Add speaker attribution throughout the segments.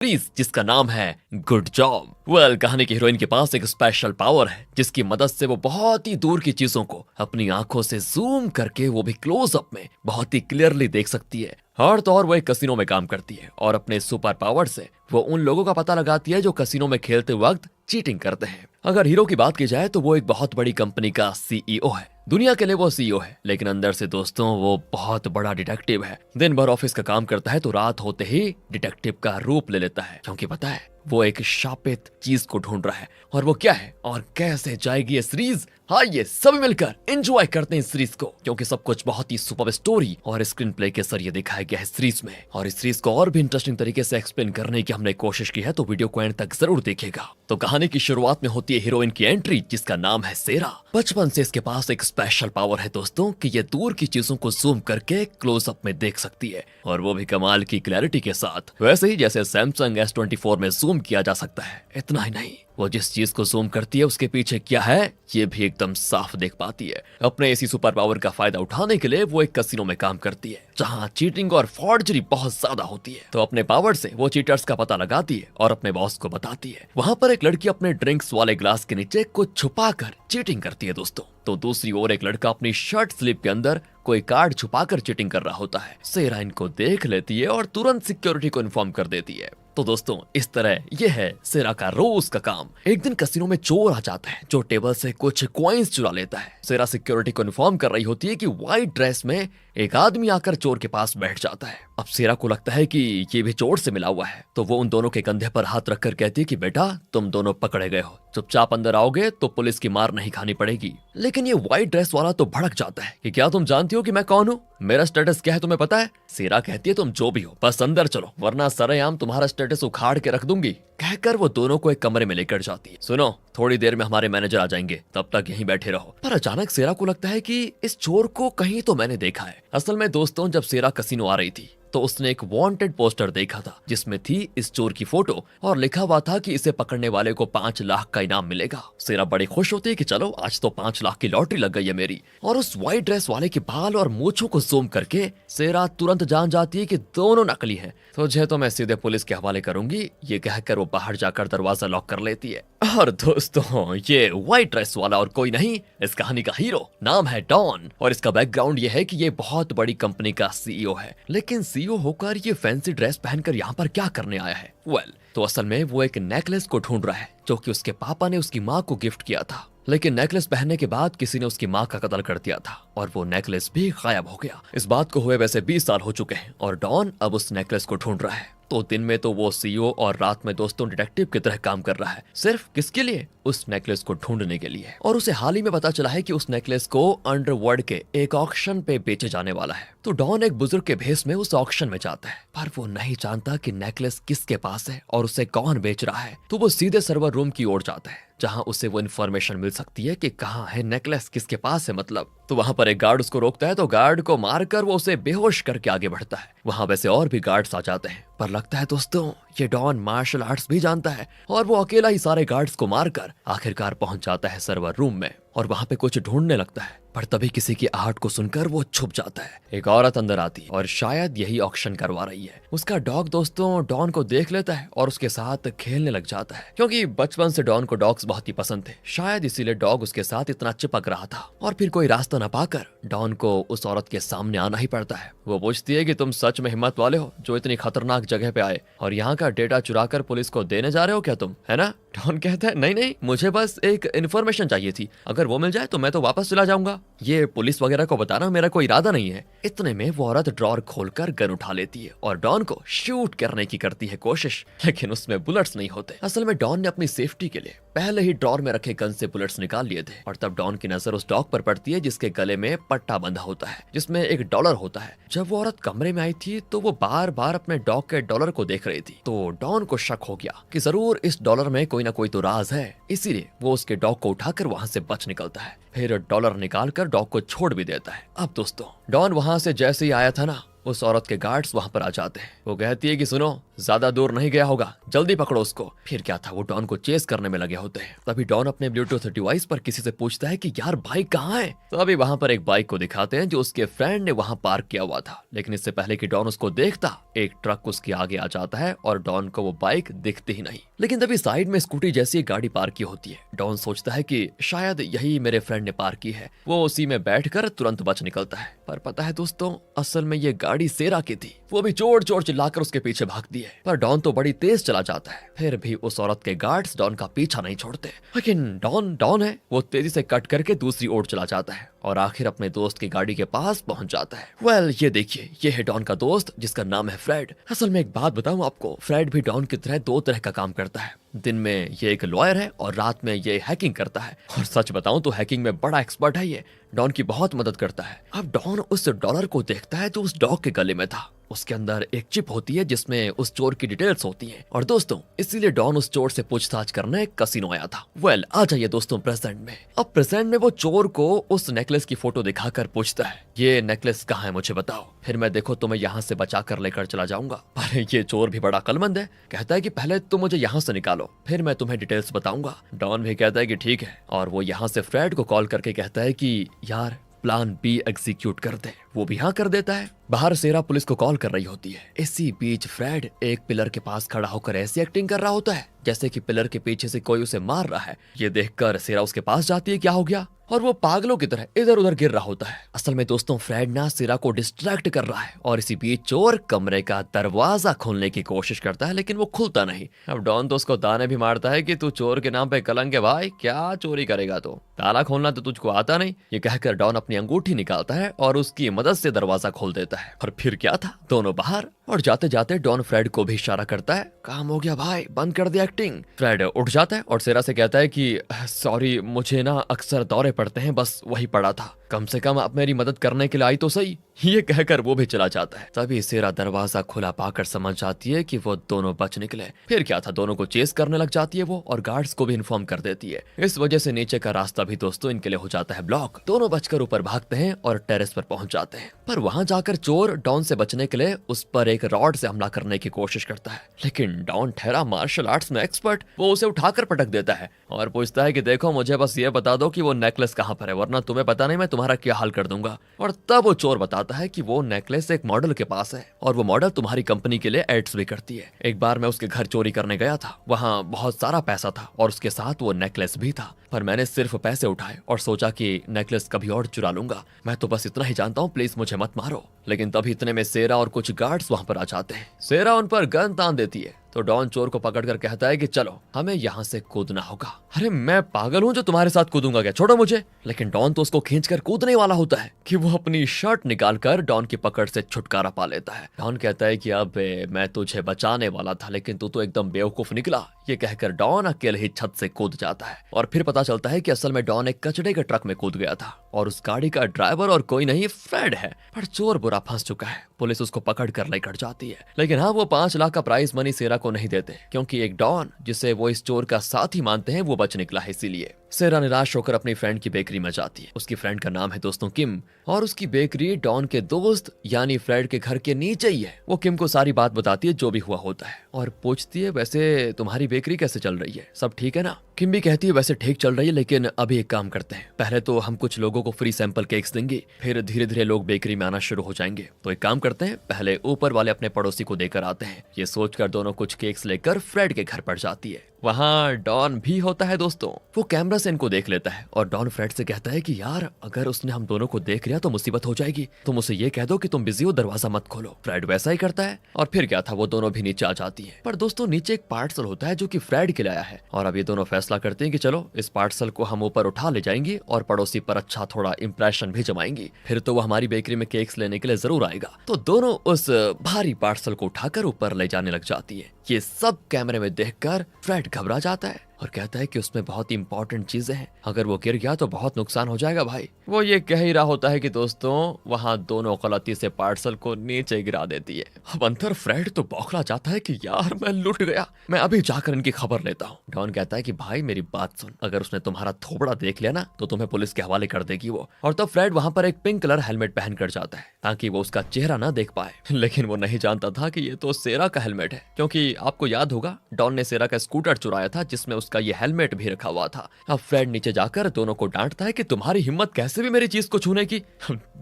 Speaker 1: Series जिसका नाम है गुड जॉब। वेल, कहानी की हीरोइन के पास एक स्पेशल पावर है जिसकी मदद से वो बहुत ही दूर की चीजों को अपनी आंखों से जूम करके वो भी क्लोज अप में बहुत ही क्लियरली देख सकती है। और तो और वो एक कसिनो में काम करती है और अपने सुपर पावर से वो उन लोगों का पता लगाती है जो कसिनो में खेलते वक्त चीटिंग करते हैं। अगर हीरो की बात की जाए तो वो एक बहुत बड़ी कंपनी का सीईओ है। दुनिया के लिए वो सीईओ है, लेकिन अंदर से दोस्तों वो बहुत बड़ा डिटेक्टिव है। दिन भर ऑफिस का काम करता है तो रात होते ही डिटेक्टिव का रूप ले लेता है, क्योंकि पता है वो एक शापित चीज को ढूंढ रहा है। और वो क्या है और कैसे जाएगी ये सीरीज, आइए सभी मिलकर एंजॉय करते हैं इस सीरीज को, क्योंकि सब कुछ बहुत ही सुपर स्टोरी और स्क्रीन प्ले के जरिए दिखाया गया है सीरीज में। और इस सीरीज को और भी इंटरेस्टिंग तरीके से एक्सप्लेन करने की हमने कोशिश की है, तो वीडियो को एंड तक जरूर देखिएगा। तो कहानी की शुरुआत में होती है हीरोइन की एंट्री, जिसका नाम है सेरा। बचपन से इसके पास एक स्पेशल पावर है दोस्तों कि ये दूर की चीजों को जूम करके क्लोज अप में देख सकती है, और वो भी कमाल की क्लैरिटी के साथ, वैसे ही जैसे सैमसंग S24 में जूम किया जा सकता है। इतना ही नहीं, वो जिस चीज को जूम करती है उसके पीछे क्या है ये भी एकदम साफ देख पाती है। अपने इसी सुपर पावर का फायदा उठाने के लिए वो एक कसिनो में काम करती है, जहां चीटिंग और फॉर्जरी बहुत ज्यादा होती है। तो अपने पावर से वो चीटर्स का पता लगाती है और अपने बॉस को बताती है। वहां पर एक लड़की अपने ड्रिंक्स वाले ग्लास के नीचे कुछ छुपाकर चीटिंग करती है दोस्तों। तो दूसरी ओर एक लड़का अपनी शर्ट स्लीव के अंदर कोई कार्ड छुपाकर चीटिंग कर रहा होता है। सेरा इनको देख लेती है और तुरंत सिक्योरिटी को इन्फॉर्म कर देती है। तो दोस्तों इस तरह ये है सेरा का रोज का काम। एक दिन कसिनो में चोर आ जाता है जो टेबल से कुछ कॉइन्स चुरा लेता है। सेरा सिक्योरिटी को इन्फॉर्म कर रही होती है कि व्हाइट ड्रेस में एक आदमी आकर चोर के पास बैठ जाता है। अब सेरा को लगता है कि ये भी चोर से मिला हुआ है, तो वो उन दोनों के कंधे पर हाथ रखकर कहती है कि बेटा तुम दोनों पकड़े गए हो, चुपचाप अंदर आओगे तो पुलिस की मार नहीं खानी पड़ेगी। लेकिन ये व्हाइट ड्रेस वाला तो भड़क जाता है कि क्या तुम जानती हो कि मैं कौन हूँ, मेरा स्टेटस क्या है तुम्हें पता है। सेरा कहती है तुम जो भी हो बस अंदर चलो, वरना सरेआम तुम्हारा स्टेटस उखाड़ के रख दूंगी। कहकर वो दोनों को एक कमरे में लेकर जाती है। सुनो, थोड़ी देर में हमारे मैनेजर आ जाएंगे, तब तक यहीं बैठे रहो। पर अचानक सेरा को लगता है कि इस चोर को कहीं तो मैंने देखा है। असल में दोस्तों जब सेरा कसिनो आ रही थी तो उसने एक वांटेड पोस्टर देखा था, जिसमें थी इस चोर की फोटो और लिखा हुआ था कि इसे पकड़ने वाले को 5 लाख का इनाम मिलेगा। सेरा बड़ी खुश होती है कि चलो आज तो 5 लाख की लॉटरी लग गई है मेरी। और उस व्हाइट ड्रेस वाले के बाल और मूंछों को जूम करके सेरा तुरंत जान जाती है कि दोनों नकली हैं। तुझे तो मैं सीधे पुलिस के हवाले करूंगी, ये कहकर वो बाहर जाकर दरवाजा लॉक कर लेती है। और दोस्तों ये व्हाइट ड्रेस वाला और कोई नहीं, इस कहानी का हीरो नाम है डॉन। और इसका बैकग्राउंड ये है कि ये बहुत बड़ी कंपनी का सीईओ है, लेकिन सीईओ होकर ये फैंसी ड्रेस पहनकर यहाँ पर क्या करने आया है। वेल, तो असल में वो एक नेकलेस को ढूंढ रहा है जो कि उसके पापा ने उसकी माँ को गिफ्ट किया था। लेकिन नेकलेस पहनने के बाद किसी ने उसकी माँ का कत्ल कर दिया था और वो नेकलेस भी गायब हो गया। इस बात को हुए वैसे 20 साल हो चुके हैं और डॉन अब उस नेकलेस को ढूंढ रहा है। तो दिन में तो वो सीईओ और रात में दोस्तों डिटेक्टिव की तरह काम कर रहा है, सिर्फ किसके लिए, उस नेकलेस को ढूंढने के लिए। और उसे हाल ही में पता चला है कि उस नेकलेस को अंडरवर्ल्ड के एक ऑक्शन पे बेचे जाने वाला है। तो डॉन एक बुजुर्ग के भेष में उस ऑक्शन में जाता है, पर वो नहीं जानता कि नेकलेस किसके पास है और उसे कौन बेच रहा है। तो वो सीधे सर्वर रूम की ओर जाता है जहां उसे वो इन्फॉर्मेशन मिल सकती है कि कहाँ है नेकलेस, किसके पास है मतलब। तो वहां पर एक गार्ड उसको रोकता है, तो गार्ड को मारकर वो उसे बेहोश करके आगे बढ़ता है। वहां वैसे और भी गार्ड्स आ जाते हैं, पर लगता है दोस्तों ये डॉन मार्शल आर्ट्स भी जानता है और वो अकेला ही सारे गार्ड्स को मारकर आखिरकार पहुंच जाता है सर्वर रूम में और वहां पे कुछ ढूंढने लगता है। पर तभी किसी की आहट को सुनकर वो छुप जाता है। एक औरत अंदर आती है और शायद यही ऑक्शन करवा रही है। उसका डॉग दोस्तों डॉन को देख लेता है और उसके साथ खेलने लग जाता है, क्योंकि बचपन से डॉन को डॉग्स बहुत ही पसंद थे। शायद इसीलिए डॉग उसके साथ इतना चिपक रहा था। और फिर कोई रास्ता न पाकर डॉन को उस औरत के सामने आना ही पड़ता है। वो पूछती है कि तुम सच में हिम्मत वाले हो जो इतनी खतरनाक जगह पे आए और यहाँ का डेटा चुरा कर पुलिस को देने जा रहे हो क्या तुम, है ना। डॉन कहता है नहीं नहीं, मुझे बस एक इन्फॉर्मेशन चाहिए थी, अगर वो मिल जाए तो मैं तो वापस चला जाऊंगा, ये पुलिस वगैरह को बताना मेरा कोई इरादा नहीं है। इतने में वो औरत ड्रॉर खोलकर गन उठा लेती है और डॉन को शूट करने की करती है कोशिश, लेकिन उसमें बुलेट्स नहीं होते। असल में डॉन ने अपनी सेफ्टी के लिए पहले ही ड्रॉर में रखे गन से बुलेट्स निकाल लिए थे। और तब डॉन की नजर उस डॉग पर पड़ती है जिसके गले में पट्टा बंधा होता है जिसमें $1 होता है। जब वो औरत कमरे में आई थी तो वो बार बार अपने डॉग के डॉलर को देख रही थी। तो डॉन को शक हो गया कि जरूर इस डॉलर में कोई ना कोई तो राज है, इसीलिए वो उसके डॉग को उठाकर वहां से बच निकलता है। फिर डॉलर निकालकर डॉग को छोड़ भी देता है। अब दोस्तों डॉन वहां से जैसे ही आया था ना, उस औरत के गार्ड्स वहां पर आ जाते हैं। वो कहती है कि सुनो, ज्यादा दूर नहीं गया होगा, जल्दी पकड़ो उसको। फिर क्या था, वो डॉन को चेस करने में लगे होते हैं। तभी डॉन अपने ब्लूटूथ डिवाइस पर किसी से पूछता है कि यार बाइक कहाँ है। तो अभी वहां पर एक बाइक को दिखाते हैं जो उसके फ्रेंड ने वहां पार्क किया हुआ था। लेकिन इससे पहले कि डॉन उसको देखता, एक ट्रक उसके आगे आ जाता है और डॉन को वो बाइक दिखती ही नहीं। लेकिन तभी साइड में स्कूटी जैसी एक गाड़ी पार्क की होती है। डॉन सोचता है कि शायद यही मेरे फ्रेंड ने पार्क की है। वो उसी में बैठकर तुरंत बच निकलता है। पर पता है दोस्तों, असल में ये गाड़ी सेरा की थी। वो भी चोर चोर चिल्लाकर उसके पीछे भागती है, पर डॉन तो बड़ी तेज चला जाता है। फिर भी उस औरत के गार्ड्स डॉन का पीछा नहीं छोड़ते। लेकिन डॉन है, वो तेजी से कट करके दूसरी ओर चला जाता है और आखिर अपने दोस्त की गाड़ी के पास पहुंच जाता है। वेल, ये देखिए, ये है डॉन का दोस्त जिसका नाम है फ्रेड। असल में एक बात बताऊं आपको, फ्रेड भी डॉन की तरह दो तरह का काम करता है। दिन में ये एक लॉयर है और रात में ये हैकिंग करता है। और सच बताऊं तो हैकिंग में बड़ा एक्सपर्ट है। ये डॉन की बहुत मदद करता है। अब डॉन उस डॉलर को देखता है जो उस डॉग के गले में था। उसके अंदर एक चिप होती है जिसमें उस चोर की डिटेल्स होती हैं। और दोस्तों, इसीलिए डॉन उस चोर से पूछताछ करने एक कसिनो आया था। वेल, आ जाइए दोस्तों प्रेजेंट में। अब प्रेजेंट में वो चोर को उस नेकलेस की फोटो दिखाकर पूछता है, ये नेकलेस कहाँ है मुझे बताओ, फिर मैं देखो तुम्हें यहाँ से बचा कर लेकर चला जाऊंगा। पर ये चोर भी बड़ा अक्लमंद है। कहता है कि पहले तुम मुझे यहाँ से निकालो, फिर मैं तुम्हें डिटेल्स बताऊंगा। डॉन भी कहता है कि ठीक है, और वो यहाँ से फ्रेड को कॉल करके कहता है कि यार प्लान बी एग्जीक्यूट कर दे। वो भी हाँ कर देता है। बाहर सेरा पुलिस को कॉल कर रही होती है। इसी बीच फ्रेड एक पिलर के पास खड़ा होकर ऐसी एक्टिंग कर रहा होता है जैसे कि पिलर के पीछे से कोई उसे मार रहा है। ये देखकर सेरा उसके पास जाती है, क्या हो गया, और वो पागलों की तरह इधर उधर गिर रहा होता है। असल में दोस्तों, फ्रेड ना सेरा को डिस्ट्रैक्ट कर रहा है और इसी बीच चोर कमरे का दरवाजा खोलने की कोशिश करता है, लेकिन वो खुलता नहीं। अब डॉन तो उसको ताने भी मारता है कि तू चोर के नाम पे कलंक है भाई, क्या चोरी करेगा, तो ताला खोलना तो तुझको आता नहीं। ये कहकर डॉन अपनी अंगूठी निकालता है और उसकी मदद से दरवाजा खोल देता है। और फिर क्या था, दोनों बाहर। और जाते जाते डॉन फ्रेड को भी इशारा करता है, काम हो गया भाई, बंद कर दे एक्टिंग। फ्रेड उठ जाता है और सेरा से कहता है कि सॉरी, मुझे ना अक्सर दौरे पड़ते हैं, बस वही पड़ा था, कम से कम आप मेरी मदद करने के लिए आई तो सही। ये कहकर वो भी चला जाता है। तभी सेरा दरवाजा खुला पाकर समझ जाती है कि वो दोनों बच निकले। फिर क्या था, दोनों को चेस करने लग जाती है वो, और गार्ड्स को भी इन्फॉर्म कर देती है। इस वजह से नीचे का रास्ता भी दोस्तों इनके लिए हो जाता है ब्लॉक। दोनों बचकर ऊपर भागते हैं और टेरेस पर पहुंच जाते हैं। पर वहां जाकर चोर डॉन से बचने के लिए उस पर एक रॉड से हमला करने की कोशिश करता है। लेकिन डॉन ठहरा मार्शल आर्ट्स में एक्सपर्ट, वो उसे उठाकर पटक देता है और पूछता है कि देखो, मुझे बस ये बता दो कि वो नेकलेस कहाँ पर है, वरना तुम्हें पता नहीं मैं तुम्हारा क्या हाल कर दूंगा। और तब वो चोर बताता है कि वो नेकलेस एक मॉडल के पास है और वो मॉडल तुम्हारी कंपनी के लिए एड्स भी करती है। एक बार मैं उसके घर चोरी करने गया था, वहाँ बहुत सारा पैसा था और उसके साथ वो नेकलेस भी था, पर मैंने सिर्फ पैसे उठाए और सोचा कि नेकलेस कभी और चुरा लूंगा। मैं तो बस इतना ही जानता हूँ, प्लीज मुझे मत मारो। लेकिन तभी इतने में सेरा और कुछ गार्ड्स वहां पर आ जाते हैं। सेरा उन पर गन तान देती है तो डॉन चोर को पकड़कर कहता है कि चलो, हमें यहाँ से कूदना होगा। अरे मैं पागल हूँ जो तुम्हारे साथ कूदूंगा क्या, छोड़ो मुझे। लेकिन डॉन तो उसको खींचकर कूदने वाला होता है कि वो अपनी शर्ट निकालकर डॉन की पकड़ से छुटकारा पा लेता है। डॉन कहता है कि अब मैं तुझे बचाने वाला था, लेकिन तू तो एकदम बेवकूफ निकला। ये कहकर डॉन अकेले ही छत से कूद जाता है और फिर पता चलता है कि असल में डॉन एक कचड़े के ट्रक में कूद गया था और उस गाड़ी का ड्राइवर और कोई नहीं, फ्रेड है। पर चोर बुरा फंस चुका है। पुलिस उसको पकड़ कर लेकर जाती है। लेकिन हाँ, वो 5 लाख का प्राइज मनी सेरा को नहीं देते, क्योंकि एक डॉन जिसे वो इस चोर का साथी मानते हैं वो बच निकला है। इसीलिए सेरा निराश होकर अपनी फ्रेंड की बेकरी में जाती है। उसकी फ्रेंड का नाम है दोस्तों किम, और उसकी बेकरी डॉन के दोस्त यानी फ्रेड के घर के नीचे ही है। वो किम को सारी बात बताती है जो भी हुआ होता है और पूछती है, वैसे तुम्हारी बेकरी कैसे चल रही है, सब ठीक है ना। किम भी कहती है वैसे ठीक चल रही है, लेकिन अभी एक काम करते हैं, पहले तो हम कुछ लोगों को फ्री सैंपल केक्स देंगे, फिर धीरे धीरे लोग बेकरी में आना शुरू हो जाएंगे। तो एक काम करते हैं, पहले ऊपर वाले अपने पड़ोसी को देकर आते हैं। ये सोचकर दोनों कुछ केक्स लेकर फ्रेड के घर पर जाती है। वहाँ डॉन भी होता है दोस्तों। वो कैमरा से इनको देख लेता है और डॉन फ्रेड से कहता है कि यार, अगर उसने हम दोनों को देख लिया तो मुसीबत हो जाएगी, तुम उसे ये कह दो कि तुम बिजी हो, दरवाजा मत खोलो। फ्रेड वैसा ही करता है और फिर क्या था, वो दोनों भी नीचे आ जाती है। पर दोस्तों, नीचे एक पार्सल होता है जो कि फ्रेड के लाया है और अब ये दोनों फैसला करते हैं कि चलो, इस पार्सल को हम ऊपर उठा ले जाएंगे और पड़ोसी पर अच्छा थोड़ा इंप्रेशन भी जमाएंगे, फिर तो वो हमारी बेकरी में केक्स लेने के लिए जरूर आएगा। तो दोनों उस भारी पार्सल को उठाकर ऊपर ले जाने लग जाती है। ये सब कैमरे में देखकर फ्रेड घबरा जाता है और कहता है कि उसमें बहुत ही इंपॉर्टेंट चीजें हैं, अगर वो गिर गया तो बहुत नुकसान हो जाएगा भाई। वो ये कह ही रहा होता है कि दोस्तों वहां दोनों गलती से पार्सल को नीचे गिरा देती है। अब अंदर फ्रेड तो बौखला जाता है कि यार मैं लुट गया, मैं अभी जाकर इनकी खबर लेता हूँ। डॉन कहता है कि भाई मेरी बात सुन, अगर उसने तुम्हारा थोबड़ा देख लिया ना तो तुम्हें पुलिस के हवाले कर देगी वो। और तब फ्रेड वहां पर एक पिंक कलर हेलमेट पहन कर जाता है ताकि वो उसका चेहरा ना देख पाए। लेकिन वो नहीं जानता था कि ये तो सेरा का हेलमेट है, क्योंकि आपको याद होगा डॉन ने सेरा का स्कूटर चुराया था जिसमें उसका ये हेलमेट भी रखा हुआ था। अब फ्रेड नीचे जाकर दोनों को डांटता है कि तुम्हारी हिम्मत कैसे भी मेरी चीज को छूने की।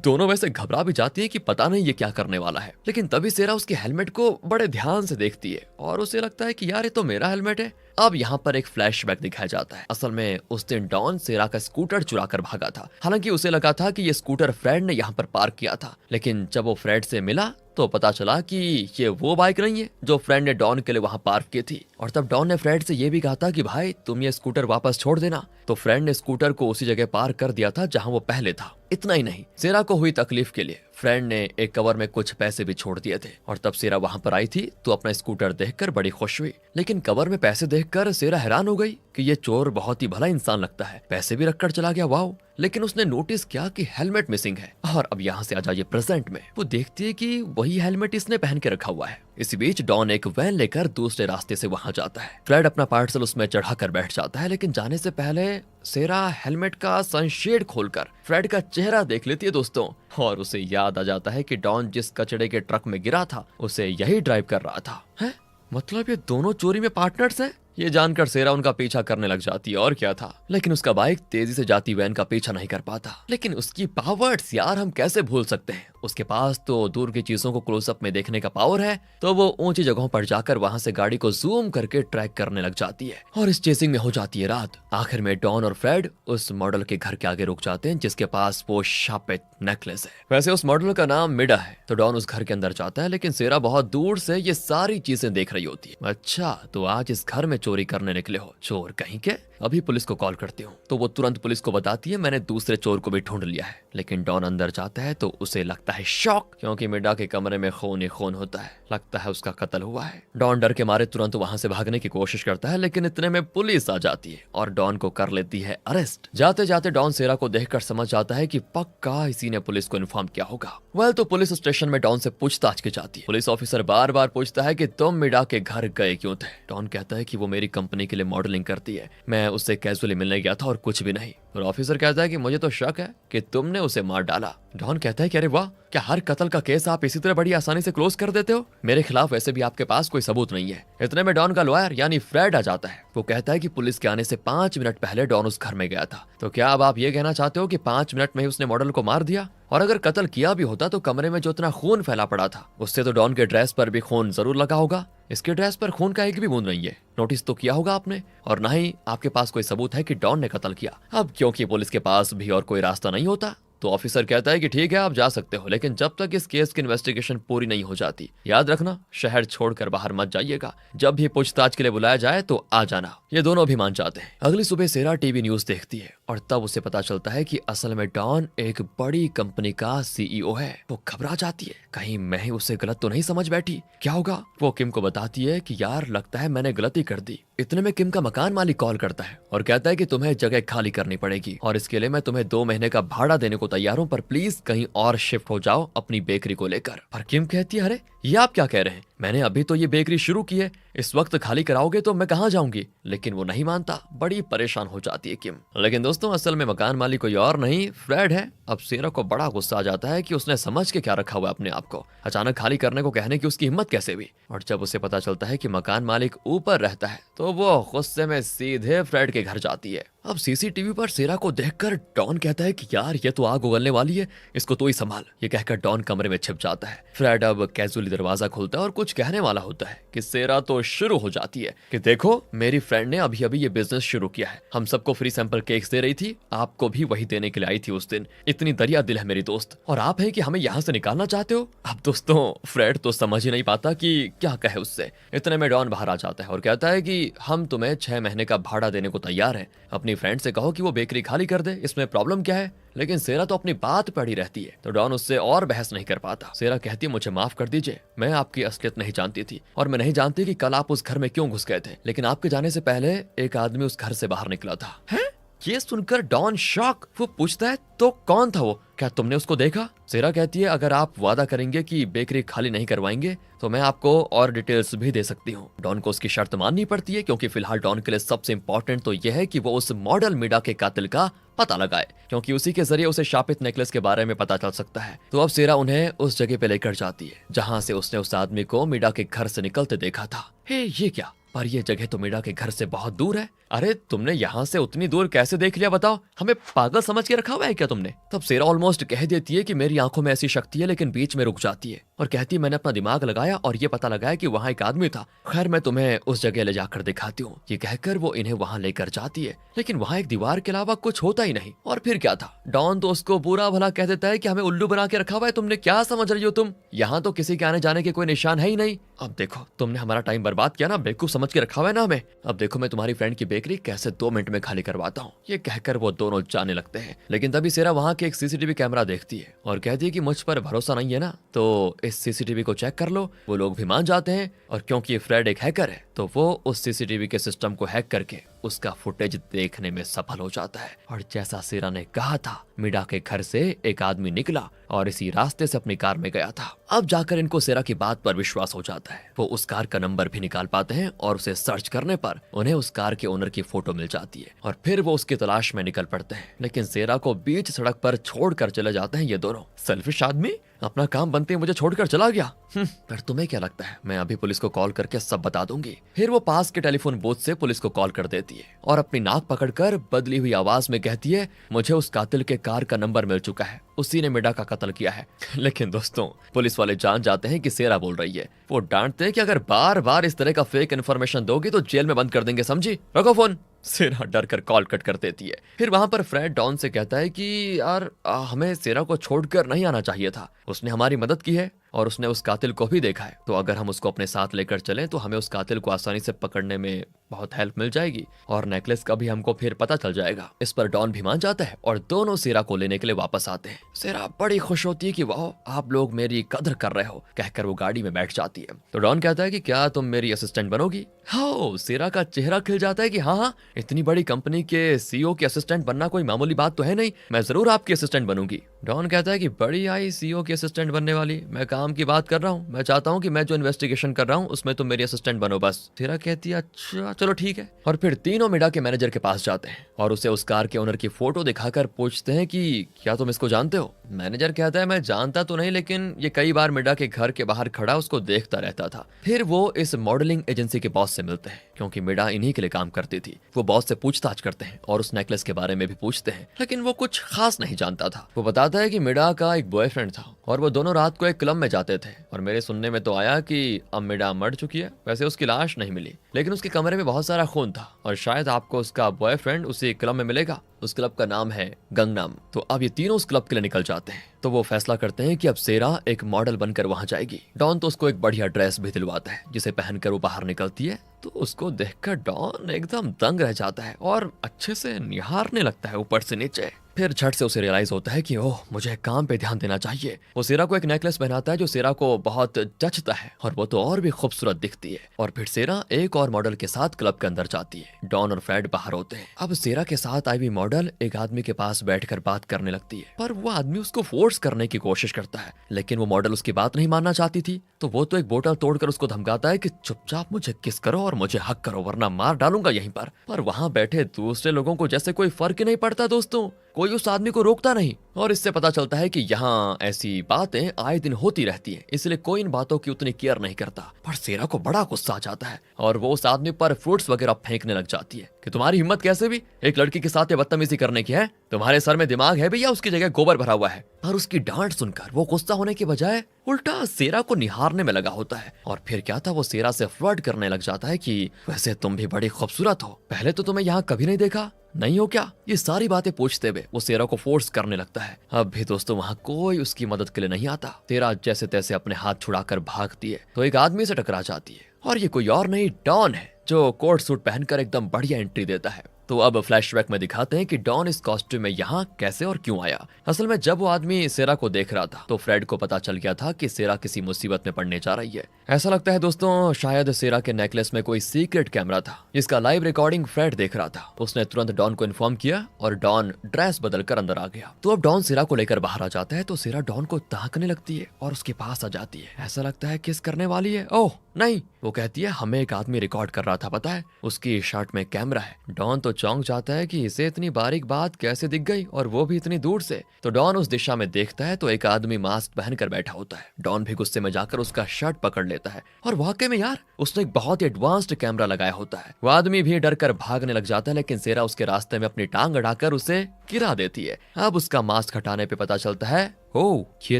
Speaker 1: दोनों वैसे घबरा भी जाती है कि पता नहीं ये क्या करने वाला है, लेकिन तभी सेरा उसके हेलमेट को बड़े ध्यान से देखती है और उसे लगता है कि यार ये तो मेरा हेलमेट है। अब यहाँ पर एक फ्लैशबैक दिखाया जाता है। असल में उस दिन डॉन सेरा का स्कूटर चुरा कर भागा था। हालांकि उसे लगा था कि ये स्कूटर फ्रेड ने यहाँ पर पार्क किया था, लेकिन जब वो फ्रेड से मिला तो पता चला कि ये वो बाइक नहीं है जो फ्रेंड ने डॉन के लिए वहां पार्क की थी। और तब डॉन ने फ्रेड से ये भी कहा था कि भाई तुम ये स्कूटर वापस छोड़ देना, तो फ्रेंड ने स्कूटर को उसी जगह पार्क कर दिया था जहां वो पहले था। इतना ही नहीं, सेरा को हुई तकलीफ के लिए फ्रेंड ने एक कवर में कुछ पैसे भी छोड़ दिए थे। और तब सेरा वहां पर आई थी तो अपना स्कूटर देखकर बड़ी खुश हुई, लेकिन कवर में पैसे देखकर सेरा हैरान हो गई कि ये चोर बहुत ही भला इंसान लगता है, पैसे भी रखकर चला गया, वाओ। लेकिन उसने नोटिस किया कि हेलमेट मिसिंग है। और अब यहाँ से आ जाइए प्रेजेंट में, वो देखती है कि वही हेलमेट इसने पहन के रखा हुआ है। इसी बीच डॉन एक वैन लेकर दूसरे रास्ते से वहां जाता है। फ्रेड अपना पार्सल उसमें चढ़ाकर बैठ जाता है, लेकिन जाने से पहले सेरा हेलमेट का सनशेड खोलकर फ्रेड का चेहरा देख लेती है दोस्तों, और उसे याद आ जाता है कि डॉन जिस कचड़े के ट्रक में गिरा था उसे यही ड्राइव कर रहा था। है? मतलब ये दोनों चोरी में पार्टनर्स हैं। ये जानकर सेरा उनका पीछा करने लग जाती है, और क्या था, लेकिन उसका बाइक तेजी से जाती वैन का पीछा नहीं कर पाता। लेकिन उसकी पावर्स यार हम कैसे भूल सकते हैं। उसके पास तो दूर की चीजों को क्लोजअप में देखने का पावर है, तो वो ऊंची जगहों पर जाकर वहां से गाड़ी को जूम करके ट्रैक करने लग जाती है। और इस चेसिंग में हो जाती है रात। आखिर में डॉन और फ्रेड उस मॉडल के घर के आगे रुक जाते हैं जिसके पास वो शापित नेकलेस है। वैसे उस मॉडल का नाम मिडा है। तो डॉन उस घर के अंदर जाता है, लेकिन सेरा बहुत दूर से ये सारी चीजें देख रही होती है। अच्छा, तो आज इस घर में चोरी करने निकले हो, चोर कहीं के। अभी पुलिस को कॉल करती हूँ। तो वो तुरंत पुलिस को बताती है मैंने दूसरे चोर को भी ढूंढ लिया है। लेकिन डॉन अंदर जाता है तो उसे लगता है शॉक, क्योंकि मिडा के कमरे में खून ही खून होता है। लगता है उसका कत्ल हुआ है। डॉन डर के मारे तुरंत वहां से भागने की कोशिश करता है, लेकिन इतने में पुलिस आ जाती है और डॉन को कर लेती है अरेस्ट। जाते जाते डॉन सेरा को देखकर समझ जाता है कि पक्का इसी ने पुलिस को इन्फॉर्म किया होगा। वेल, तो पुलिस स्टेशन में डॉन से पूछताछ की जाती है। पुलिस ऑफिसर बार बार पूछता है कि तुम मिडा के घर गए क्यों थे। डॉन कहता है कि वो मेरी कंपनी के लिए मॉडलिंग करती है, मैं उससे कैजुअली मिलने गया था और कुछ भी नहीं। और ऑफिसर कहता है कि मुझे तो शक है कि तुमने उसे मार डाला। डॉन कहता है कि अरे वाह, क्या हर कत्ल का केस आप इसी तरह बड़ी आसानी से क्लोज कर देते हो? मेरे खिलाफ वैसे भी आपके पास कोई सबूत नहीं है। इतने में डॉन का लॉयर यानी फ्रेड आ जाता है। वो कहता है कि पुलिस के आने से 5 मिनट पहले डॉन उस घर में गया था। तो क्या अब आप ये कहना चाहते हो कि 5 मिनट में ही उसने मॉडल को मार दिया? और अगर कत्ल किया भी होता तो कमरे में जो इतना खून फैला पड़ा था उससे तो डॉन के ड्रेस पर भी खून जरूर लगा होगा। इसके ड्रेस पर खून का एक भी बूंद नहीं है। नोटिस तो किया होगा आपने, और ना ही आपके पास कोई सबूत है कि डॉन ने कत्ल किया। अब क्योंकि पुलिस के पास भी और कोई रास्ता नहीं होता, तो ऑफिसर कहता है कि ठीक है आप जा सकते हो, लेकिन जब तक इस केस की इन्वेस्टिगेशन पूरी नहीं हो जाती, याद रखना शहर छोड़कर बाहर मत जाइएगा। जब भी पूछताछ के लिए बुलाया जाए तो आ जाना। ये दोनों भी मान जाते हैं। अगली सुबह सेरा टीवी न्यूज देखती है और तब उसे पता चलता है कि असल में डॉन एक बड़ी कंपनी का सीईओ है। वो घबरा जाती है, कहीं मैं ही उसे गलत तो नहीं समझ बैठी, क्या होगा। वो किम को बताती है कि यार लगता है मैंने गलती कर दी। इतने में किम का मकान मालिक कॉल करता है और कहता है कि तुम्हें जगह खाली करनी पड़ेगी और इसके लिए मैं तुम्हें 2 महीने का भाड़ा देने को तैयार हूं, पर प्लीज कहीं और शिफ्ट हो जाओ अपनी बेकरी को लेकर। पर किम कहती है अरे ये आप क्या कह रहे हैं, मैंने अभी तो ये बेकरी शुरू की है, इस वक्त खाली कराओगे तो मैं कहाँ जाऊंगी। लेकिन वो नहीं मानता, बड़ी परेशान हो जाती है किम। लेकिन दोस्तों असल में मकान मालिक कोई और नहीं फ्रेड है। अब सेरा को बड़ा गुस्सा आ जाता है कि उसने समझ के क्या रखा हुआ अपने आप को, अचानक खाली करने को कहने की उसकी हिम्मत कैसे हुई। और जब उसे पता चलता है कि मकान मालिक ऊपर रहता है तो वो गुस्से में सीधे फ्रेड के घर जाती है। अब सीसीटीवी पर सेरा को देखकर डॉन कहता है कि यार ये तो आग उगलने वाली है, इसको तो ही संभाल। ये कहकर डॉन कमरे में छिप जाता है। फ्रेड अब कैजुअली दरवाजा खोलता है और कुछ कहने वाला होता है कि सेरा तो शुरू हो जाती है कि देखो मेरी फ्रेंड ने अभी अभी ये बिजनेस शुरू किया है, हम सबको फ्री सैंपल केक्स दे रही थी, आपको भी वही देने के लिए आई थी उस दिन। इतनी दरिया दिल है मेरी दोस्त, और आप है कि हमें यहाँ से निकालना चाहते हो। अब दोस्तों फ्रेड तो समझ ही नहीं पाता कि क्या कहे उससे। इतने में डॉन बाहर आ जाता है और कहता है कि हम तुम्हें 6 महीने का भाड़ा देने को तैयार है, अपनी फ्रेंड से कहो कि वो बेकरी खाली कर दे, इसमें प्रॉब्लम क्या है। लेकिन सेरा तो अपनी बात पर अड़ी रहती है। तो डॉन उससे और बहस नहीं कर पाता। सेरा कहती है मुझे माफ कर दीजिए, मैं आपकी असलियत नहीं जानती थी और मैं नहीं जानती कि कल आप उस घर में क्यों घुस गए थे, लेकिन आपके जाने से पहले एक आदमी उस घर से बाहर निकला था। है? ये सुनकर डॉन शॉक। वो पूछता है तो कौन था वो, क्या तुमने उसको देखा? सेरा कहती है अगर आप वादा करेंगे कि बेकरी खाली नहीं करवाएंगे तो मैं आपको और डिटेल्स भी दे सकती हूँ। डॉन को उसकी शर्त माननी पड़ती है क्योंकि फिलहाल डॉन के लिए सबसे इम्पोर्टेंट तो यह है कि वो उस मॉडल मीडा के कातिल का पता लगाए, क्योंकि उसी के जरिए उसे शापित नेकलेस के बारे में पता चल सकता है। तो अब सेरा उन्हें उस जगह पे लेकर जाती है जहाँ से उसने उस आदमी को मीडा के घर से निकलते देखा था। हे ये क्या, पर यह जगह तो मीडा के घर से बहुत दूर है। अरे तुमने यहाँ से उतनी दूर कैसे देख लिया बताओ, हमें पागल समझ के रखा हुआ है क्या तुमने? तब सेरा ऑलमोस्ट कह देती है कि मेरी आंखों में ऐसी शक्ति है, लेकिन बीच में रुक जाती है और कहती है मैंने अपना दिमाग लगाया और ये पता लगाया कि वहाँ एक आदमी था। खैर मैं तुम्हें उस जगह ले जाकर दिखाती हूँ। ये कहकर वो इन्हें वहाँ लेकर जाती है, लेकिन वहाँ एक दीवार के अलावा कुछ होता ही नहीं। और फिर क्या था, डॉन तो उसको बुरा भला कह देता है कि हमें उल्लू बना के रखा हुआ है, तुमने क्या समझ रही हो तुम, यहाँ तो किसी के आने जाने के कोई निशान है ही नहीं। अब देखो तुमने हमारा टाइम बर्बाद किया ना, बेवकूफ समझ के रखा हुआ है ना हमें। अब देखो मैं तुम्हारी फ्रेंड की बेकरी कैसे 2 मिनट में खाली करवाता हूँ। ये कहकर वो दोनों जाने लगते हैं, लेकिन तभी सेरा वहाँ के एक सीसीटीवी कैमरा देखती है और कहती है कि मुझ पर भरोसा नहीं है ना तो इस सीसीटीवी को चेक कर लो। वो लोग भी मान जाते हैं और क्योंकि ये फ्रेड एक हैकर है तो वो उस सीसीटीवी के सिस्टम को हैक करके उसका फुटेज देखने में सफल हो जाता है। और जैसा सेरा ने कहा था, मीडा के घर से एक आदमी निकला और इसी रास्ते से अपनी कार में गया था। अब जाकर इनको सेरा की बात पर विश्वास हो जाता है। वो उस कार का नंबर भी निकाल पाते हैं और उसे सर्च करने पर उन्हें उस कार के ओनर की फोटो मिल जाती है और फिर वो उसकी तलाश में निकल पड़ते हैं। लेकिन सेरा को बीच सड़क पर छोड़कर चले जाते हैं ये दोनों। सेल्फिश आदमी अपना काम बनते ही मुझे छोड़कर चला गया। पर तुम्हें क्या लगता है, मैं अभी पुलिस को कॉल करके सब बता दूंगी। फिर वो पास के टेलीफोन बूथ से पुलिस को कॉल कर देती है और अपनी नाक पकड़कर बदली हुई आवाज में कहती है मुझे उस कातिल के कार का नंबर मिल चुका है, उसी ने मीडा का कत्ल किया है। लेकिन दोस्तों पुलिस वाले जान जाते हैं कि सेरा बोल रही है। वो डांटते हैं कि अगर बार बार इस तरह का फेक इन्फॉर्मेशन दोगी तो जेल में बंद कर देंगे, समझी? रखो फोन। सेरा डर कर कॉल कट कर देती है। फिर वहां पर फ्रेड डॉन से कहता है कि यार हमें सेरा को छोड़कर नहीं आना चाहिए था, उसने हमारी मदद की है और उसने उस कातिल को भी देखा है, तो अगर हम उसको अपने साथ लेकर चलें तो हमें उस कातिल को आसानी से पकड़ने में बहुत हेल्प मिल जाएगी और नेकलेस का भी हमको फिर पता चल जाएगा। इस पर डॉन भी मान जाता है और दोनों सेरा को लेने के लिए वापस आते हैं। सेरा बड़ी खुश होती है कि वाह आप लोग मेरी कदर कर रहे हो, कहकर वो गाड़ी में बैठ जाती है। तो डॉन कहता है कि क्या तुम मेरी असिस्टेंट बनोगी? हाँ, सेरा का चेहरा खिल जाता है कि हाँ, इतनी बड़ी कंपनी के सीईओ की असिस्टेंट बनना कोई मामूली बात तो है नहीं, मैं जरूर आपकी असिस्टेंट बनूंगी। डॉन कहता है कि बड़ी आई सीईओ की असिस्टेंट बनने वाली, मैं काम की बात कर रहा हूँ, मैं चाहता हूँ कि मैं जो इन्वेस्टिगेशन कर रहा हूँ उसमें तुम मेरी असिस्टेंट बनो बस। सेरा कहती है अच्छा चलो ठीक है। और फिर तीनों मीडा के मैनेजर के पास जाते हैं और उसे उस कार के ओनर की फोटो दिखाकर पूछते हैं कि क्या तुम इसको जानते हो? मैनेजर कहता है मैं जानता तो नहीं, लेकिन ये कई बार मीडा के घर के बाहर खड़ा उसको देखता रहता था। फिर वो इस मॉडलिंग एजेंसी के बॉस से मिलते हैं क्योंकि मीडा इन्हीं के लिए काम करती थी। वो बॉस से पूछताछ करते हैं और उस नेकलेस के बारे में भी पूछते हैं, लेकिन वो कुछ खास नहीं जानता था। वो बताता है कि मीडा का एक बॉयफ्रेंड था और वो दोनों रात को एक क्लब में जाते थे और मेरे सुनने में तो आया कि अब मीडा मर चुकी है। वैसे उसकी लाश नहीं मिली, लेकिन उसके कमरे में बहुत सारा खून था और शायद आपको उसका बॉयफ्रेंड उसी क्लब में मिलेगा। उस क्लब का नाम है गंगनाम। तो अब ये तीनों उस क्लब के लिए निकल जाते हैं। तो वो फैसला करते हैं कि अब सेरा एक मॉडल बनकर वहां जाएगी। डॉन तो उसको एक बढ़िया ड्रेस भी दिलवाता है जिसे पहनकर वो बाहर निकलती है। तो उसको देखकर डॉन एकदम दंग रह जाता है और अच्छे से निहारने लगता है ऊपर से नीचे। फिर झट से उसे रियलाइज होता है कि ओह मुझे काम पे ध्यान देना चाहिए। वो सेरा को एक नेकलेस पहनाता है जो सेरा को बहुत जचता है और वो तो और भी खूबसूरत दिखती है। और फिर सेरा एक और मॉडल के साथ क्लब के अंदर जाती है। डॉन और फ्रेड बाहर होते हैं। अब सेरा के साथ आई हुई मॉडल एक आदमी के पास बैठकर बात करने लगती है, पर वो आदमी उसको फोर्स करने की कोशिश करता है, लेकिन वो मॉडल उसकी बात नहीं मानना चाहती थी। तो वो तो एक बोतल तोड़कर उसको धमकाता है कि चुपचाप मुझे किस करो और मुझे हक करो वरना मार डालूंगा यहीं पर वहां बैठे दूसरे लोगों को जैसे कोई फर्क ही नहीं पड़ता दोस्तों, कोई उस आदमी को रोकता नहीं। और इससे पता चलता है कि यहाँ ऐसी बातें आए दिन होती रहती हैं, इसलिए कोई इन बातों की उतनी केयर नहीं करता। पर सेरा को बड़ा गुस्सा आ जाता है और वो उस आदमी पर फ्रूट्स वगैरह फेंकने लग जाती है कि तुम्हारी हिम्मत कैसे भी एक लड़की के साथ ये बदतमीजी करने की है? तुम्हारे सर में दिमाग है भी या उसकी जगह गोबर भरा हुआ है? पर उसकी डांट सुनकर वो गुस्सा होने के बजाय उल्टा सेरा को निहारने में लगा होता है। और फिर क्या था, वो सेरा से फ्लर्ट करने लग जाता है कि वैसे तुम भी बड़ी खूबसूरत हो, पहले तो तुम्हें यहाँ कभी नहीं देखा, नहीं हो क्या? ये सारी बातें पूछते हुए वो सेरा को फोर्स करने लगता है। अब भी दोस्तों वहाँ कोई उसकी मदद के लिए नहीं आता। सेरा जैसे तैसे अपने हाथ छुड़ाकर भागती है तो एक आदमी से टकरा जाती है और ये कोई और नहीं डॉन है जो कोट सूट पहनकर एकदम बढ़िया एंट्री देता है। तो अब फ्लैशबैक में दिखाते हैं कि डॉन इस कॉस्ट्यूम में यहाँ कैसे और क्यों आया। असल में जब वो आदमी सेरा को देख रहा था तो फ्रेड को पता चल गया था कि सेरा किसी मुसीबत में पड़ने जा रही है। ऐसा लगता है दोस्तों शायद सेरा के नेकलेस में कोई सीक्रेट कैमरा था जिसका लाइव रिकॉर्डिंग फ्रेड देख रहा था। उसने तुरंत डॉन को इन्फॉर्म किया और डॉन ड्रेस बदलकर अंदर आ गया। तो अब डॉन सेरा को लेकर बाहर आ जाता है तो सेरा डॉन को ताकने लगती है और उसके पास आ जाती है। ऐसा लगता है किस करने वाली है। ओह नहीं, वो कहती है हमें एक आदमी रिकॉर्ड कर रहा था, पता है उसकी शर्ट में कैमरा है। डॉन तो चौंक जाता है कि इसे इतनी बारीक बात कैसे दिख गई और वो भी इतनी दूर से। तो डॉन उस दिशा में देखता है तो एक आदमी मास्क पहनकर बैठा होता है। डॉन भी गुस्से में जाकर उसका शर्ट पकड़ लेता है और वाकई में यार उसने एक बहुत ही एडवांस्ड कैमरा लगाया होता है। वो आदमी भी डर कर भागने लग जाता है लेकिन सेरा उसके रास्ते में अपनी टांग अड़ाकर उसे गिरा देती है। अब उसका मास्क हटाने पे पता चलता है ओह ये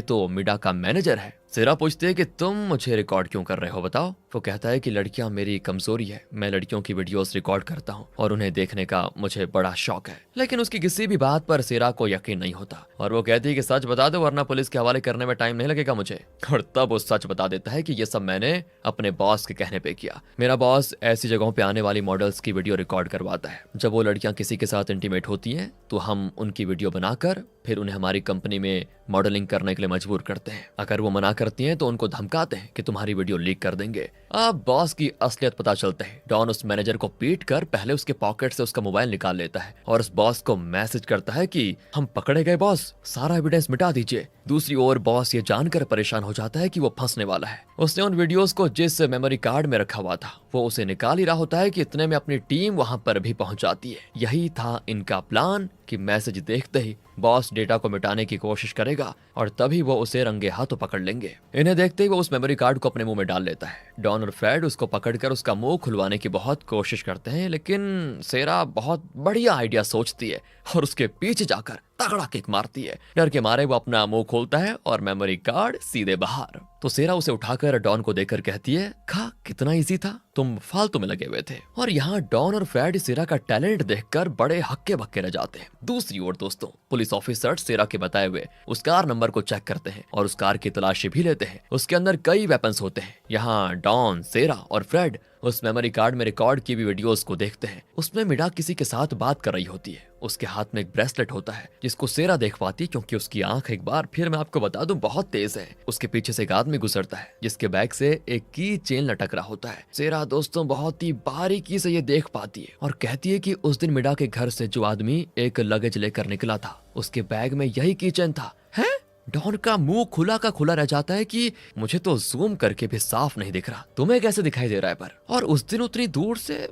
Speaker 1: तो मिडा का मैनेजर है। सेरा पूछती है कि तुम मुझे रिकॉर्ड क्यों कर रहे हो बताओ। वो कहता है कि लड़कियां मेरी कमजोरी है, मैं लड़कियों की वीडियोस रिकॉर्ड करता हूँ और उन्हें देखने का मुझे बड़ा शौक है। लेकिन उसकी किसी भी बात पर सेरा को यकीन नहीं होता और वो कहती है कि सच बता दो वरना पुलिस के हवाले करने में टाइम नहीं लगेगा मुझे। और तब वो सच बता देता है कि ये सब मैंने अपने बॉस के कहने पे किया। मेरा बॉस ऐसी जगहों पे आने वाली मॉडल्स की वीडियो रिकॉर्ड करवाता है। जब वो लड़कियां किसी के साथ इंटीमेट होती हैं तो हम उनकी वीडियो बनाकर फिर उन्हें हमारी कंपनी में मॉडलिंग करने के लिए मजबूर करते हैं। अगर वो मना करती हैं तो उनको धमकाते हैं कि तुम्हारी वीडियो लीक कर देंगे। अब बॉस की असलियत पता चलता है। डॉन उस मैनेजर को पीट कर पहले उसके पॉकेट से उसका मोबाइल निकाल लेता है और उस बॉस को मैसेज करता है कि हम पकड़े गए बॉस, सारा एविडेंस मिटा दीजिए। दूसरी ओर बॉस ये जानकर परेशान हो जाता है कि वो फंसने वाला है। उसने उन वीडियोस को जिस मेमोरी कार्ड में रखा हुआ था वो उसे निकाल ही रहा होता है कि इतने में अपनी टीम वहां पर भी पहुंच जाती है। यही था इनका प्लान कि मैसेज देखते ही बॉस डेटा को मिटाने की कोशिश करेगा और तभी वो उसे रंगे हाथों पकड़ लेंगे। इन्हें देखते ही वो उस मेमोरी कार्ड को अपने मुंह में डाल लेता है। डॉन और फ्रेड उसको पकड़कर उसका मुंह खुलवाने की बहुत कोशिश करते हैं लेकिन सेरा बहुत बढ़िया आइडिया सोचती है और उसके पीछे जाकर तगड़ा किक मारती है। डर के मारे वो अपना मुंह खोलता है और मेमोरी कार्ड सीधे बाहर। तो सेरा उसे उठाकर डॉन को देकर कहती है खा कितना इजी था, तुम फालतू में लगे हुए थे। और यहाँ डॉन और फ्रेड सेरा का टैलेंट देखकर बड़े हक्के बक्के रह जाते हैं। दूसरी ओर दोस्तों पुलिस ऑफिसर सेरा के बताए हुए उस कार नंबर को चेक करते हैं और उस कार की तलाशी भी लेते हैं। उसके अंदर कई वेपन्स होते हैं। यहाँ डॉन, सेरा और फ्रेड उस मेमोरी कार्ड में रिकॉर्ड की हुई वीडियोस को देखते हैं। उसमें मिडा किसी के साथ बात कर रही होती है। उसके हाथ में एक ब्रेसलेट होता है जिसको सेरा देख पाती क्योंकि उसकी आंख एक बार फिर मैं आपको बता दूं बहुत तेज है। उसके पीछे से एक आदमी गुजरता है जिसके बैग से एक की चेन लटक रहा होता है। सेरा दोस्तों बहुत ही बारीकी से ये देख पाती है और कहती है कि उस दिन मिडा के घर से जो आदमी एक लगेज लेकर निकला था उसके बैग में यही की चेन था। है डॉन का मुंह खुला का खुला रह जाता है कि मुझे तो जूम करके भी साफ नहीं दिख रहा, तुम्हें कैसे दिखाई दे रहा है पर? और उस दिन उतनी दूर से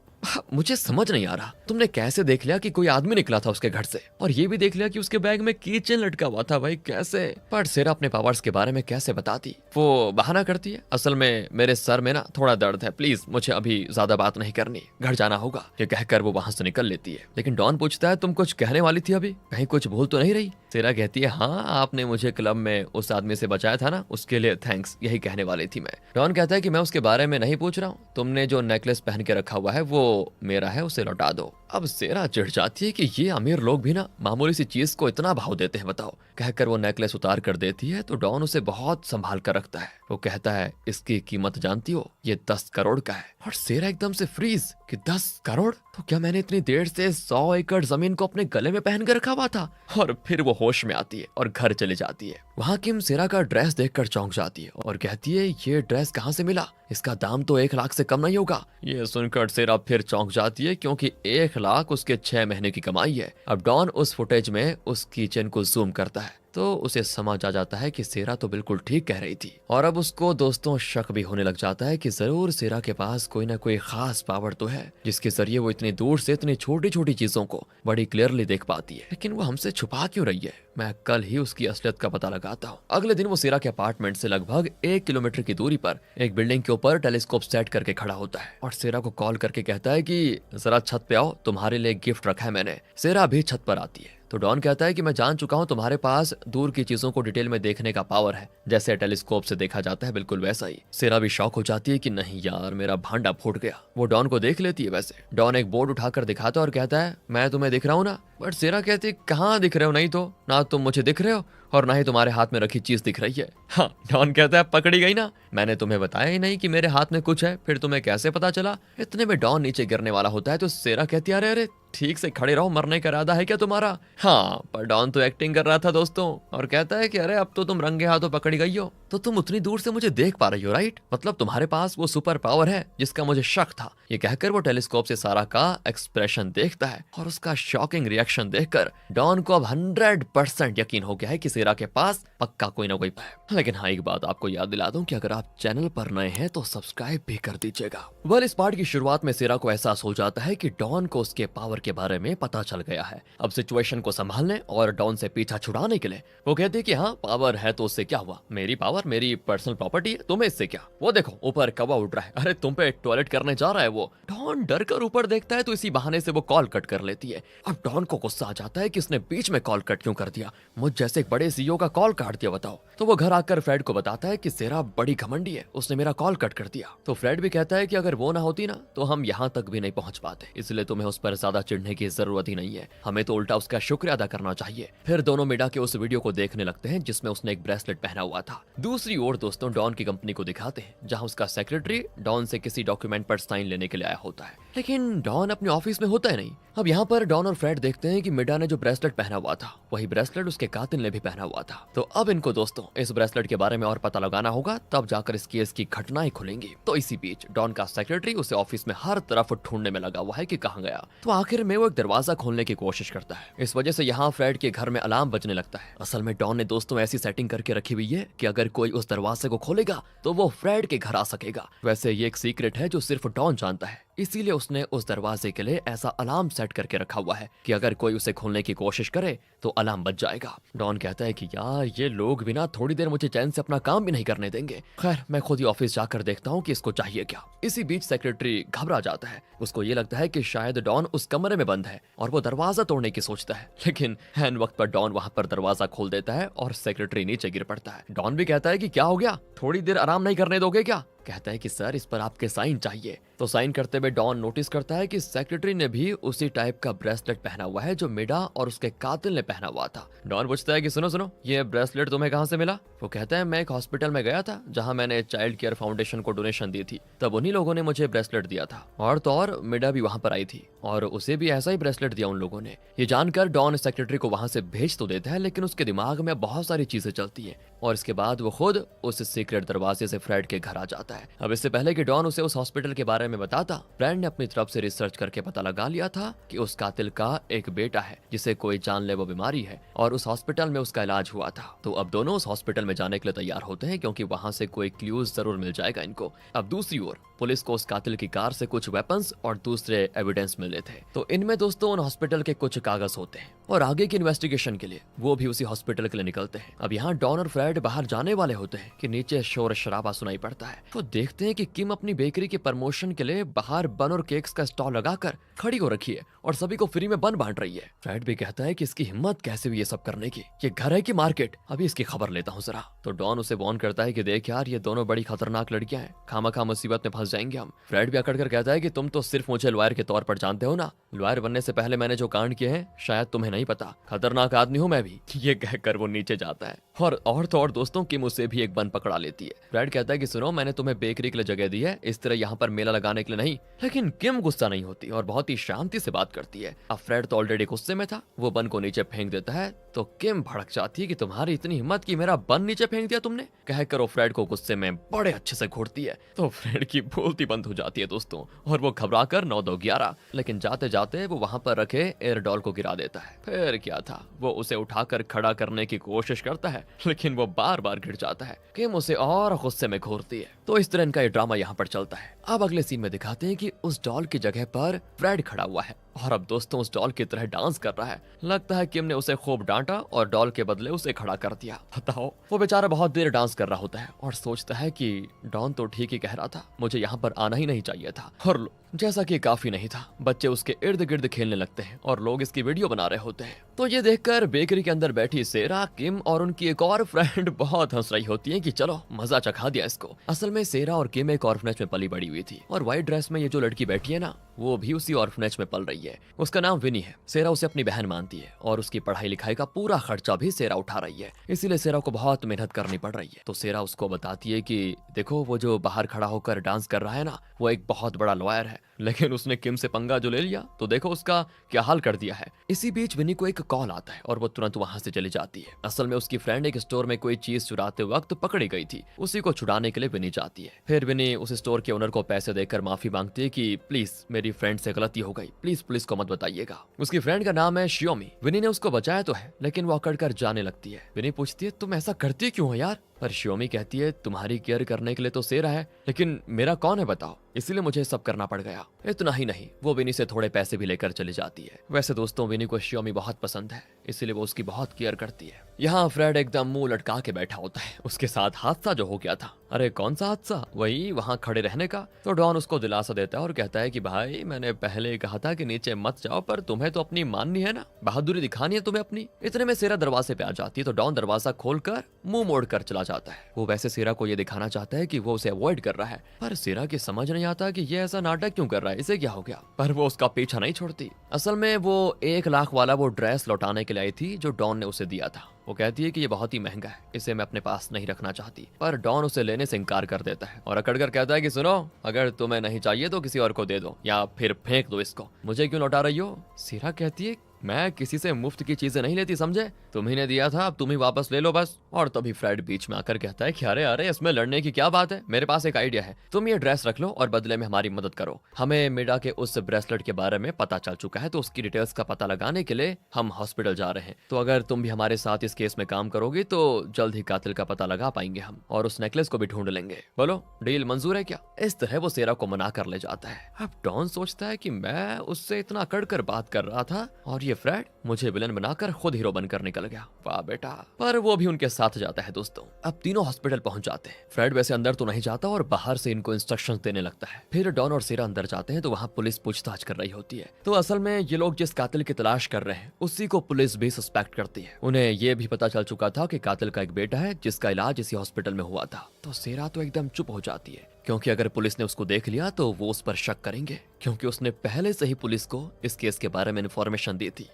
Speaker 1: मुझे समझ नहीं आ रहा तुमने कैसे देख लिया कि कोई आदमी निकला था उसके घर से और ये भी देख लिया कि उसके बैग में की चेन लटका हुआ था, भाई कैसे? पर सेरा अपने पावर्स के बारे में कैसे बताती? वो बहाना करती है असल में मेरे सर में ना थोड़ा दर्द है, प्लीज मुझे अभी ज्यादा बात नहीं करनी, घर जाना होगा। ये कहकर वो वहां से निकल लेती है। लेकिन डॉन पूछता है तुम कुछ कहने वाली थी अभी, कहीं कुछ भूल तो नहीं रही? सेरा कहती है हाँ आपने मुझे क्लब में उस आदमी से बचाया था ना, उसके लिए थैंक्स, यही कहने वाली थी मैं। डॉन कहता है कि मैं उसके बारे में नहीं पूछ रहा हूँ, तुमने जो नेकलेस पहन के रखा हुआ है वो मेरा है, उसे लौटा दो। अब सेरा चिढ़ जाती है कि ये अमीर लोग भी ना मामूली सी चीज को इतना भाव देते हैं बताओ। कहकर वो नेकलेस उतार कर देती है तो डॉन उसे बहुत संभाल कर रखता है। वो कहता है इसकी कीमत जानती हो, ये 10 करोड़ का है। और सेरा एकदम से फ्रीज कि 10 करोड़? तो क्या मैंने इतनी देर से 100 एकड़ जमीन को अपने गले में पहन कर रखा हुआ था? और फिर वो होश में आती है और घर चली जाती है। वहाँ किम सेरा का ड्रेस देखकर चौंक जाती है और कहती है ये ड्रेस कहाँ से मिला, इसका दाम तो 1 लाख से कम नहीं होगा। ये सुनकर सेरा फिर चौंक जाती है क्योंकि 1 लाख उसके 6 महीने की कमाई है। अब डॉन उस फुटेज में उस किचन को जूम करता है तो उसे समझ आ जाता है कि सेरा तो बिल्कुल ठीक कह रही थी। और अब उसको दोस्तों शक भी होने लग जाता है कि जरूर सेरा के पास कोई ना कोई खास पावर तो है जिसके जरिए वो इतनी दूर से इतनी छोटी छोटी चीजों को बड़ी क्लियरली देख पाती है। लेकिन वो हमसे छुपा क्यों रही है? मैं कल ही उसकी असलियत का पता लगाता हूँ। अगले दिन वो सेरा के अपार्टमेंट से लगभग 1 किलोमीटर की दूरी पर एक बिल्डिंग के ऊपर टेलीस्कोप सेट करके खड़ा होता है और सेरा को कॉल करके कहता है कि जरा छत पे आओ, तुम्हारे लिए गिफ्ट रखा है मैंने। सेरा भी छत पर आती है तो डॉन कहता है कि मैं जान चुका हूँ तुम्हारे पास दूर की चीजों को डिटेल में देखने का पावर है, जैसे टेलीस्कोप से देखा जाता है बिल्कुल वैसा ही। सेरा भी शॉक हो जाती है कि नहीं यार मेरा भांडा फूट गया। वो डॉन को देख लेती है। वैसे डॉन एक बोर्ड उठाकर दिखाता है और कहता है मैं तुम्हें दिख रहा हूँ ना? बट सेरा कहती है कहाँ दिख रहे हो, नहीं तो ना तुम मुझे दिख रहे हो और ना ही तुम्हारे हाथ में रखी चीज दिख रही है। हाँ डॉन कहता है पकड़ी गई ना, मैंने तुम्हें बताया ही नहीं कि मेरे हाथ में कुछ है, फिर तुम्हें कैसे पता चला? इतने में डॉन नीचे गिरने वाला होता है तो सेरा कहती है अरे अरे ठीक से खड़े रहो, मरने का इरादा है क्या तुम्हारा? हाँ, पर डॉन तो एक्टिंग कर रहा था दोस्तों, और कहता है कि अरे अब तो तुम रंगे हाथों पकड़ गई हो, तो तुम उतनी दूर से मुझे देख पा रही हो, राइट? मतलब तुम्हारे पास वो सुपर पावर है जिसका मुझे शक था। ये कहकर वो टेलीस्कोप से सारा का एक्सप्रेशन देखता है, और उसका शॉकिंग रिएक्शन देखकर डॉन को अब 100% यकीन हो गया है कि सेरा के पास पक्का कोई ना कोई है। लेकिन हाँ, एक बात आपको याद दिला दूं कि अगर आप चैनल पर नए हैं तो सब्सक्राइब भी कर दीजिएगा। वेल, इस पार्ट की शुरुआत में सेरा को एहसास हो जाता है कि डॉन को उसके पावर के बारे में पता चल गया है। अब सिचुएशन को संभालने और डॉन से पीछा छुड़ाने के लिए वो कहते हैं कि हाँ, पावर है तो उससे क्या हुआ, मेरी पावर मेरी पर्सनल प्रॉपर्टी है, तुम्हें इससे क्या? वो देखो ऊपर कौवा उड़ रहा है, अरे तुम पे टॉयलेट करने जा रहा है वो। डॉन डर कर ऊपर देखता है तो इसी बहाने से वो कॉल कट कर लेती है। अब डॉन को गुस्सा आ जाता है कि इसने बीच में कॉल कट क्यों कर दिया, मुझ जैसे एक बड़े सीईओ का कॉल काट दिया बताओ। तो वो घर आकर फ्रेड को बताता है कि सेरा बड़ी घमंडी है, उसने मेरा कॉल कट कर दिया। तो फ्रेड भी कहता है कि अगर वो ना होती ना तो हम यहाँ तक भी नहीं पहुंच पाते, इसलिए तुम्हें उस पर ज्यादा चिढ़ने की जरूरत ही नहीं है, हमें तो उल्टा उसका शुक्रिया अदा करना चाहिए। फिर दोनों मिडा के उस वीडियो को देखने लगते हैं जिसमें उसने एक ब्रेसलेट पहना हुआ था। दूसरी ओर दोस्तों डॉन की कंपनी को दिखाते हैं जहां उसका सेक्रेटरी डॉन से किसी डॉक्यूमेंट पर साइन लेने के लिए आया होता है, लेकिन डॉन अपने ऑफिस में होता है नहीं। अब यहाँ पर डॉन और फ्रेड देखते हैं कि मिडा ने जो ब्रेसलेट पहना हुआ था वही ब्रेसलेट उसके कातिल ने भी पहना हुआ था। तो अब इनको दोस्तों इस ब्रेसलेट के बारे में और पता लगाना होगा, तब जाकर इस केस की घटनाएं खुलेंगी। तो इसी बीच डॉन का सेक्रेटरी उसे ऑफिस में हर तरफ ढूंढने में लगा हुआ है कि कहाँ गया। तो आखिर में वो एक दरवाजा खोलने की कोशिश करता है, इस वजह से यहाँ फ्रेड के घर में अलार्म बजने लगता है। असल में डॉन ने दोस्तों ऐसी सेटिंग करके रखी हुई है कि अगर कोई उस दरवाजे को खोलेगा तो वो फ्रेड के घर आ सकेगा। वैसे ये एक सीक्रेट है जो सिर्फ डॉन जानता है, इसीलिए उसने उस दरवाजे के लिए ऐसा अलार्म सेट करके रखा हुआ है कि अगर कोई उसे खोलने की कोशिश करे तो अलार्म बज जाएगा। डॉन कहता है कि यार ये लोग बिना थोड़ी देर मुझे चैन से अपना काम भी नहीं करने देंगे, खैर मैं खुद ही ऑफिस जाकर देखता हूँ कि इसको चाहिए क्या। इसी बीच सेक्रेटरी घबरा जाता है, उसको ये लगता है कि शायद डॉन उस कमरे में बंद है और वो दरवाजा तोड़ने की सोचता है, लेकिन हैन वक्त पर डॉन वहां पर दरवाजा खोल देता है और सेक्रेटरी नीचे गिर पड़ता है। डॉन भी कहता है कि क्या हो गया, थोड़ी देर आराम नहीं करने दोगे क्या? कहता है कि सर इस पर आपके साइन चाहिए। तो साइन करते हुए डॉन नोटिस करता है कि सेक्रेटरी ने भी उसी टाइप का ब्रेसलेट पहना हुआ है जो मिडा और उसके कातिल ने पहना हुआ था। डॉन पूछता है कि सुनो सुनो, ये ब्रेसलेट तुम्हें कहाँ से मिला? वो कहता है मैं एक हॉस्पिटल में गया था जहाँ मैंने चाइल्ड केयर फाउंडेशन को डोनेशन दी थी, तब उन्हीं लोगों ने मुझे ब्रेसलेट दिया था, और तो और मिडा भी वहां पर आई थी और उसे भी ऐसा ही ब्रेसलेट दिया उन लोगों ने। ये जानकर डॉन सेक्रेटरी को वहां से भेज तो देता है, लेकिन उसके दिमाग में बहुत सारी चीजें चलती है और इसके बाद वो खुद उस सीक्रेट दरवाजे से फ्रेड के घर आ जाता है। अब इससे पहले कि डॉन उसे उस हॉस्पिटल के बारे में बताता, फ्रेड ने अपनी तरफ से रिसर्च करके पता लगा लिया था कि उस कातिल का एक बेटा है जिसे कोई जानलेवा बीमारी है और उस हॉस्पिटल में उसका इलाज हुआ था। तो अब दोनों उस हॉस्पिटल में जाने के लिए तैयार होते हैं क्योंकि वहां से कोई क्लूज जरूर मिल जाएगा इनको। अब दूसरी ओर पुलिस को उस कातिल की कार से कुछ वेपन्स और दूसरे एविडेंस मिले थे, तो इनमें दोस्तों उन हॉस्पिटल के कुछ कागज होते हैं और आगे की इन्वेस्टिगेशन के लिए वो भी उसी हॉस्पिटल के लिए निकलते हैं। अब यहाँ डॉन और फ्रेड बाहर जाने वाले होते हैं कि नीचे शोर शराबा सुनाई पड़ता है। तो देखते हैं कि किम अपनी बेकरी के प्रमोशन के लिए बाहर बन और केक्स का स्टॉल लगाकर खड़ी हो रखी है और सभी को फ्री में बन बांट रही है। फ्रेड भी कहता है कि इसकी हिम्मत कैसे हुई ये सब करने की, ये घर है कि मार्केट, अभी इसकी खबर लेता हूँ जरा। तो डॉन उसे वार्न करता है कि देख यार ये दोनों बड़ी खतरनाक लड़कियां हैं, खामखा मुसीबत में फंस जाएंगे हम। फ्रेड भी अकड़ कर कहता है कि तुम तो सिर्फ मुझे लॉयर के तौर पर जानते हो ना, लॉयर बनने से पहले मैंने जो कांड किए हैं शायद तुम्हें नहीं पता, खतरनाक आदमी हूँ मैं भी। ये कहकर वो नीचे जाता है और तो और दोस्तों किम उसे भी एक बन पकड़ा लेती है। फ्रेड कहता है कि सुनो मैंने तुम्हें बेकरी के लिए जगह दी है, इस तरह यहाँ पर मेला लगाने के लिए नहीं। लेकिन किम गुस्सा नहीं होती और बहुत ही शांति से बात करती है। अब फ्रेड तो ऑलरेडी गुस्से में था, वो बन को नीचे फेंक देता है तो किम भड़क जाती है कि तुम्हारी इतनी हिम्मत कि मेरा बन नीचे फेंक दिया तुमने, कहकर वो फ्रेड को गुस्से में बड़े अच्छे से घूरती है। तो फ्रेड की बोलती बंद हो जाती है दोस्तों और वो घबरा कर 9-2-11, लेकिन जाते जाते वो वहां पर रखे एयर डॉल को गिरा देता है। फिर क्या था, वो उसे उठाकर खड़ा करने की कोशिश करता है लेकिन वो बार बार गिर जाता है। किम उसे और गुस्से में घूरती है। तो इस तरह इनका ये ड्रामा यहाँ पर चलता है। अब अगले सीन में दिखाते हैं कि उस डॉल की जगह पर फ्रेड खड़ा हुआ है और अब दोस्तों उस डॉल की तरह डांस कर रहा है। लगता है किम ने उसे खूब डांटा और डॉल के बदले उसे खड़ा कर दिया। बताओ, वो बेचारा बहुत देर डांस कर रहा होता है और सोचता है कि डॉन तो ठीक ही कह रहा था, मुझे यहाँ पर आना ही नहीं चाहिए था। और जैसा कि काफी नहीं था, बच्चे उसके इर्द गिर्द खेलने लगते हैं और लोग इसकी वीडियो बना रहे होते हैं। तो ये देखकर बेकरी के अंदर बैठी सेरा, किम और उनकी एक और फ्रेंड बहुत हंस रही होती है कि चलो मजा चखा दिया इसको। असल में सेरा और किम एक ऑर्फनेज में पली बड़ी हुई थी और व्हाइट ड्रेस में ये जो लड़की बैठी है ना, वो भी उसी ऑर्फनेज में पल रही है। उसका नाम विनी है। सेरा उसे अपनी बहन मानती है और उसकी पढ़ाई लिखाई का पूरा खर्चा भी सेरा उठा रही है, इसीलिए सेरा को बहुत मेहनत करनी पड़ रही है। तो सेरा उसको बताती है कि देखो वो जो बाहर खड़ा होकर डांस कर रहा है ना, वो एक बहुत बड़ा लॉयर है, लेकिन उसने किम से पंगा जो ले लिया तो देखो उसका क्या हाल कर दिया है। इसी बीच विनी को एक कॉल आता है और वो तुरंत वहां से चली जाती है। असल में उसकी फ्रेंड एक स्टोर में कोई चीज चुराते वक्त पकड़ी गई थी, उसी को छुड़ाने के लिए विनी जाती है। फिर विनी उस स्टोर के ओनर को पैसे देकर माफी मांगती है कि प्लीज मेरी फ्रेंड से गलती हो गई, प्लीज पुलिस को मत बताइएगा। उसकी फ्रेंड का नाम है शियोमी। विनी ने उसको बचाया तो है लेकिन वो अकड़ कर जाने लगती है। विनी पूछती है तुम ऐसा करती क्यों हो यार? पर शियोमी कहती है तुम्हारी केयर करने के लिए तो सेरा है, लेकिन मेरा कौन है बताओ, इसीलिए मुझे सब करना पड़ गया। इतना ही नहीं, वो विनी से थोड़े पैसे भी लेकर चली जाती है। वैसे दोस्तों विनी को शियोमी बहुत पसंद है, इसीलिए वो उसकी बहुत केयर करती है। यहाँ फ्रेड एकदम मुंह लटका के बैठा होता है। उसके साथ हादसा जो हो गया था, अरे कौन सा हादसा? वही वहाँ खड़े रहने का। तो डॉन उसको दिलासा देता है और कहता है कि भाई मैंने पहले कहा था कि नीचे मत जाओ, पर तुम्हें तो अपनी माननी है ना, बहादुरी दिखानी है तुम्हें अपनी। इतने में सेरा दरवाजे पे आ जाती है तो डॉन दरवाजा खोलकर मुंह मोड़ कर चला जाता है। वो वैसे सेरा को ये दिखाना चाहता है कि वो उसे अवॉइड कर रहा है, पर सेरा की समझ नहीं आता कि ये ऐसा नाटक क्यों कर रहा है, इसे क्या हो गया। पर वो उसका पीछा नहीं छोड़ती। असल में वो 1 लाख वाला वो ड्रेस लौटाने के लिए आई थी जो डॉन ने उसे दिया था। वो कहती है कि ये बहुत ही महंगा है, इसे मैं अपने पास नहीं रखना चाहती, पर डॉन उसे लेने से इनकार कर देता है और अकड़कर कहता है कि सुनो, अगर तुम्हें नहीं चाहिए तो किसी और को दे दो या फिर फेंक दो इसको, मुझे क्यों लौटा रही हो? सीरा कहती है मैं किसी से मुफ्त की चीजें नहीं लेती, समझे? तुम्ही ने दिया था, अब तुम ही वापस ले लो बस। और तभी फ्रेड बीच में आकर कहता है कि अरे अरे इसमें लड़ने की क्या बात है, मेरे पास एक आइडिया है, तुम ये ड्रेस रख लो और बदले में हमारी मदद करो। हमें मिडा के उस ब्रेसलेट के बारे में पता चल चुका है, तो उसकी डिटेल्स का पता लगाने के लिए हम हॉस्पिटल जा रहे हैं। तो अगर तुम भी हमारे साथ इस केस में काम करोगी तो जल्द ही कातिल का पता लगा पाएंगे हम, और उस नेकलेस को भी ढूंढ लेंगे। बोलो डील मंजूर है क्या? इस तरह वो सेरा को मना कर ले जाता है। अब डॉन सोचता है कि मैं उससे इतना अकड़ कर बात कर रहा था और ये फ्रेड मुझे विलन बनाकर खुद हीरो बनकर निकल गया। वाह बेटा। पर वो भी उनके साथ जाता है दोस्तों। अब तीनों हॉस्पिटल पहुंच जाते हैं। फ्रेड वैसे अंदर तो नहीं जाता और बाहर से इनको इंस्ट्रक्शंस देने लगता है। फिर डॉन और सेरा अंदर जाते हैं तो वहाँ पुलिस पूछताछ कर रही होती है। तो असल में ये लोग जिस कातिल की तलाश कर रहे हैं उसी को पुलिस भी सस्पेक्ट करती है। उन्हें ये भी पता चल चुका था कि कातिल का एक बेटा है जिसका इलाज इसी हॉस्पिटल में हुआ था। तो सेरा तो एकदम चुप हो जाती है, क्योंकि अगर पुलिस ने उसको देख लिया तो वो उस पर शक करेंगे, क्योंकि उसने पहले से ही पुलिस को इस केस के बारे में इन्फॉर्मेशन दी थी।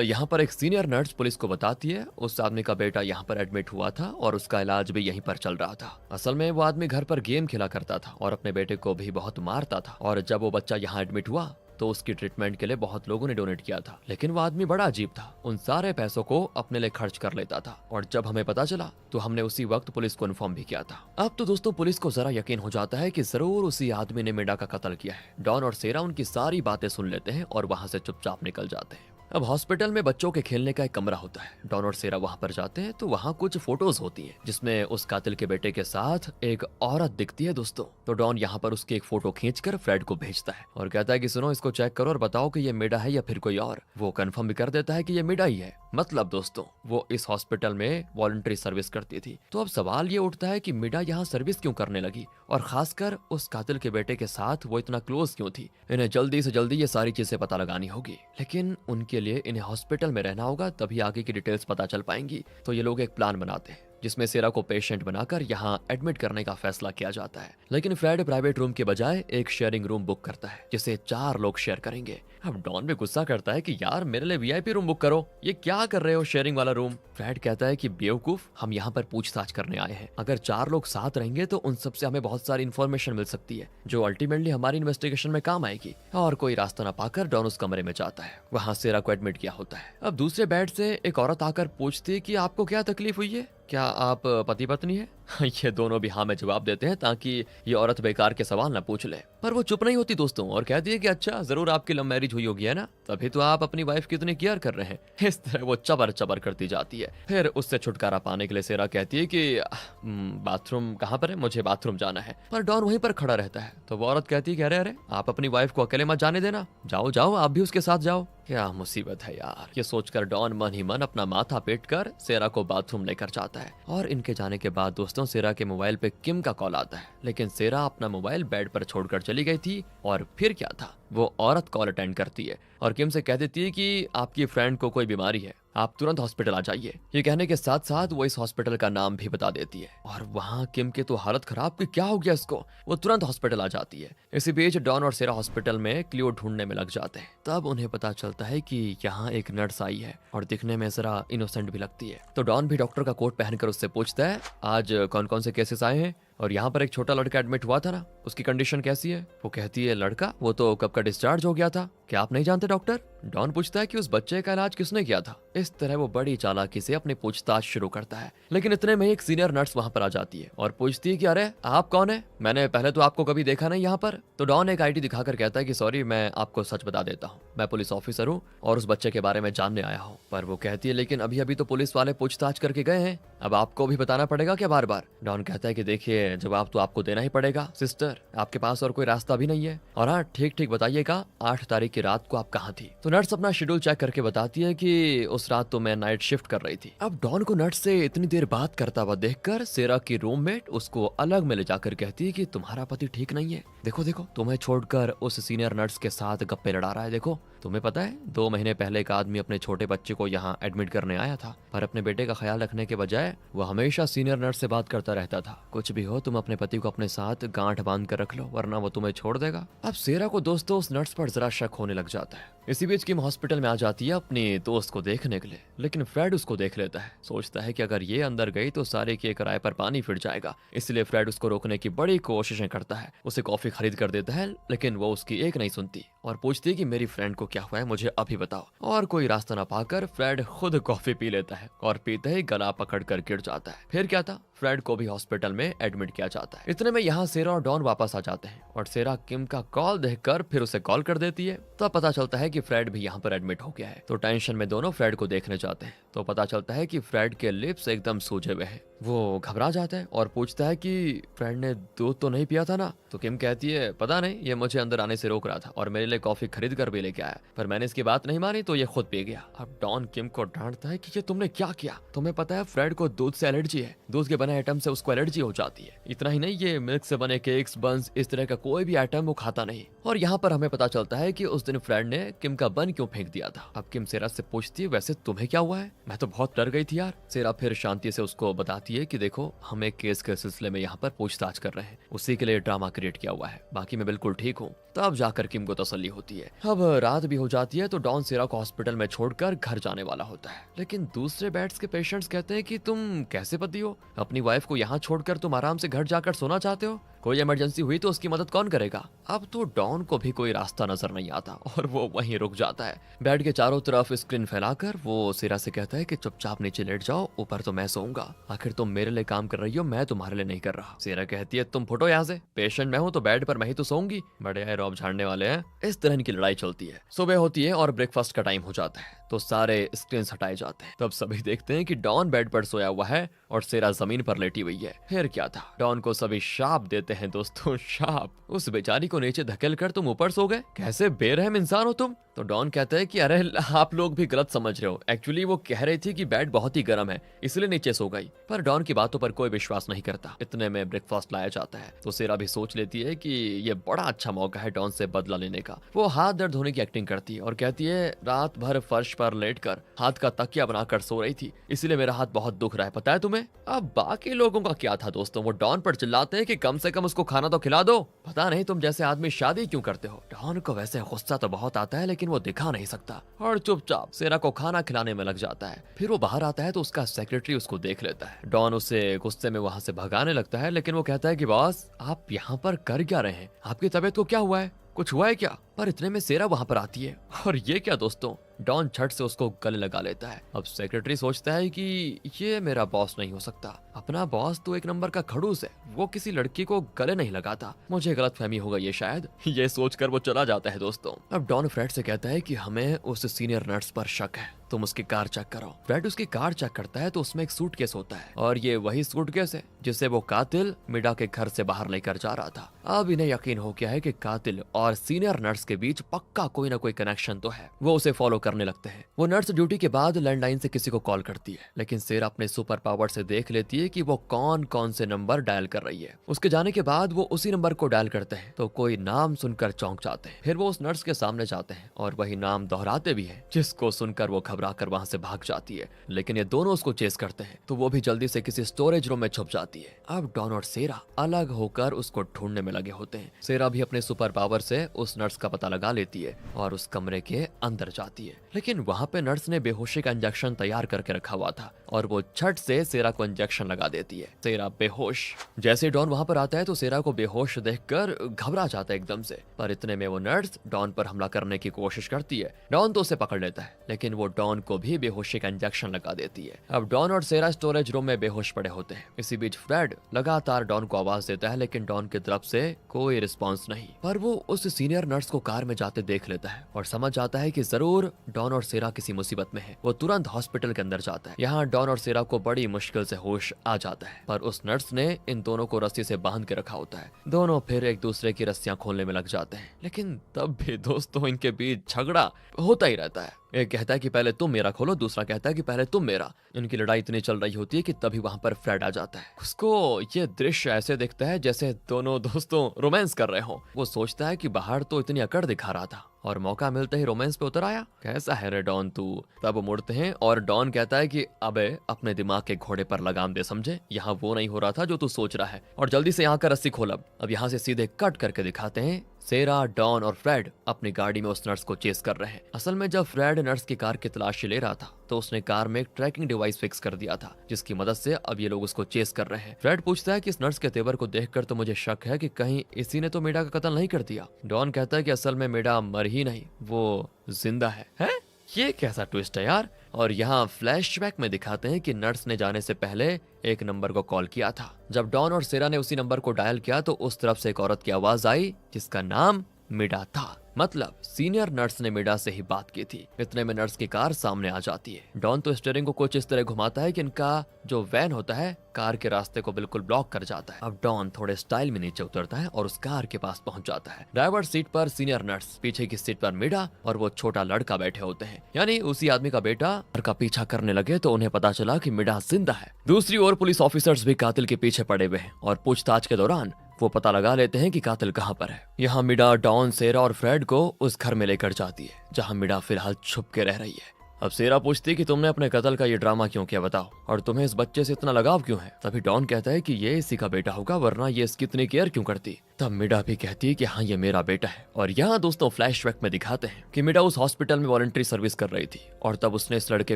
Speaker 1: यहाँ पर एक सीनियर नर्स पुलिस को बताती है उस आदमी का बेटा यहाँ पर एडमिट हुआ था और उसका इलाज भी यहीं पर चल रहा था। असल में वो आदमी घर पर गेम खेला करता था और अपने बेटे को भी बहुत मारता था, और जब वो बच्चा यहाँ एडमिट हुआ तो उसकी ट्रीटमेंट के लिए बहुत लोगों ने डोनेट किया था। लेकिन वो आदमी बड़ा अजीब था, उन सारे पैसों को अपने लिए खर्च कर लेता था, और जब हमें पता चला तो हमने उसी वक्त पुलिस को इन्फॉर्म भी किया था। अब तो दोस्तों पुलिस को जरा यकीन हो जाता है कि जरूर उसी आदमी ने मिडा का कत्ल किया है। डॉन और सेरा उनकी सारी बातें सुन लेते हैं और वहां से चुपचाप निकल जाते हैं। अब हॉस्पिटल में बच्चों के खेलने का एक कमरा होता है। डॉन और सेरा वहां पर जाते हैं तो वहां कुछ फोटोज होती हैं जिसमें उस कातिल के बेटे के साथ एक औरत दिखती है दोस्तों। तो डॉन यहाँ पर उसकी एक फोटो खींचकर फ्रेड को भेजता है और कहता है कि सुनो, इसको चेक करो और बताओ कि ये मिडा है या फिर कोई और। वो कंफर्म भी कर देता है कि ये मिडा ही है। मतलब दोस्तों वो इस हॉस्पिटल में वॉलंटरी सर्विस करती थी। तो अब सवाल ये उठता है कि मिडा यहाँ सर्विस क्यों करने लगी, और खासकर उस कातिल के बेटे के साथ वो इतना क्लोज क्यों थी। इन्हें जल्दी से जल्दी ये सारी चीजें पता लगानी होगी, लेकिन उनके लिए इन्हें हॉस्पिटल में रहना होगा, तभी आगे की डिटेल्स पता चल पाएंगी। तो ये लोग एक प्लान बनाते हैं जिसमें सेरा को पेशेंट बनाकर यहाँ एडमिट करने का फैसला किया जाता है। लेकिन फ्रेड प्राइवेट रूम के बजाय एक शेयरिंग रूम बुक करता है जिसे 4 लोग शेयर करेंगे। अब डॉन भी गुस्सा करता है कि यार मेरे लिए वीआईपी रूम बुक करो, ये क्या कर रहे हो शेयरिंग वाला रूम। फ्रेड कहता है कि बेवकूफ, हम यहाँ पर पूछताछ करने आए हैं। अगर 4 लोग साथ रहेंगे तो उन सबसे हमें बहुत सारी इन्फॉर्मेशन मिल सकती है जो अल्टीमेटली हमारी इन्वेस्टिगेशन में काम आएगी। और कोई रास्ता न पाकर डॉन उस कमरे में जाता है। वहाँ सेरा को एडमिट किया होता है। अब दूसरे बेड से एक औरत आकर पूछती है कि आपको क्या तकलीफ हुई है, क्या आप पति पत्नी है? ये दोनों भी हाँ में जवाब देते हैं ताकि ये औरत बेकार के सवाल ना पूछ ले। पर वो चुप नहीं होती दोस्तों और कहती है कि अच्छा जरूर आपकी लव मैरिज हुई होगी है ना, तभी तो आप अपनी वाइफ की इतनी केयर कर रहे हैं। इस तरह वो चबर चबर करती जाती है। फिर उससे छुटकारा पाने के लिए सेरा कहती है कि बाथरूम कहाँ पर है, मुझे बाथरूम जाना है। पर डॉन वहीं पर खड़ा रहता है। तो वो औरत कहती है कि अरे अरे आप अपनी वाइफ को अकेले मत जाने देना, जाओ जाओ आप भी उसके साथ जाओ। क्या मुसीबत है यार। ये सोचकर डॉन मन ही मन अपना माथा पीट कर सेरा को बाथरूम लेकर जाता है। और इनके जाने के बाद दोस्तों सेरा के मोबाइल पे किम का कॉल आता है, लेकिन सेरा अपना मोबाइल बेड पर छोड़कर चली गई थी। और फिर क्या था, वो औरत कॉल अटेंड करती है और किम से कह देती है कि आपकी फ्रेंड को कोई बीमारी है, आप तुरंत हॉस्पिटल आ जाइए। ये कहने के साथ साथ वो इस हॉस्पिटल का नाम भी बता देती है। और वहाँ किम की तो हालत खराब कि क्या हो गया इसको, वो तुरंत हॉस्पिटल आ जाती है। इसी बीच डॉन और सेरा हॉस्पिटल में क्लू ढूंढने में लग जाते हैं। तब उन्हें पता चलता है कि यहाँ एक नर्स आई है और दिखने में जरा इनोसेंट भी लगती है। तो डॉन भी डॉक्टर का कोट पहनकर उससे पूछता है आज कौन कौन से केसेस आए हैं। और यहाँ पर एक छोटा लड़का एडमिट हुआ था ना, उसकी कंडीशन कैसी है? वो कहती है लड़का वो तो कब का डिस्चार्ज हो गया था, क्या आप नहीं जानते डॉक्टर? डॉन पूछता है कि उस बच्चे का इलाज किसने किया था। इस तरह वो बड़ी चालाकी से अपनी पूछताछ शुरू करता है, लेकिन इतने में एक सीनियर नर्स वहां पर आ जाती है और पूछती है कि अरे आप कौन है, मैंने पहले तो आपको कभी देखा नहीं यहाँ पर। तो डॉन एक आईडी दिखाकर कहता है कि सॉरी, मैं आपको सच बता देता हूँ, मैं पुलिस ऑफिसर हूँ और उस बच्चे के बारे में जानने आया हूँ। पर वो कहती है लेकिन अभी अभी तो पुलिस वाले पूछताछ करके गए हैं, अब आपको भी बताना पड़ेगा क्या बार बार? डॉन कहता है कि देखिए जवाब तो आपको देना ही पड़ेगा सिस्टर, आपके पास और कोई रास्ता भी नहीं है। और हाँ ठीक ठीक बताइएगा 8 तारीख की रात को आप कहाँ थी? तो नर्स अपना शेड्यूल चेक करके बताती है कि उस रात तो मैं नाइट शिफ्ट कर रही थी। अब डॉन को नर्स से इतनी देर बात करता हुआ देखकर सेरा की रूममेट उसको अलग में ले जाकर कहती है कि तुम्हारा पति ठीक नहीं है, देखो देखो तुम्हें छोड़कर उस सीनियर नर्स के साथ गप्पे लड़ा रहा है। देखो तुम्हें पता है 2 महीने पहले एक आदमी अपने छोटे बच्चे को यहाँ एडमिट करने आया था, पर अपने बेटे का ख्याल रखने के बजाय वो हमेशा सीनियर नर्स से बात करता रहता था। कुछ भी हो तुम अपने पति को अपने साथ गांठ बांध कर रख लो, वरना वो तुम्हें छोड़ देगा। अब सेरा को दोस्तों उस नर्स पर जरा शक होने लग जाता है। इसी बीच किम हॉस्पिटल में आ जाती है अपने दोस्त को देखने के लिए, लेकिन फ्रेड उसको देख लेता है। सोचता है कि अगर ये अंदर गई तो सारे के किराए पर पानी फिर जाएगा, इसलिए फ्रेड उसको रोकने की बड़ी कोशिशें करता है। उसे कॉफी खरीद कर देता है, लेकिन वो उसकी एक नहीं सुनती और पूछती है कि मेरी फ्रेंड को क्या हुआ है, मुझे अभी बताओ। और कोई रास्ता ना पाकर फ्रेड खुद कॉफी पी लेता है और पीते ही गला पकड़ कर गिर जाता है। फिर क्या था, फ्रेड को भी हॉस्पिटल में एडमिट किया जाता है। इतने में यहाँ सेरा और डॉन वापस आ जाते हैं और सेरा किम का कॉल देखकर फिर उसे कॉल कर देती है। तो पता चलता है कि फ्रेड भी यहाँ पर एडमिट हो गया है। तो टेंशन में दोनों फ्रेड को देखने जाते हैं, तो पता चलता है कि फ्रेड के लिप्स एकदम सूजे हुए हैं। वो घबरा जाता है और पूछता है कि फ्रेड ने दूध तो नहीं पिया था ना? तो किम कहती है पता नहीं, ये मुझे अंदर आने से रोक रहा था और मेरे लिए कॉफी खरीद कर भी लेके आया, पर मैंने इसकी बात नहीं मानी तो ये खुद पी गया। अब डॉन किम को डांटता है कि ये तुमने क्या किया? तुम्हें पता है फ्रेड को दूध से एलर्जी है, दूध के बने आइटम से उसको एलर्जी हो जाती है। इतना ही नहीं, ये मिल्क से बने केक्स, बंस, इस तरह का कोई भी आइटम वो खाता नहीं। और यहाँ पर हमें पता चलता है कि उस दिन फ्रेड ने किम का बन क्यों फेंक दिया था। अब किम सेरा से पूछती है वैसे तुम्हें क्या हुआ है? मैं तो बहुत डर गई थी यार। सेरा फिर शांति से उसको बताती है कि देखो हम एक केस के सिलसिले में यहाँ पर पूछताछ कर रहे हैं, उसी के लिए ड्रामा क्रिएट किया हुआ है, बाकी मैं बिल्कुल ठीक हूँ। तब जाकर किम को तसल्ली होती है। अब रात भी हो जाती है तो डॉन सेरा को हॉस्पिटल में छोड़कर घर जाने वाला होता है, लेकिन दूसरे बेड्स के पेशेंट्स कहते हैं कि तुम कैसे पति हो, अपनी वाइफ को यहाँ छोड़कर तुम आराम से घर जाकर सोना चाहते हो, कोई इमरजेंसी हुई तो उसकी मदद कौन करेगा? अब तो डॉन को भी कोई रास्ता नजर नहीं आता और वो वहीं रुक जाता है। बेड के चारों तरफ स्क्रीन फैलाकर वो सेरा से कहता है कि चुपचाप नीचे लेट जाओ, ऊपर तो मैं सोऊंगा, आखिर तुम मेरे लिए काम कर रही हो, मैं तुम्हारे लिए नहीं कर रहा। सेरा कहती है तुम फुटो यहाँ से, पेशेंट मैं हूँ तो बेड पर मैं ही तो सोऊंगी, बड़े है रौब झाड़ने वाले हैं। इस तरह की लड़ाई चलती है। सुबह होती है और ब्रेकफास्ट का टाइम हो जाता है, तो सारे स्क्रीन हटाए जाते हैं। तब सभी देखते हैं कि डॉन बेड पर सोया हुआ है और सेरा जमीन पर लेटी हुई है। फिर क्या था, डॉन को सभी शाप देते हैं दोस्तों, शाप। उस बेचारी को नीचे धकेल कर तुम ऊपर सो गए, कैसे बेरहम इंसान हो तुम? तो डॉन कहता है कि अरे आप लोग भी गलत समझ रहे हो, एक्चुअली वो कह रही थी कि बेड बहुत ही गर्म है इसलिए नीचे सो गई। पर डॉन की बातों पर कोई विश्वास नहीं करता। इतने में ब्रेकफास्ट लाया जाता है तो सेरा भी सोच लेती है कि ये बड़ा अच्छा मौका है डॉन से बदला लेने का। वो हाथ दर्द होने की एक्टिंग करती है और कहती है रात भर फर्श पर लेटकर हाथ का तकिया बनाकर सो रही थी, इसलिए मेरा हाथ बहुत दुख रहा है, पता है तुम्हें? अब बाकी लोगों का क्या था दोस्तों, वो डॉन पर चिल्लाते हैं कि कम से कम उसको खाना तो खिला दो, पता नहीं तुम जैसे आदमी शादी क्यों करते हो। डॉन को वैसे गुस्सा तो बहुत आता है लेकिन वो दिखा नहीं सकता और चुपचाप सेरा को खाना खिलाने में लग जाता है। फिर वो बाहर आता है तो उसका सेक्रेटरी उसको देख लेता है। डॉन उसे गुस्से में वहां से भगाने लगता है, लेकिन वो कहता है कि बॉस आप यहाँ पर कर क्या रहे हैं, आपकी तबीयत को क्या हुआ है, कुछ हुआ है क्या? पर इतने में सेरा वहां पर आती है और ये क्या दोस्तों, डॉन झट से उसको गले लगा लेता है। अब सेक्रेटरी सोचता है कि ये मेरा बॉस नहीं हो सकता, अपना बॉस तो एक नंबर का खड़ूस है, वो किसी लड़की को गले नहीं लगाता, मुझे गलतफहमी हो गई है शायद। ये सोचकर वो चला जाता है दोस्तों। अब डॉन फ्रेड से कहता है कि हमें उस सीनियर नर्स पर शक है, तुम उसकी कार चेक करो। फ्रेड उसकी कार चेक करता है तो उसमें एक सूटकेस होता है और ये वही सूटकेस है जिसे वो कातिल मिडा के घर से बाहर लेकर जा रहा था। अब इन्हें यकीन हो गया है कि कातिल और सीनियर नर्स के बीच पक्का कोई ना कोई कनेक्शन तो है। वो उसे फॉलो करने लगते हैं। वो नर्स ड्यूटी के बाद लैंडलाइन से किसी को कॉल करती है, लेकिन सेरा अपने सुपर पावर से देख लेती है कि वो कौन कौन से नंबर डायल कर रही है। उसके जाने के बाद वो उसी नंबर को डायल करते हैं तो कोई नाम सुनकर चौंक जाते हैं। फिर वो उस नर्स के सामने जाते हैं और वही नाम दोहराते भी हैं, जिसको सुनकर वो घबरा कर वहां से भाग जाती है। लेकिन ये दोनों उसको चेस करते हैं तो वो भी जल्दी से किसी स्टोरेज रूम में छुप जाती है। अब डॉन और सेरा अलग होकर उसको ढूंढने में लगे होते हैं। सेरा भी अपने सुपर पावर से उस नर्स का पता लगा लेती है और उस कमरे के अंदर जाती है। है, लेकिन वहाँ पे नर्स ने बेहोशी का इंजेक्शन तैयार करके रखा हुआ था और वो झट से सेरा को इंजेक्शन लगा देती है। सेरा बेहोश। जैसे डॉन वहाँ पर आता है तो सेरा को बेहोश देखकर घबरा जाता है एकदम से, पर इतने में वो नर्स डॉन पर हमला करने की कोशिश करती है। डॉन तो उसे पकड़ लेता है, लेकिन वो डॉन को भी बेहोशी का इंजेक्शन लगा देती है। अब डॉन और सेरा स्टोरेज रूम में बेहोश पड़े होते हैं। इसी बीच फ्रेड लगातार डॉन को आवाज देता है, लेकिन डॉन की तरफ से कोई रिस्पॉन्स नहीं। पर वो उस सीनियर नर्स को कार में जाते देख लेता है और समझ जाता है कि जरूर डॉन और सेरा किसी मुसीबत में है। वो तुरंत हॉस्पिटल के अंदर जाता है। यहाँ डॉन और सेरा को बड़ी मुश्किल से होश आ जाता है, पर उस नर्स ने इन दोनों को रस्सी से बांध के रखा होता है। दोनों फिर एक दूसरे की रस्सियां खोलने में लग जाते हैं, लेकिन तब भी दोस्तों इनके बीच झगड़ा होता ही रहता है। एक कहता है कि पहले तुम मेरा खोलो, दूसरा कहता है कि पहले तुम मेरा। इनकी लड़ाई इतनी चल रही होती है कि तभी वहां पर फ्रेड आ जाता है। उसको ये दृश्य ऐसे दिखता है जैसे दोनों दोस्तों रोमांस कर रहे हो। वो सोचता है कि बाहर तो इतनी अकड़ दिखा रहा था और मौका मिलते ही रोमांस पे उतर आया। कैसा है रे डॉन तू। तब मुड़ते हैं और डॉन कहता है कि अबे अपने दिमाग के घोड़े पर लगाम दे, समझे? यहाँ वो नहीं हो रहा था जो तू सोच रहा है, और जल्दी से यहाँ का रस्सी खोल। अब यहाँ से सीधे कट करके दिखाते हैं सेरा, डॉन और फ्रेड अपनी गाड़ी में उस नर्स को चेस कर रहे हैं। असल में जब फ्रेड नर्स की कार की तलाशी ले रहा था तो उसने कार में एक ट्रैकिंग डिवाइस फिक्स कर दिया था, जिसकी मदद से अब ये लोग उसको चेस कर रहे हैं। फ्रेड पूछता है कि इस नर्स के तेवर को देखकर तो मुझे शक है कि कहीं इसी ने तो मेडा का कत्ल नहीं कर दिया। डॉन कहता है कि असल में मेडा मर ही नहीं, वो जिंदा है। ये कैसा ट्विस्ट है यार। और यहाँ फ्लैशबैक में दिखाते हैं कि नर्स ने जाने से पहले एक नंबर को कॉल किया था। जब डॉन और सेरा ने उसी नंबर को डायल किया तो उस तरफ से एक औरत की आवाज आई जिसका नाम मिडा था। मतलब सीनियर नर्स ने मिडा से ही बात की थी। इतने में नर्स की कार सामने आ जाती है। डॉन तो स्टीयरिंग को कुछ इस तरह घुमाता है कि इनका जो वैन होता है कार के रास्ते को बिल्कुल ब्लॉक कर जाता है। अब डॉन थोड़े स्टाइल में नीचे उतरता है और उस कार के पास पहुंच जाता है। ड्राइवर सीट पर सीनियर नर्स, पीछे की सीट पर मिडा और वो छोटा लड़का बैठे होते हैं, यानी उसी आदमी का बेटा। का पीछा करने लगे तो उन्हें पता चला कि मिडा जिंदा है। दूसरी ओर पुलिस ऑफिसर्स भी कातिल के पीछे पड़े हुए हैं और पूछताछ के दौरान वो पता लगा लेते हैं कि कातिल कहाँ पर है। यहाँ मिडा डॉन, सेरा और फ्रेड को उस घर में लेकर जाती है जहाँ मिडा फिलहाल छुप के रह रही है। अब सेरा पूछती है कि तुमने अपने कत्ल का ये ड्रामा क्यों किया, बताओ, और तुम्हें इस बच्चे से इतना लगाव क्यों है? तभी डॉन कहता है कि ये इसी का बेटा होगा, वरना ये इसकी इतनी केयर क्यों करती। तब मिडा भी कहती है कि हाँ ये मेरा बेटा है। और यहाँ दोस्तों फ्लैशबैक में दिखाते हैं कि मिडा उस हॉस्पिटल में वॉलंटरी सर्विस कर रही थी और तब उसने इस लड़के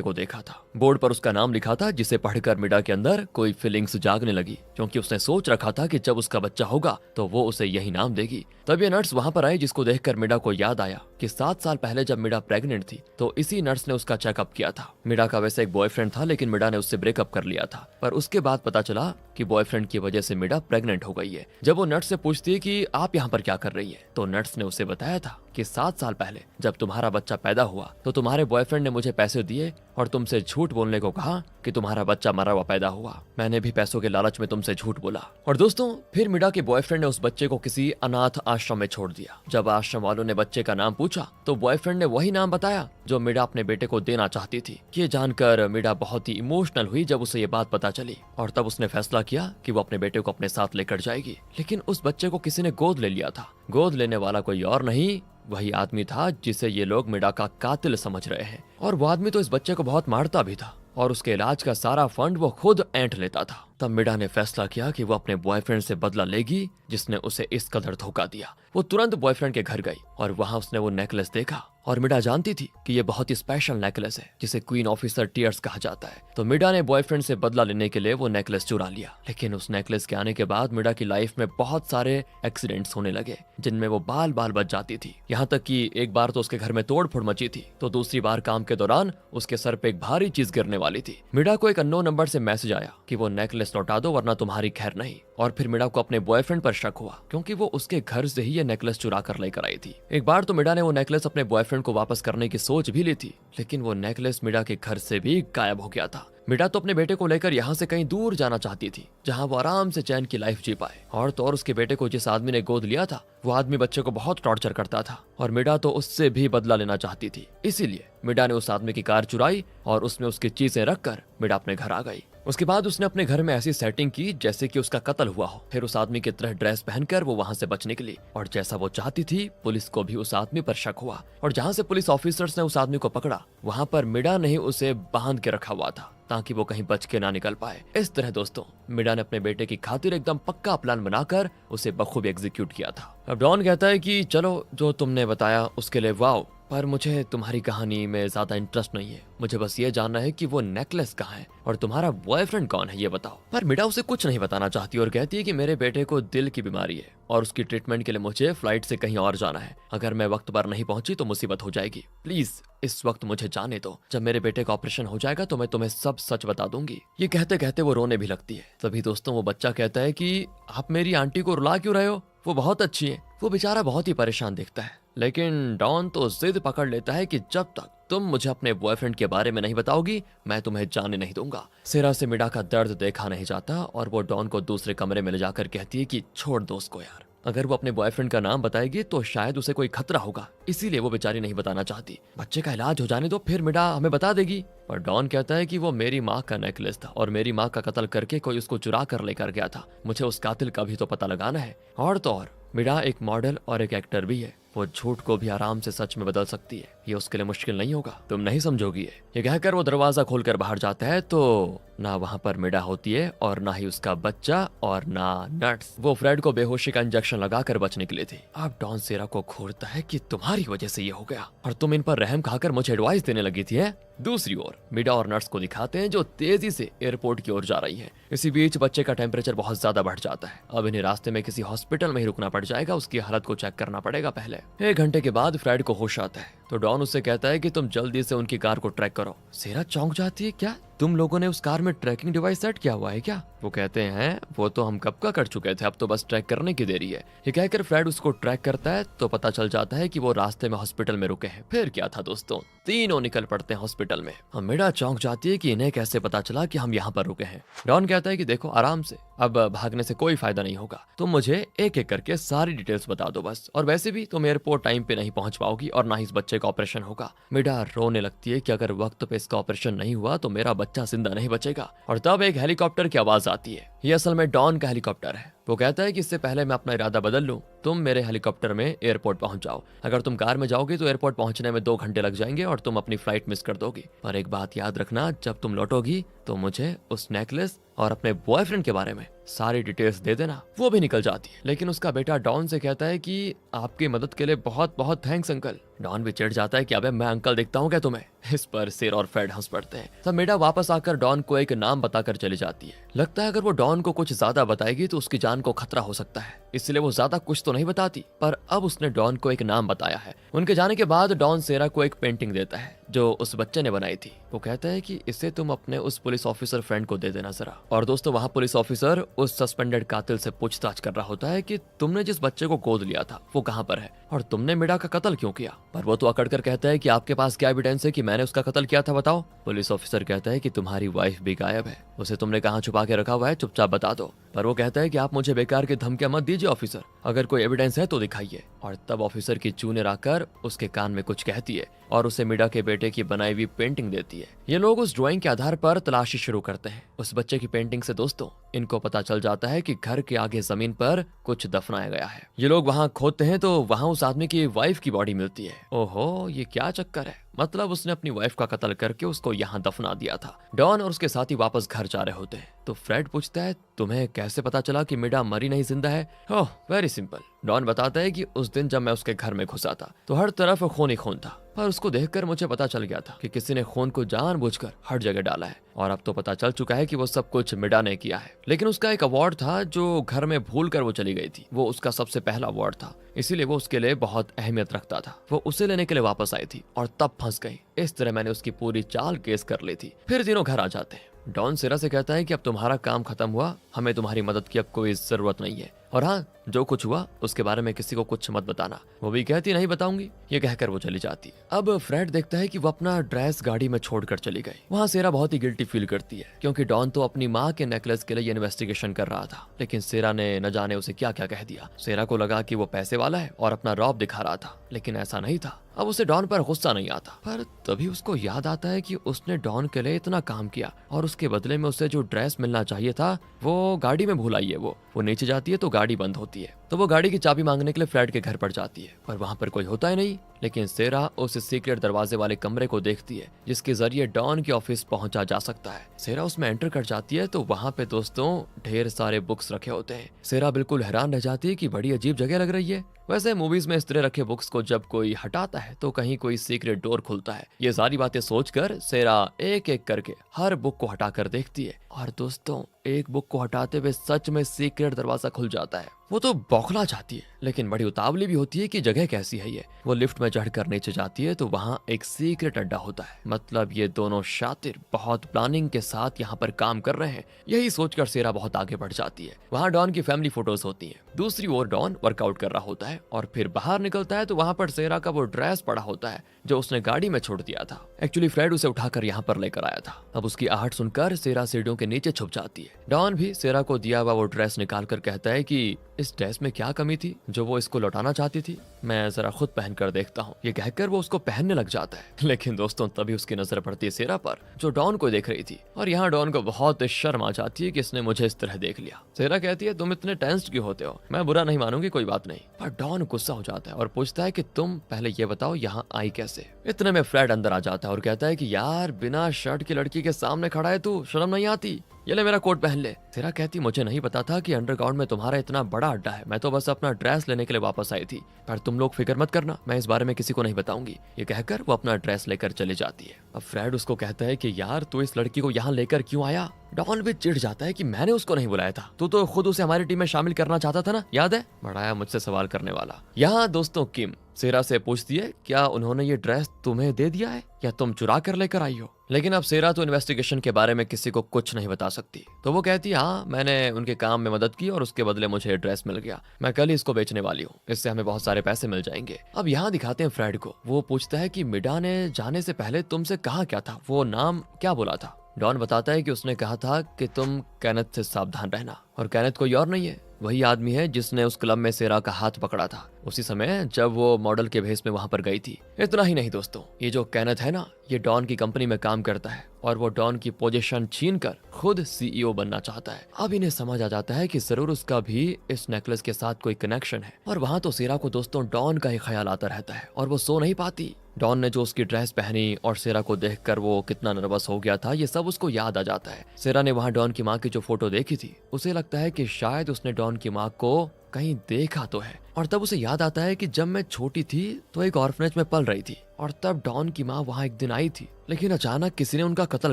Speaker 1: को देखा था। बोर्ड पर उसका नाम लिखा था, जिसे पढ़कर मिडा के अंदर कोई फीलिंग्स जागने लगी, क्योंकि उसने सोच रखा था कि जब उसका बच्चा होगा तो वो उसे यही नाम देगी। तब ये नर्स वहाँ पर आई, जिसको देखकर मिडा को याद आया कि 7 साल पहले जब मिडा प्रेग्नेंट थी तो इसी नर्स ने उसका चेकअप किया था। मिडा का वैसे एक बॉयफ्रेंड था, लेकिन मिडा ने उससे ब्रेकअप कर लिया था। पर उसके बाद पता चला कि बॉयफ्रेंड की वजह से मिडा प्रेग्नेंट हो गई है। जब वो नर्स से पूछती है कि आप यहाँ पर क्या कर रही है, तो नर्स ने उसे बताया था कि 7 साल पहले जब तुम्हारा बच्चा पैदा हुआ तो तुम्हारे बॉयफ्रेंड ने मुझे पैसे दिए और तुमसे झूठ बोलने को कहा कि तुम्हारा बच्चा मरा हुआ पैदा हुआ। मैंने भी पैसों के लालच में तुमसे झूठ बोला। और दोस्तों फिर मिडा के बॉयफ्रेंड ने उस बच्चे को किसी अनाथ आश्रम में छोड़ दिया। जब आश्रम वालों ने बच्चे का नाम पूछा तो बॉयफ्रेंड ने वही नाम बताया जो मिडा अपने बेटे को देना चाहती थी। ये जानकर मिडा बहुत ही इमोशनल हुई जब उसे ये बात पता चली, और तब उसने फैसला किया कि वो अपने बेटे को अपने साथ लेकर जाएगी। लेकिन उस बच्चे को किसी ने गोद ले लिया था। गोद लेने वाला कोई और नहीं, वही आदमी था जिसे ये लोग मिडा का कातिल समझ रहे हैं। और वो आदमी तो इस बच्चे को बहुत मारता भी था और उसके इलाज का सारा फंड वो खुद ऐंठ लेता था। तब मिडा ने फैसला किया कि वो अपने बॉयफ्रेंड से बदला लेगी जिसने उसे इस कदर धोखा दिया। वो तुरंत बॉयफ्रेंड के घर गई और वहां उसने वो नेकलेस देखा, और मिडा जानती थी कि ये बहुत ही स्पेशल नेकलेस है जिसे क्वीन ऑफिसर टीयर्स कहा जाता है। तो मिडा ने बॉयफ्रेंड से बदला लेने के लिए वो नेकलेस चुरा लिया। लेकिन उस नेकलेस के आने के बाद मिडा की लाइफ में बहुत सारे एक्सीडेंट्स होने लगे जिनमें वो बाल बाल बच जाती थी। यहाँ तक कि एक बार तो उसके घर में तोड़ फोड़ मची थी, तो दूसरी बार काम के दौरान उसके सर पे एक भारी चीज गिरने वाली थी। मिडा को एक अननोन नंबर से मैसेज आया कि वो नेकलेस लौटा दो वरना तुम्हारी खैर नहीं। और फिर मिडा को अपने बॉयफ्रेंड पर शक हुआ, क्योंकि वो उसके घर से ही ये नेकलेस चुरा कर लेकर आई थी। एक बार तो मिडा ने वो नेकलेस अपने बॉयफ्रेंड को वापस करने की सोच भी ली थी, लेकिन वो नेकलेस मिडा के घर से भी गायब हो गया था। मिडा तो अपने बेटे को लेकर यहाँ से कहीं दूर जाना चाहती थी, जहाँ वो आराम से चैन की लाइफ जी पाए। और तो और उसके बेटे को जिस आदमी ने गोद लिया था वो आदमी बच्चे को बहुत टॉर्चर करता था, और मिडा तो उससे भी बदला लेना चाहती थी। इसीलिए मिडा ने उस आदमी की कार चुराई और उसमें उसकी चीजें रखकर मिडा अपने घर आ गई। उसके बाद उसने अपने घर में ऐसी सेटिंग की जैसे कि उसका कत्ल हुआ हो। फिर उस आदमी की तरह ड्रेस पहनकर वो वहां से बच निकली, और जैसा वो चाहती थी पुलिस को भी उस आदमी पर शक हुआ। और जहां से पुलिस ऑफिसर्स ने उस आदमी को पकड़ा वहां पर मिडा ने ही उसे बांध के रखा हुआ था ताकि वो कहीं बच के ना निकल पाए। इस तरह दोस्तों मिडा ने अपने बेटे की खातिर एकदम पक्का प्लान बनाकर उसे बखूबी एग्जीक्यूट किया था। अब डॉन कहता है कि चलो जो तुमने बताया उसके लिए वाओ, पर मुझे तुम्हारी कहानी में ज्यादा इंटरेस्ट नहीं है। मुझे बस ये जानना है कि वो नेकलेस कहाँ है और तुम्हारा बॉयफ्रेंड कौन है, ये बताओ। पर मिडा उसे कुछ नहीं बताना चाहती और कहती है कि मेरे बेटे को दिल की बीमारी है और उसकी ट्रीटमेंट के लिए मुझे फ्लाइट से कहीं और जाना है। अगर मैं वक्त पर नहीं पहुंची तो मुसीबत हो जाएगी। प्लीज इस वक्त मुझे जाने दो। जब मेरे बेटे का ऑपरेशन हो जाएगा तो मैं तुम्हें सब सच बता दूंगी। ये कहते कहते वो रोने भी लगती है। तभी दोस्तों वो बच्चा कहता है कि आप मेरी आंटी को रुला क्यों रहे हो, वो बहुत अच्छी है। वो बेचारा बहुत ही परेशान दिखता है, लेकिन डॉन तो जिद पकड़ लेता है कि जब तक तुम मुझे अपने बॉयफ्रेंड के बारे में नहीं बताओगी मैं तुम्हें जाने नहीं दूंगा। सेरा से मिडा का दर्द देखा नहीं जाता और वो डॉन को दूसरे कमरे में ले जाकर कहती है कि छोड़ दो उसको यार, अगर वो अपने बॉयफ्रेंड का नाम बताएगी तो शायद उसे कोई खतरा होगा, इसीलिए वो बेचारी नहीं बताना चाहती। बच्चे का इलाज हो जाने दो, फिर मिडा हमें बता देगी। पर डॉन कहता है कि वो मेरी माँ का नेकलेस था और मेरी माँ का कत्ल करके कोई उसको चुरा कर लेकर गया था। मुझे उस कातिल का भी तो पता लगाना है। और तो और मिडा एक मॉडल और एक एक्टर भी है, वो झूठ को भी आराम से सच में बदल सकती है। ये उसके लिए मुश्किल नहीं होगा, तुम नहीं समझोगी। ये कहकर वो दरवाजा खोलकर बाहर जाता है तो ना वहाँ पर मिडा होती है और ना ही उसका बच्चा और ना नट्स। वो फ्रेड को बेहोशी का इंजेक्शन लगाकर बचने के लिए थी। अब डॉन सेरा को घूरता है कि तुम्हारी वजह से ये हो गया और तुम इन पर रहम खाकर मुझे एडवाइस देने लगी थी है? दूसरी ओर मिडा और नट्स को दिखाते हैं जो तेजी से एयरपोर्ट की ओर जा रही है। इसी बीच बच्चे का टेम्परेचर बहुत ज्यादा बढ़ जाता है। अब इन्हें रास्ते में किसी हॉस्पिटल में ही रुकना पड़ जाएगा, उसकी हालत को चेक करना पड़ेगा पहले। 1 घंटे के बाद फ्रेड को होश आता है तो डॉन उससे कहता है कि तुम जल्दी से उनकी कार को ट्रैक करो। सेरा चौंक जाती है, क्या तुम लोगों ने उस कार में ट्रैकिंग डिवाइस सेट किया हुआ है क्या? वो कहते हैं वो तो हम कब का कर चुके थे, अब तो बस ट्रैक करने की देरी है। ये कहकर फ्रेड उसको ट्रैक करता है तो पता चल जाता है कि वो रास्ते में हॉस्पिटल में रुके हैं। फिर क्या था दोस्तों, तीनों निकल पड़ते हैं हॉस्पिटल में। हम मिडा चौंक जाती है कि इन्हें कैसे पता चला कि हम यहाँ पर रुके हैं। डॉन कहता है कि देखो आराम से, अब भागने से कोई फायदा नहीं होगा, तुम मुझे एक एक करके सारी डिटेल्स बता दो बस। और वैसे भी तुम एयरपोर्ट टाइम पे नहीं पहुंच पाओगी और ना ही इस बच्चे का ऑपरेशन होगा। मिडा रोने लगती है कि अगर वक्त पे इसका ऑपरेशन नहीं हुआ तो मेरा बच्चा जिंदा नहीं बचेगा। और तब एक हेलीकॉप्टर की आवाज आती है। ये असल में डॉन का हेलीकॉप्टर है। वो कहता है कि इससे पहले मैं अपना इरादा बदल लूं, तुम मेरे हेलीकॉप्टर में एयरपोर्ट पहुंच जाओ। अगर तुम कार में जाओगे तो एयरपोर्ट पहुंचने में 2 घंटे लग जाएंगे और तुम अपनी फ्लाइट मिस कर दोगी। पर एक बात याद रखना, जब तुम लौटोगी तो मुझे उस नेकलेस और अपने बॉयफ्रेंड के बारे में सारी डिटेल्स दे देना। वो भी निकल जाती है, लेकिन उसका बेटा डॉन से कहता है कि आपकी मदद के लिए बहुत बहुत थैंक्स अंकल। डॉन भी चिढ़ जाता है कि अबे मैं अंकल दिखता हूँ क्या तुम्हें? इस पर सिर और फ्रेड हंस पड़ते हैं। तब मिडा वापस आकर डॉन को एक नाम बताकर चली जाती है। लगता है अगर वो डॉन को कुछ ज्यादा बताएगी तो उसकी जान को खतरा हो सकता है, इसलिए वो ज्यादा कुछ तो नहीं बताती। पर अब उसने डॉन को एक नाम बताया है। उनके जाने के बाद डॉन सेरा को एक पेंटिंग देता है जो उस बच्चे ने बनाई थी। वो कहता है कि इसे तुम अपने उस पुलिस ऑफिसर फ्रेंड को दे देना जरा। और दोस्तों वहाँ पुलिस ऑफिसर उस सस्पेंडेड कातिल से पूछताछ कर रहा होता है कि तुमने जिस बच्चे को गोद लिया था वो कहाँ पर है और तुमने मिडा का कत्ल क्यों किया? पर वो तो अकड़ कर कहता है कि आपके पास क्या एविडेंस है कि मैंने उसका कत्ल किया था, बताओ। पुलिस ऑफिसर कहता है कि तुम्हारी वाइफ भी गायब है, उसे तुमने कहाँ छुपा के रखा हुआ है, चुपचाप बता दो। पर वो कहता है कि आप मुझे बेकार की धमकियां मत दीजिए ऑफिसर, अगर कोई एविडेंस है तो दिखाइए। और तब ऑफिसर की जूनियर आकर उसके कान में कुछ कहती है और उसे मिडा के बेटे की बनाई हुई पेंटिंग देती है। ये लोग उस ड्राइंग के आधार पर तलाशी शुरू करते हैं। उस बच्चे की पेंटिंग से दोस्तों इनको पता चल जाता है कि घर के आगे जमीन पर कुछ दफनाया गया है। ये लोग वहाँ खोदते हैं तो वहाँ उस आदमी की वाइफ की बॉडी मिलती है। ओहो, ये क्या चक्कर है, मतलब उसने अपनी वाइफ का कत्ल करके उसको यहाँ दफना दिया था। डॉन और उसके साथी वापस घर जा रहे होते हैं तो फ्रेड पूछता है तुम्हें कैसे पता चला कि मिडा मरी नहीं जिंदा है? Oh very simple. डॉन बताता है कि उस दिन जब मैं उसके घर में घुसा था तो हर तरफ खून ही खून था, पर उसको देखकर मुझे पता चल गया था कि किसी ने खून को जानबूझकर हर जगह डाला है। और अब तो पता चल चुका है कि वो सब कुछ मिडा ने किया है। लेकिन उसका एक अवार्ड था जो घर में भूल कर वो चली गई थी, वो उसका सबसे पहला अवार्ड था, इसीलिए वो उसके लिए बहुत अहमियत रखता था। वो उसे लेने के लिए वापस आई थी और तब फंस गई। इस तरह मैंने उसकी पूरी चाल केस कर ली थी। फिर तीनों घर आ जाते हैं। डॉन सेरा से कहता है कि अब तुम्हारा काम खत्म हुआ, हमें तुम्हारी मदद की अब कोई जरूरत नहीं है, और हाँ जो कुछ हुआ उसके बारे में किसी को कुछ मत बताना। वो भी कहती नहीं बताऊंगी। ये कहकर वो चली जाती है। अब फ्रेड देखता है कि वो अपना ड्रेस गाड़ी में छोड़कर चली गई। वहाँ सेरा बहुत ही गिल्टी फील करती है क्योंकि डॉन तो अपनी माँ के नेकलेस के लिए इन्वेस्टिगेशन कर रहा था, लेकिन सेरा ने न जाने उसे क्या क्या कह दिया। सेरा को लगा कि वो पैसे वाला है और अपना रौब दिखा रहा था, लेकिन ऐसा नहीं था। अब उसे डॉन पर गुस्सा नहीं आता, पर तभी उसको याद आता है कि उसने डॉन के लिए इतना काम किया और उसके बदले में उसे जो ड्रेस मिलना चाहिए था वो गाड़ी में भूल आई है। वो नीचे जाती है तो गाड़ी बंद होती है। तो वो गाड़ी की चाबी मांगने के लिए फ्रेड के घर पर जाती है, पर वहाँ पर कोई होता ही नहीं। लेकिन सेरा उस सीक्रेट दरवाजे वाले कमरे को देखती है जिसके जरिए डॉन के ऑफिस पहुंचा जा सकता है। सेरा उसमें एंटर कर जाती है तो वहाँ पे दोस्तों ढेर सारे बुक्स रखे होते हैं। सेरा बिल्कुल हैरान रह जाती है कि बड़ी अजीब जगह लग रही है। वैसे मूवीज में इस तरह रखे बुक्स को जब कोई हटाता है तो कहीं कोई सीक्रेट डोर खुलता है। ये सारी बातें सोचकर सेरा एक एक करके हर बुक को हटाकर देखती है और दोस्तों एक बुक को हटाते हुए सच में सीक्रेट दरवाजा खुल जाता है। वो तो बौखला जाती है लेकिन बड़ी उतावली भी होती है कि जगह कैसी है ये। वो लिफ्ट में चढ़कर नीचे जाती है तो वहाँ एक सीक्रेट अड्डा होता है। मतलब ये दोनों शातिर बहुत प्लानिंग के साथ यहाँ पर काम कर रहे हैं। यही सोचकर सेरा बहुत आगे बढ़ जाती है। वहाँ डॉन की फैमिली फोटोज होती हैं। दूसरी ओर डॉन वर्कआउट कर रहा होता है और फिर बाहर निकलता है तो वहाँ पर सेरा का वो ड्रेस पड़ा होता है जो उसने गाड़ी में छोड़ दिया था। एक्चुअली फ्रेड उसे उठाकर यहाँ पर लेकर आया था। अब उसकी आहट सुनकर सेरा सीढ़ियों के नीचे छुप जाती है। डॉन भी सेरा को दिया हुआ वो ड्रेस निकाल कर कहता है कि इस ड्रेस में क्या कमी थी जो वो इसको लौटाना चाहती थी, मैं जरा खुद पहन कर देखता हूँ। ये कहकर वो उसको पहनने लग जाता है। लेकिन दोस्तों तभी उसकी नजर पड़ती है सेरा पर जो डॉन को देख रही थी और यहाँ डॉन को बहुत शर्म आ जाती है कि इसने मुझे इस तरह देख लिया। सेरा कहती है तुम इतने टेंस्ड क्यों होते हो, मैं बुरा नहीं मानूंगी, कोई बात नहीं। पर डॉन गुस्सा हो जाता है और पूछता है कि तुम पहले ये बताओ यहाँ आई कैसे। इतने में फ्रेड अंदर आ जाता है और कहता है कि यार बिना शर्ट की लड़की के सामने खड़ा है तू, शर्म नहीं आती, ये ले मेरा कोट पहन ले। सेरा कहती मुझे नहीं पता था कि अंडरग्राउंड में तुम्हारा इतना बड़ा अड्डा है, मैं तो बस अपना ड्रेस लेने के लिए वापस आई थी, पर तुम लोग फिक्र मत करना, मैं इस बारे में किसी को नहीं बताऊंगी। ये कहकर वो अपना ड्रेस लेकर चली जाती है। अब फ्रेड उसको कहता है कि यार तू इस लड़की को यहाँ लेकर क्यों आया। डॉन भी चिढ़ जाता है कि मैंने उसको नहीं बुलाया था, तू तो खुद उसे हमारी टीम में शामिल करना चाहता था ना, याद है, बढ़ाया मुझसे सवाल करने वाला। यहाँ दोस्तों किम सेरा से पूछती है क्या उन्होंने ये ड्रेस तुम्हें दे दिया है या तुम चुरा कर लेकर आई हो। लेकिन अब सेरा तो इन्वेस्टिगेशन के बारे में किसी को कुछ नहीं बता सकती। तो वो कहती है हाँ मैंने उनके काम में मदद की और उसके बदले मुझे ड्रेस मिल गया, मैं कल ही इसको बेचने वाली हूँ, इससे हमें बहुत सारे पैसे मिल जाएंगे। अब यहाँ दिखाते हैं फ्रेड को। वो पूछता है कि मिडा ने जाने से पहले तुमसे कहा क्या था, वो नाम क्या बोला था। डॉन बताता है कि उसने कहा था कि तुम कैनेथ से सावधान रहना, और कैनेथ कोई और नहीं है, वही आदमी है जिसने उस क्लब में सेरा का हाथ पकड़ा था उसी समय जब वो मॉडल के भेस में वहां पर गई थी। इतना ही नहीं दोस्तों, ये जो कैनेथ है ना, ये डॉन की कंपनी में काम करता है और वो डॉन की पोजीशन छीनकर खुद सीईओ बनना चाहता है। अब इन्हें समझ आ जाता है कि जरूर उसका भी इस नेकलेस के साथ कोई कनेक्शन है। और वहां तो सेरा को दोस्तों डॉन का ही ख्याल आता रहता है और वो सो नहीं पाती। डॉन ने जो उसकी ड्रेस पहनी और सेरा को देखकर वो कितना नर्वस हो गया था, ये सब उसको याद आ जाता है। सेरा ने वहां डॉन की माँ की जो फोटो देखी थी, उसे लगता है कि शायद उसने डॉन की माँ को कहीं देखा तो है। और तब उसे याद आता है कि जब मैं छोटी थी तो एक ऑर्फनेज में पल रही थी और तब डॉन की माँ वहाँ एक दिन आई थी, लेकिन अचानक किसी ने उनका कत्ल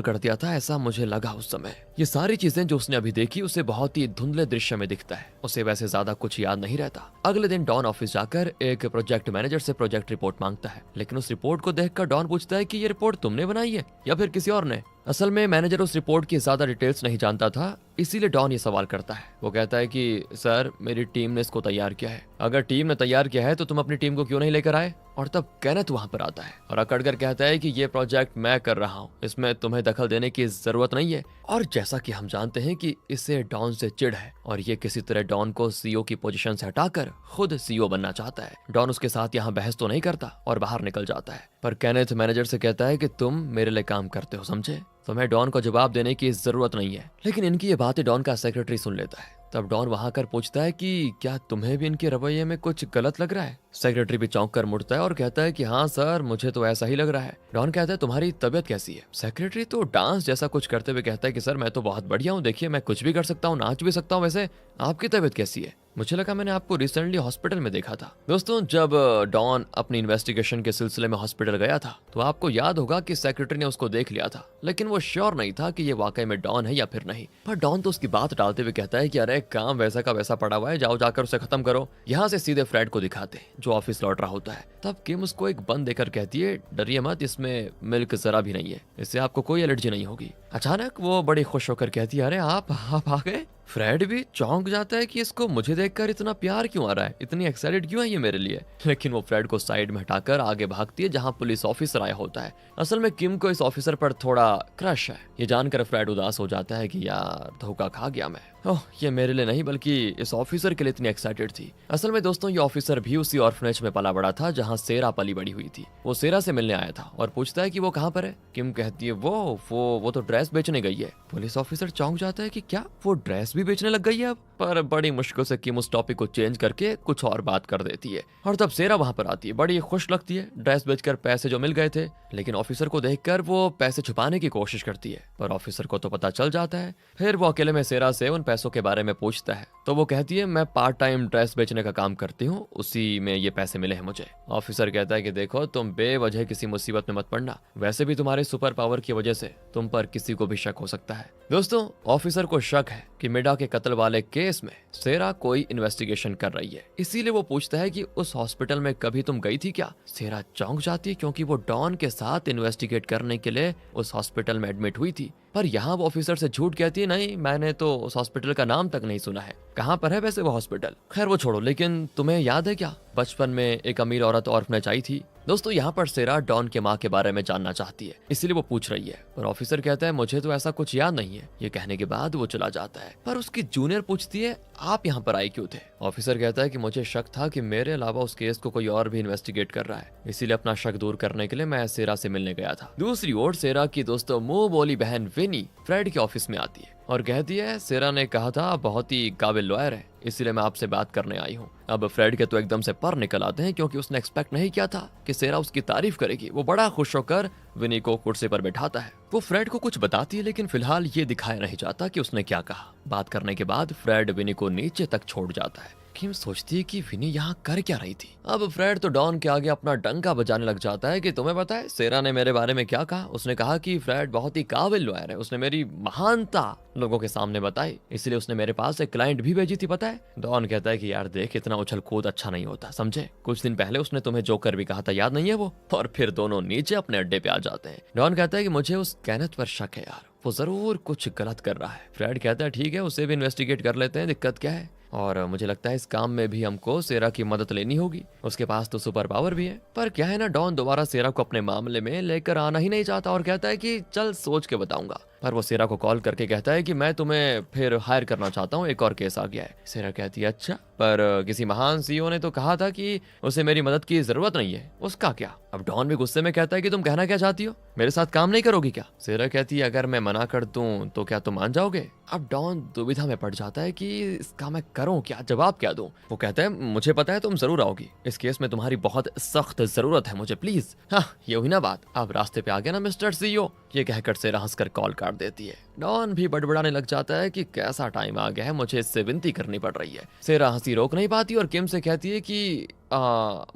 Speaker 1: कर दिया था, ऐसा मुझे लगा उस समय। ये सारी चीजें जो उसने अभी देखी उसे बहुत ही धुंधले दृश्य में दिखता है, उसे वैसे ज्यादा कुछ याद नहीं रहता। अगले दिन डॉन ऑफिस जाकर एक प्रोजेक्ट मैनेजर से प्रोजेक्ट रिपोर्ट मांगता है, लेकिन उस रिपोर्ट को देखकर डॉन पूछता है कि ये रिपोर्ट तुमने बनाई है या फिर किसी और ने। असल में मैनेजर उस रिपोर्ट की ज्यादा डिटेल्स नहीं जानता था, इसीलिए डॉन ये सवाल करता है। वो कहता है कि सर मेरी टीम ने इसको तैयार किया है, अगर टीम ने तैयार किया है तो तुम अपनी टीम को क्यों नहीं लेकर आए। और तब कैनेथ वहां पर आता है और अकड़कर कहता है कि ये प्रोजेक्ट मैं कर रहा हूँ, इसमें तुम्हें दखल देने की जरूरत नहीं है। और जैसा कि हम जानते हैं कि इसे डॉन से चिढ़ है और ये किसी तरह डॉन को सीईओ की पोजीशन से हटाकर खुद सीईओ बनना चाहता है। डॉन उसके साथ यहाँ बहस तो नहीं करता और बाहर निकल जाता है, पर कैनेथ मैनेजर से कहता है कि तुम मेरे लिए काम करते हो, समझे, तुम्हें डॉन को जवाब देने की जरूरत नहीं है। लेकिन इनकी ये बातें डॉन का सेक्रेटरी सुन लेता है। तब डॉन वहां कर पूछता है कि क्या तुम्हें भी इनके रवैये में कुछ गलत लग रहा है। सेक्रेटरी भी चौंक कर मुड़ता है और कहता है कि हाँ सर, मुझे तो ऐसा ही लग रहा है। डॉन कहता है तुम्हारी तबीयत कैसी है। सेक्रेटरी तो डांस जैसा कुछ करते हुए कहता है कि सर मैं तो बहुत बढ़िया हूँ, देखिए मैं कुछ भी कर सकता हूँ, नाच भी सकता हूँ, वैसे आपकी तबीयत कैसी है। मुझे लगा मैंने आपको रिसेंटली हॉस्पिटल में देखा था। दोस्तों जब डॉन अपनी इन्वेस्टिगेशन के सिलसिले में हॉस्पिटल गया था तो आपको याद होगा कि सेक्रेटरी ने उसको देख लिया था, लेकिन वो श्योर नहीं था कि ये वाकई में डॉन है या फिर नहीं। पर डॉन तो उसकी बात टालते हुए कहता है कि अरे काम वैसा का वैसा पड़ा हुआ है, जाओ जाकर उसे खत्म करो। यहाँ से सीधे फ्रेड को दिखाते जो ऑफिस लौट रहा होता है। तब किम उसको एक बंद देकर कहती है डरिए मत, इसमें मिल्क जरा भी नहीं है, इससे आपको कोई एलर्जी नहीं होगी। अचानक वो बड़ी खुश होकर कहती है अरे आप आ गए। फ्रेड भी चौंक जाता है कि इसको मुझे देखकर इतना प्यार क्यों आ रहा है, इतनी एक्साइटेड क्यों है ये मेरे लिए। लेकिन वो फ्रेड को साइड में हटाकर आगे भागती है जहां पुलिस ऑफिसर आया होता है। असल में किम को इस ऑफिसर पर थोड़ा क्रश है। ये जानकर फ्रेड उदास हो जाता है कि यार धोखा खा गया मैं। ओह, ये मेरे लिए नहीं बल्कि इस ऑफिसर के लिए इतनी एक्साइटेड थी। असल में दोस्तों ये ऑफिसर भी उसी ऑर्फनेज में पला बड़ा था जहाँ सेरा पली बड़ी हुई थी। वो सेरा से मिलने आया था और पूछता है कि वो कहाँ पर है। किम कहती है वो तो ड्रेस बेचने गई है। पुलिस ऑफिसर चौंक जाता है कि क्या वो ड्रेस भी बेचने लग गई है अब। पर बड़ी मुश्किल से किम उस टॉपिक को चेंज करके कुछ और बात कर देती है और तब सेरा वहां पर आती है। बड़ी खुश लगती है, ड्रेस बेचकर पैसे जो मिल गए थे। लेकिन ऑफिसर को देखकर वो पैसे छुपाने की कोशिश करती है, पर ऑफिसर को तो पता चल जाता है। फिर वो अकेले में सेरा से उन पैसों के बारे में पूछता है तो वो कहती है मैं पार्ट टाइम ड्रेस बेचने का काम करती हूँ, उसी में ये पैसे मिले हैं मुझे। ऑफिसर कहता है कि देखो तुम बेवजह किसी मुसीबत में मत पड़ना, वैसे भी तुम्हारे सुपर पावर की वजह से तुम पर किसी को भी शक हो सकता है। दोस्तों ऑफिसर को शक है कि मिडा के कत्ल वाले केस में सेरा कोई इन्वेस्टिगेशन कर रही है, इसीलिए वो पूछता है कि उस हॉस्पिटल में कभी तुम गई थी क्या। सेरा चौंक जाती है क्योंकि वो डॉन के साथ इन्वेस्टिगेट करने के लिए उस हॉस्पिटल में एडमिट हुई थी। पर यहाँ वो ऑफिसर से झूठ कहती है, नहीं मैंने तो उस हॉस्पिटल का नाम तक नहीं सुना है, कहाँ पर है वैसे वो हॉस्पिटल। खैर वो छोड़ो, लेकिन तुम्हें याद है क्या बचपन में एक अमीर औरत ऑर्फनेज आई थी। दोस्तों यहाँ पर सेरा डॉन के माँ के बारे में जानना चाहती है, इसीलिए वो पूछ रही है। पर ऑफिसर कहता है मुझे तो ऐसा कुछ याद नहीं है। ये कहने के बाद वो चला जाता है। पर उसकी जूनियर पूछती है आप यहाँ पर आए क्यों थे। ऑफिसर कहता है कि मुझे शक था कि मेरे अलावा उस केस को कोई और भी इन्वेस्टिगेट कर रहा है, इसीलिए अपना शक दूर करने के लिए मैं सेरा से मिलने गया था। दूसरी ओर सेरा की दोस्तों मुंह बोली बहन विनी फ्रेड के ऑफिस में आती है और कहती है सेरा ने कहा था आप बहुत ही काबिल लॉयर है, इसीलिए मैं आपसे बात करने आई हूँ। अब फ्रेड के तो एकदम से पर निकल आते हैं क्योंकि उसने एक्सपेक्ट नहीं किया था कि सेरा उसकी तारीफ करेगी। वो बड़ा खुश होकर विनी को कुर्सी पर बैठाता है। वो फ्रेड को कुछ बताती है लेकिन फिलहाल ये दिखाया नहीं जाता कि उसने क्या कहा। बात करने के बाद फ्रेड विनी को नीचे तक छोड़ जाता है। किम सोचती है कि विनी यहाँ कर क्या रही थी। अब फ्रेड तो डॉन के आगे अपना डंका बजाने लग जाता है कि तुम्हें पता है सेरा ने मेरे बारे में क्या कहा। उसने कहा कि फ्रेड बहुत ही काबिल लॉयर है, उसने मेरी महानता लोगों के सामने बताई, इसलिए उसने मेरे पास एक क्लाइंट भी भेजी थी पता है। डॉन कहता है कि यार देख इतना उछल कूद अच्छा नहीं होता, समझे। कुछ दिन पहले उसने तुम्हें जोकर भी कहा था, याद नहीं है वो। और फिर दोनों नीचे अपने अड्डे पे आ जाते हैं। डॉन कहता है कि मुझे उस कैनेथ पर शक है यार, वो जरूर कुछ गलत कर रहा है। फ्रेड कहता है ठीक है उसे भी इन्वेस्टिगेट कर लेते हैं, दिक्कत क्या है। और मुझे लगता है इस काम में भी हमको सेरा की मदद लेनी होगी, उसके पास तो सुपर पावर भी है। पर क्या है ना, डॉन दोबारा सेरा को अपने मामले में लेकर आना ही नहीं चाहता और कहता है कि चल सोच के बताऊंगा। पर वो सेरा को कॉल करके कहता है कि मैं तुम्हें फिर हायर करना चाहता हूँ, एक और केस आ गया है। सेरा कहती है अच्छा, पर किसी महान सीईओ ने तो कहा था कि उसे मेरी मदद की जरूरत नहीं है, उसका क्या। अब डॉन भी गुस्से में कहता है कि तुम कहना क्या चाहती हो, मेरे साथ काम नहीं करोगी क्या। सेरा कहती है अगर मैं मना कर दूं तो क्या तुम मान जाओगे। अब डॉन दुविधा में पड़ जाता है कि इसका मैं करूं क्या, जवाब क्या दूं। वो कहता है मुझे पता है तुम जरूर आओगी, इस केस में तुम्हारी बहुत सख्त जरूरत है मुझे, प्लीज। हाँ ये हुई ना बात, अब रास्ते पे आ गया ना मिस्टर सीईओ। ये कहकर सेरा हंसकर कॉल काट देती है। डॉन भी बड़बड़ाने लग जाता है कि कैसा टाइम आ गया है, मुझे इससे विनती करनी पड़ रही है। सेरा हंसी रोक नहीं पाती और किम से कहती है कि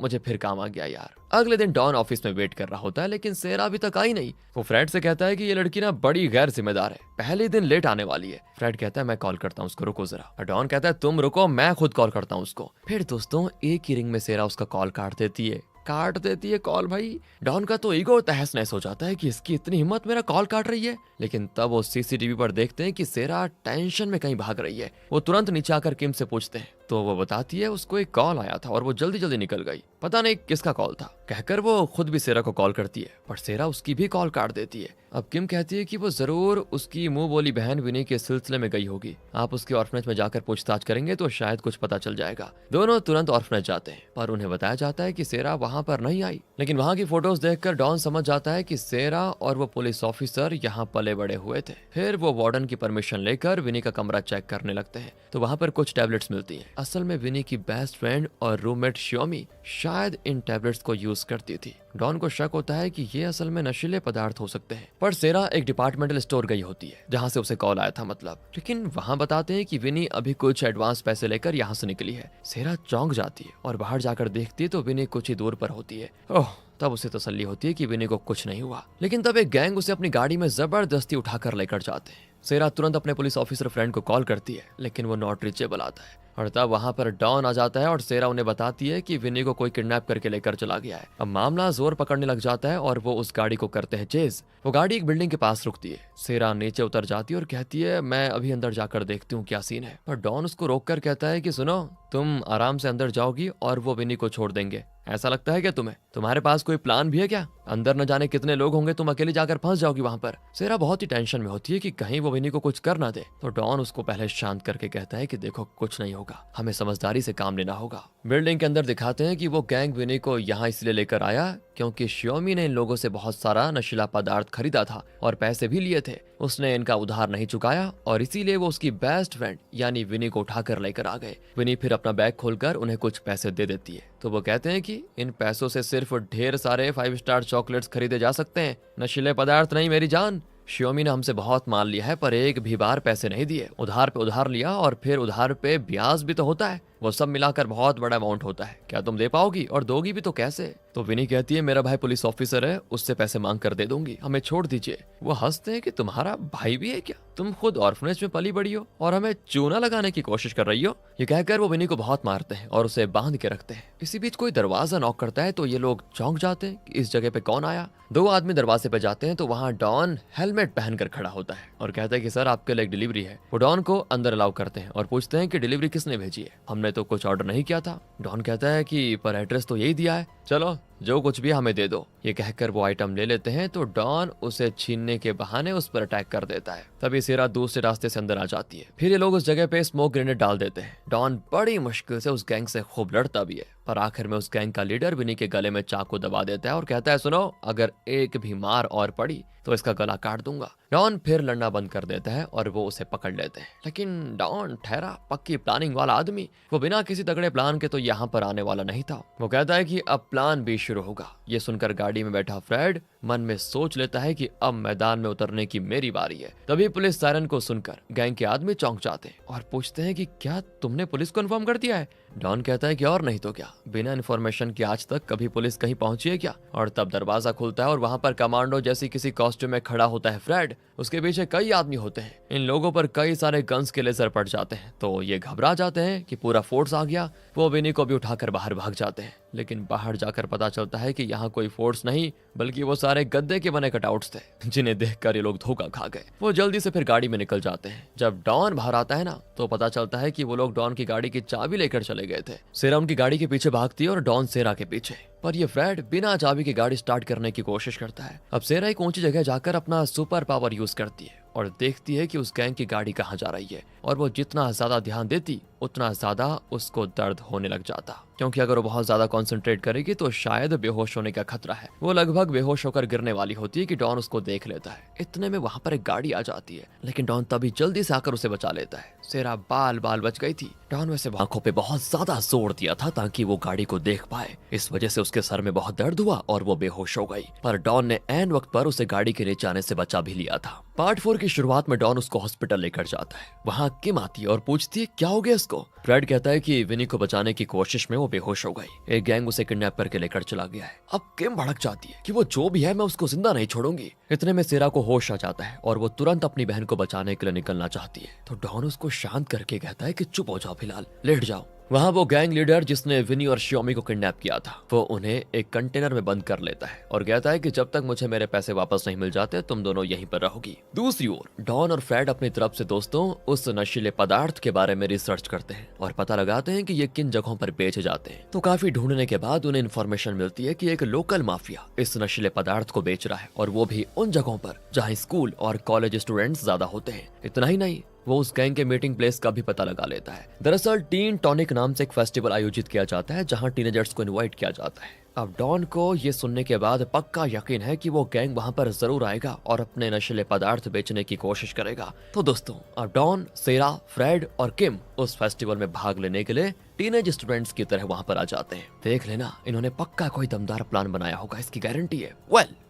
Speaker 1: मुझे फिर काम आ गया यार। अगले दिन डॉन ऑफिस में वेट कर रहा होता है लेकिन सेरा अभी तक आई नहीं। वो फ्रेड से कहता है कि ये लड़की ना बड़ी गैर जिम्मेदार है, पहले दिन लेट आने वाली है। फ्रेड कहता है मैं कॉल करता हूँ उसको, रुको जरा। डॉन कहता है तुम रुको, मैं खुद कॉल करता हूँ उसको। फिर दोस्तों एक ही रिंग में सेरा उसका कॉल काट देती है कॉल। भाई डॉन का तो ईगो तहस नहस हो जाता है कि इसकी इतनी हिम्मत मेरा कॉल काट रही है। लेकिन तब वो सीसीटीवी पर देखते हैं कि सेरा टेंशन में कहीं भाग रही है। वो तुरंत नीचे आकर किम से पूछते हैं तो वो बताती है उसको एक कॉल आया था और वो जल्दी जल्दी निकल गई, पता नहीं किसका कॉल था। कहकर वो खुद भी सेरा को कॉल करती है पर सेरा उसकी भी कॉल काट देती है। अब किम कहती है कि वो जरूर उसकी मुंह बोली बहन विनी के सिलसिले में गई होगी, आप उसके ऑर्फनेज में जाकर पूछताछ करेंगे तो शायद कुछ पता चल जाएगा। दोनों तुरंत ऑर्फनेज जाते हैं पर उन्हें बताया जाता है कि सेरा वहां पर नहीं आई। लेकिन वहां की फोटोज देखकर डॉन समझ जाता है कि सेरा और वो पुलिस ऑफिसर यहाँ पले बड़े हुए थे। फिर वो वार्डन की परमिशन लेकर विनी का कमरा चेक करने लगते हैं तो वहां पर कुछ टैबलेट्स मिलती हैं। असल में विनी की बेस्ट फ्रेंड और रूममेट श्योमी शायद इन टैबलेट्स को यूज करती थी। डॉन को शक होता है कि ये असल में नशीले पदार्थ हो सकते हैं। पर सेरा एक डिपार्टमेंटल स्टोर गई होती है जहां से उसे कॉल आया था मतलब, लेकिन वहां बताते हैं कि विनी अभी कुछ एडवांस पैसे लेकर यहाँ से निकली है। सेरा चौंक जाती है और बाहर जाकर देखती है तो विनी कुछ ही दूर पर होती है। ओह, तब उसे तसल्ली होती है कि विनी को कुछ नहीं हुआ। लेकिन तब एक गैंग उसे अपनी गाड़ी में जबरदस्ती उठाकर लेकर जाते हैं। सेरा तुरंत अपने पुलिस ऑफिसर फ्रेंड को कॉल करती है लेकिन वो नॉट रीचेबल आता है और तब वहां पर डॉन आ जाता है और सेरा उन्हें बताती है कि विनी को कोई किडनैप करके लेकर चला गया है। अब मामला जोर पकड़ने लग जाता है और वो उस गाड़ी को करते हैं चेज। वो गाड़ी एक बिल्डिंग के पास रुकती है। सेरा नीचे उतर जाती है और कहती है मैं अभी अंदर जाकर देखती हूँ क्या सीन है। पर डॉन उसको रोककर कहता है कि सुनो, तुम आराम से अंदर जाओगी और वो विनी को छोड़ देंगे, ऐसा लगता है क्या तुम्हें? तुम्हारे पास कोई प्लान भी है क्या? अंदर न जाने कितने लोग होंगे, तुम अकेली जाकर फंस जाओगी वहां पर। सेरा बहुत ही टेंशन में होती है कि कहीं वो विनी को कुछ कर ना दे। तो डॉन उसको पहले शांत करके कहता है कि देखो कुछ नहीं होगा, हमें समझदारी से काम लेना होगा। बिल्डिंग के अंदर दिखाते हैं कि वो गैंग विनी को यहाँ इसलिए लेकर आया क्योंकि शियोमी ने इन लोगों से बहुत सारा नशीला पदार्थ खरीदा था और पैसे भी लिए थे। उसने इनका उधार नहीं चुकाया और इसीलिए वो उसकी बेस्ट फ्रेंड यानी विनी को उठाकर लेकर आ गए। विनी फिर अपना बैग खोलकर उन्हें कुछ पैसे दे देती है। तो वो कहते हैं कि इन पैसों से सिर्फ ढेर सारे 5 स्टार चॉकलेट्स खरीदे जा सकते हैं, नशीले पदार्थ नहीं मेरी जान। शियोमी ने हमसे बहुत मान लिया है पर एक भी बार पैसे नहीं दिए। उधार पे उधार लिया और फिर उधार पे ब्याज भी तो होता है, वो सब मिलाकर बहुत बड़ा अमाउंट होता है। क्या तुम दे पाओगी? और दोगी भी तो कैसे? तो विनी कहती है मेरा भाई पुलिस ऑफिसर है, उससे पैसे मांग कर दे दूंगी, हमें छोड़ दीजिए। वो हंसते हैं कि तुम्हारा भाई भी है क्या? तुम खुद ऑर्फनेज में पली बड़ी हो और हमें चूना लगाने की कोशिश कर रही हो। ये कहकर वो विनी को बहुत मारते हैं और उसे बांध के रखते हैं। इसी बीच कोई दरवाजा नॉक करता है तो ये लोग चौंक जाते हैं कि इस जगह पे कौन आया। 2 आदमी दरवाजे पे जाते हैं तो वहाँ डॉन हेलमेट पहनकर खड़ा होता है और कहता है कि सर आपके लिए एक डिलीवरी है। वो डॉन को अंदर अलाउ करते हैं और पूछते हैं कि डिलीवरी किसने भेजी है, हमने तो कुछ ऑर्डर नहीं किया था। डॉन कहता है कि पर एड्रेस तो यही दिया है, चलो जो कुछ भी हमें दे दो। ये कहकर वो आइटम ले लेते हैं तो डॉन उसे छीनने के बहाने उस पर अटैक कर देता है। तभी सेरा दूसरे रास्ते से अंदर आ जाती है। फिर ये लोग उस जगह पे स्मोक ग्रेनेड डाल देते हैं। डॉन बड़ी मुश्किल से उस गैंग से खूब लड़ता भी है पर आखिर में उस गैंग का लीडर विनी के गले में चाकू दबा देता है और कहता है सुनो, अगर एक भी मार और पड़ी तो इसका गला काट दूंगा। डॉन फिर लड़ना बंद कर देता है और वो उसे पकड़ लेते हैं। लेकिन डॉन ठहरा पक्की प्लानिंग वाला आदमी, वो बिना किसी तगड़े प्लान के तो यहाँ पर आने वाला नहीं था। वो कहता है कि अब प्लान भी शुरू होगा। ये सुनकर गाड़ी में बैठा फ्रेड मन में सोच लेता है कि अब मैदान में उतरने की मेरी बारी है। तभी पुलिस सायरन को सुनकर गैंग के आदमी चौंक जाते हैं और पूछते हैं कि क्या तुमने पुलिस को इन्फॉर्म कर दिया है? डॉन कहता है कि और नहीं तो क्या, बिना इन्फॉर्मेशन के आज तक कभी पुलिस कहीं पहुंची है क्या? और तब दरवाजा खुलता है और वहां पर कमांडो जैसी किसी कॉस्ट्यूम में खड़ा होता है फ्रेड। उसके पीछे कई आदमी होते हैं। इन लोगों पर कई सारे गन्स के लेजर पड़ जाते हैं तो ये घबरा जाते हैं कि पूरा फोर्स आ गया। वो विनी को भी उठाकर बाहर भाग जाते हैं। लेकिन बाहर जाकर पता चलता है कि यहाँ कोई फोर्स नहीं बल्कि वो सारे गद्दे के बने कटआउट्स थे जिन्हें देखकर ये लोग धोखा खा गए। वो जल्दी से फिर गाड़ी में निकल जाते हैं। जब डॉन बाहर आता है ना तो पता चलता है कि वो लोग डॉन की गाड़ी की चाबी लेकर चले गए थे। सेरा उनकी गाड़ी के पीछे भागती है और डॉन सेरा के पीछे। पर ये फ्रेड बिना चाबी की गाड़ी स्टार्ट करने की कोशिश करता है। अब सेरा एक ऊंची जगह जाकर अपना सुपर पावर यूज करती है और देखती है कि उस गैंग की गाड़ी कहाँ जा रही है। और वो जितना ज्यादा ध्यान देती उतना ज्यादा उसको दर्द होने लग जाता, क्योंकि अगर वो बहुत ज्यादा कंसंट्रेट करेगी तो शायद बेहोश होने का खतरा है। वो लगभग बेहोश होकर गिरने वाली होती है कि डॉन उसको देख लेता है। इतने में वहां पर एक गाड़ी आ जाती है लेकिन डॉन तभी जल्दी से आकर उसे बचा लेता है। सेरा बाल बाल बच गई थी। डॉन वैसे आंखों पे बहुत ज्यादा जोर दिया था ताकि वो गाड़ी को देख पाए। इस वजह से उसके सर में बहुत दर्द हुआ और वो बेहोश हो गई। पर डॉन ने ऐन वक्त पर उसे गाड़ी के नीचे आने से बचा भी लिया था। पार्ट 4 की शुरुआत में डॉन उसको हॉस्पिटल लेकर जाता है। वहाँ किम आती है और पूछती है क्या हो गया इसको। फ्रेड कहता है कि विनी को बचाने की कोशिश में वो बेहोश हो गई। एक गैंग उसे किडनैप करके लेकर चला गया है। अब किम भड़क जाती है कि वो जो भी है मैं उसको जिंदा नहीं छोड़ूंगी। इतने में सेरा को होश आ जाता है और वो तुरंत अपनी बहन को बचाने के लिए निकलना चाहती है। तो डॉन उसको शांत करके कहता है कि चुप हो जाओ, फिलहाल लेट जाओ। वहाँ वो गैंग लीडर जिसने विनी और शियोमी को किडनैप किया था वो उन्हें एक कंटेनर में बंद कर लेता है और कहता है कि जब तक मुझे मेरे पैसे वापस नहीं मिल जाते तुम दोनों यहीं पर रहोगी। दूसरी ओर डॉन और फ्रेड अपनी तरफ से दोस्तों उस नशीले पदार्थ के बारे में रिसर्च करते हैं और पता लगाते हैं कि ये किन जगहों पर बेचे जाते हैं। तो काफी ढूंढने के बाद उन्हें इन्फॉर्मेशन मिलती है कि एक लोकल माफिया इस नशीले पदार्थ को बेच रहा है और वो भी उन जगहों पर जहाँ स्कूल और कॉलेज स्टूडेंट्स ज्यादा होते हैं। इतना ही नहीं, वो उस गैंग के मीटिंग प्लेस का भी पता लगा लेता है। दरअसल टीन टॉनिक नाम से एक फेस्टिवल आयोजित किया जाता है जहां टीनेजर्स को इनवाइट किया जाता है। अब डॉन को ये सुनने के बाद पक्का यकीन है कि वो गैंग वहां पर जरूर आएगा और अपने नशीले पदार्थ बेचने की कोशिश करेगा। तो दोस्तों अब डॉन, सेरा, फ्रेड और किम उस फेस्टिवल में भाग लेने के लिए टीनेज स्टूडेंट्स की तरह वहां पर आ जाते हैं। देख लेना इन्होंने पक्का कोई दमदार प्लान बनाया होगा, इसकी गारंटी है।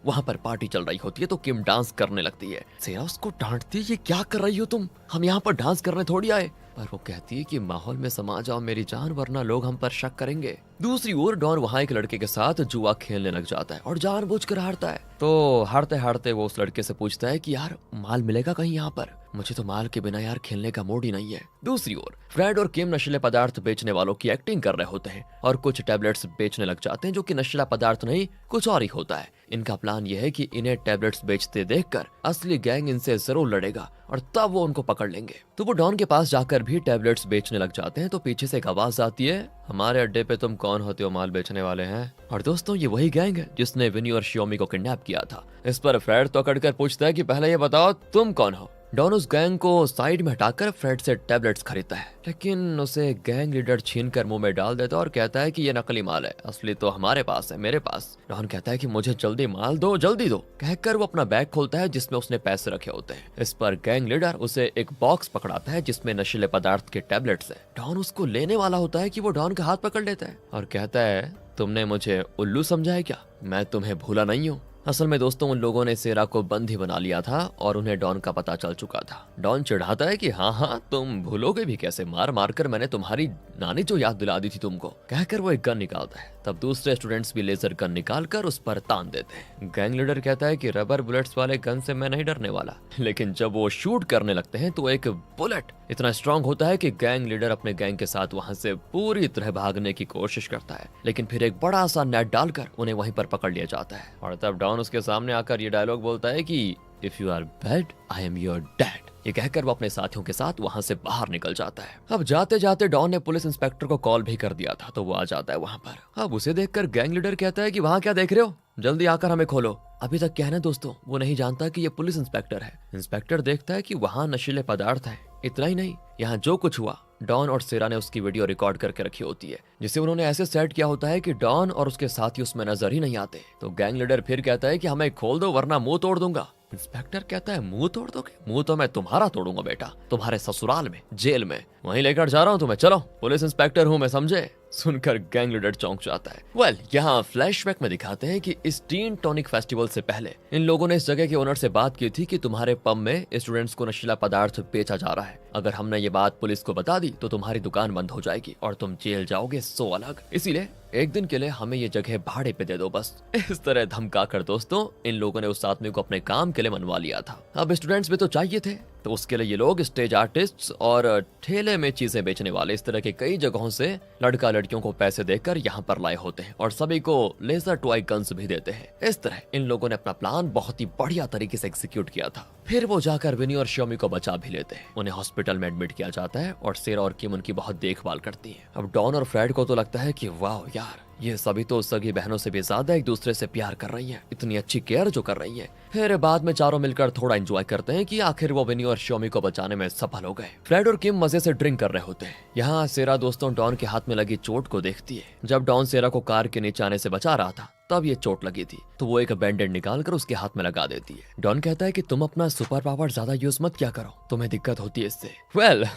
Speaker 1: वहां पर पार्टी चल रही होती है तो किम डांस करने लगती है। सेरा उसको डांटती है, ये क्या कर रही हो तुम, हम यहाँ पर डांस करने थोड़ी आए। पर वो कहती है कि माहौल में समा जाओ मेरी जान, वरना लोग हम पर शक करेंगे। दूसरी ओर डॉन वहाँ एक लड़के के साथ जुआ खेलने लग जाता है और जानबूझकर हारता है। तो हारते हारते वो उस लड़के से पूछता है कि यार माल मिलेगा कहीं यहाँ पर, मुझे तो माल के बिना यार खेलने का मूड ही नहीं है। दूसरी ओर फ्रेड और किम नशीले पदार्थ बेचने वालों की एक्टिंग कर रहे होते हैं और कुछ टैबलेट्स बेचने लग जाते हैं जो कि नशीला पदार्थ नहीं कुछ और ही होता है। इनका प्लान यह है कि इन्हें टैबलेट्स बेचते देखकर असली गैंग इनसे जरूर लड़ेगा और तब वो उनको पकड़ लेंगे। तो वो डॉन के पास जाकर भी टैबलेट्स बेचने लग जाते हैं। तो पीछे से एक आवाज आती है, हमारे अड्डे पे तुम कौन होते हो माल बेचने वाले हैं? और दोस्तों ये वही गैंग है जिसने विनी और शियोमी को किडनैप किया था। इस पर फ्रेड तो अकड़कर पूछता है कि पहले ये बताओ तुम कौन हो। डॉन उस गैंग को साइड में हटाकर फ्रेड से टैबलेट्स खरीदता है, लेकिन उसे गैंग लीडर छीन कर मुंह में डाल देता है और कहता है कि ये नकली माल है, असली तो हमारे पास है, मेरे पास। डॉन कहता है कि मुझे जल्दी माल दो, जल्दी दो। कहकर वो अपना बैग खोलता है जिसमें उसने पैसे रखे होते हैं। इस पर गैंग लीडर उसे एक बॉक्स पकड़ाता है जिसमें नशीले पदार्थ के टैबलेट्स है। डॉन उसको लेने वाला होता है कि वो डॉन का हाथ पकड़ लेता है और कहता है, तुमने मुझे उल्लू समझा है क्या? मैं तुम्हें भूला नहीं हूँ। असल में दोस्तों उन लोगों ने सेरा को बंदी बना लिया था और उन्हें डॉन का पता चल चुका था। डॉन चिढ़ाता है कि हाँ तुम भूलोगे भी कैसे, मार मार कर मैंने तुम्हारी नानी जो याद दिला दी थी तुमको। कहकर वो एक गन निकालता है। तब दूसरे स्टूडेंट्स भी लेजर गन निकाल कर उस पर तान देते हैं। गैंग लीडर कहता है कि रबर बुलेट्स वाले गन से मैं नहीं डरने वाला, लेकिन जब वो शूट करने लगते हैं तो एक बुलेट इतना स्ट्रांग होता है कि गैंग लीडर अपने गैंग के साथ वहां से पूरी तरह भागने की कोशिश करता है, लेकिन फिर एक बड़ा सा नेट डालकर उन्हें वहीं पर पकड़ लिया जाता है। और तब डॉन उसके सामने आकर ये डायलॉग बोलता है कि if you are bad I am your dad. ये कहकर वो अपने साथियों के साथ वहां से बाहर निकल जाता है। अब जाते जाते डॉन ने पुलिस इंस्पेक्टर को कॉल भी कर दिया था, तो वो आ जाता है वहां पर। अब उसे देखकर गैंग लीडर कहता है कि वहां क्या देख रहे हो, जल्दी आकर हमें खोलो। अभी तक क्या है ना दोस्तों, वो नहीं जानता कि ये पुलिस इंस्पेक्टर है। इंस्पेक्टर देखता है कि वहां नशीले पदार्थ हैं। इतना ही नहीं, यहाँ जो कुछ हुआ डॉन और सेरा ने उसकी वीडियो रिकॉर्ड करके रखी होती है, जिसे उन्होंने ऐसे सेट किया होता है कि डॉन और उसके साथी उसमें नजर ही नहीं आते। तो गैंग लीडर फिर कहता है कि हमें खोल दो वरना मुंह तोड़ दूंगा। इंस्पेक्टर कहता है, मुंह तोड़ दोगे? मुंह तो मैं तुम्हारा तोड़ूंगा बेटा, तुम्हारे ससुराल में, जेल में, वहीं लेकर जा रहा हूँ तुम्हें, चलो, पुलिस इंस्पेक्टर हूँ मैं, समझे? सुनकर गैंग लीडर चौंक जाता है। यहाँ फ्लैशबैक में दिखाते हैं कि इस टीन टॉनिक फेस्टिवल से पहले इन लोगों ने इस जगह के ओनर से बात की थी कि तुम्हारे पब में स्टूडेंट्स को नशीला पदार्थ बेचा जा रहा है, अगर हमने ये बात पुलिस को बता दी तो तुम्हारी दुकान बंद हो जाएगी और तुम जेल जाओगे, सो अलग। इसीलिए एक दिन के लिए हमें ये जगह भाड़े पे दे दो बस। इस तरह धमका कर दोस्तों इन लोगों ने उस आदमी को अपने काम के लिए मनवा लिया था। अब स्टूडेंट्स भी तो चाहिए थे, तो उसके लिए ये लोग स्टेज आर्टिस्ट्स और ठेले में चीजें बेचने वाले इस तरह के कई जगहों से लड़का लड़कियों को पैसे देकर यहाँ पर लाए होते हैं और सभी को लेजर टॉय गन्स भी देते हैं। इस तरह इन लोगों ने अपना प्लान बहुत ही बढ़िया तरीके से एग्जीक्यूट किया था। फिर वो जाकर विनी और शियोमी को बचा भी लेते हैं। उन्हें हॉस्पिटल में एडमिट किया जाता है और सेरा और किम उनकी बहुत देखभाल करती है। अब डॉन और फ्रेड को तो लगता है कि वाह यार, ये सभी तो सगी बहनों से भी ज्यादा एक दूसरे से प्यार कर रही हैं, इतनी अच्छी केयर जो कर रही हैं। फिर बाद में चारों मिलकर थोड़ा एंजॉय करते हैं कि आखिर वो विनी और शियोमी को बचाने में सफल हो गए। फ्रेड और किम मजे से ड्रिंक कर रहे होते हैं। यहाँ सेरा दोस्तों डॉन के हाथ में लगी चोट को देखती है। जब डॉन सेरा को कार के नीचे आने से बचा रहा था तब ये चोट लगी थी, तो वो एक बैंडेड निकाल कर उसके हाथ में लगा देती है। डॉन कहता है कि तुम अपना सुपर पावर ज्यादा यूज मत किया करो, तुम्हें दिक्कत होती है इससे।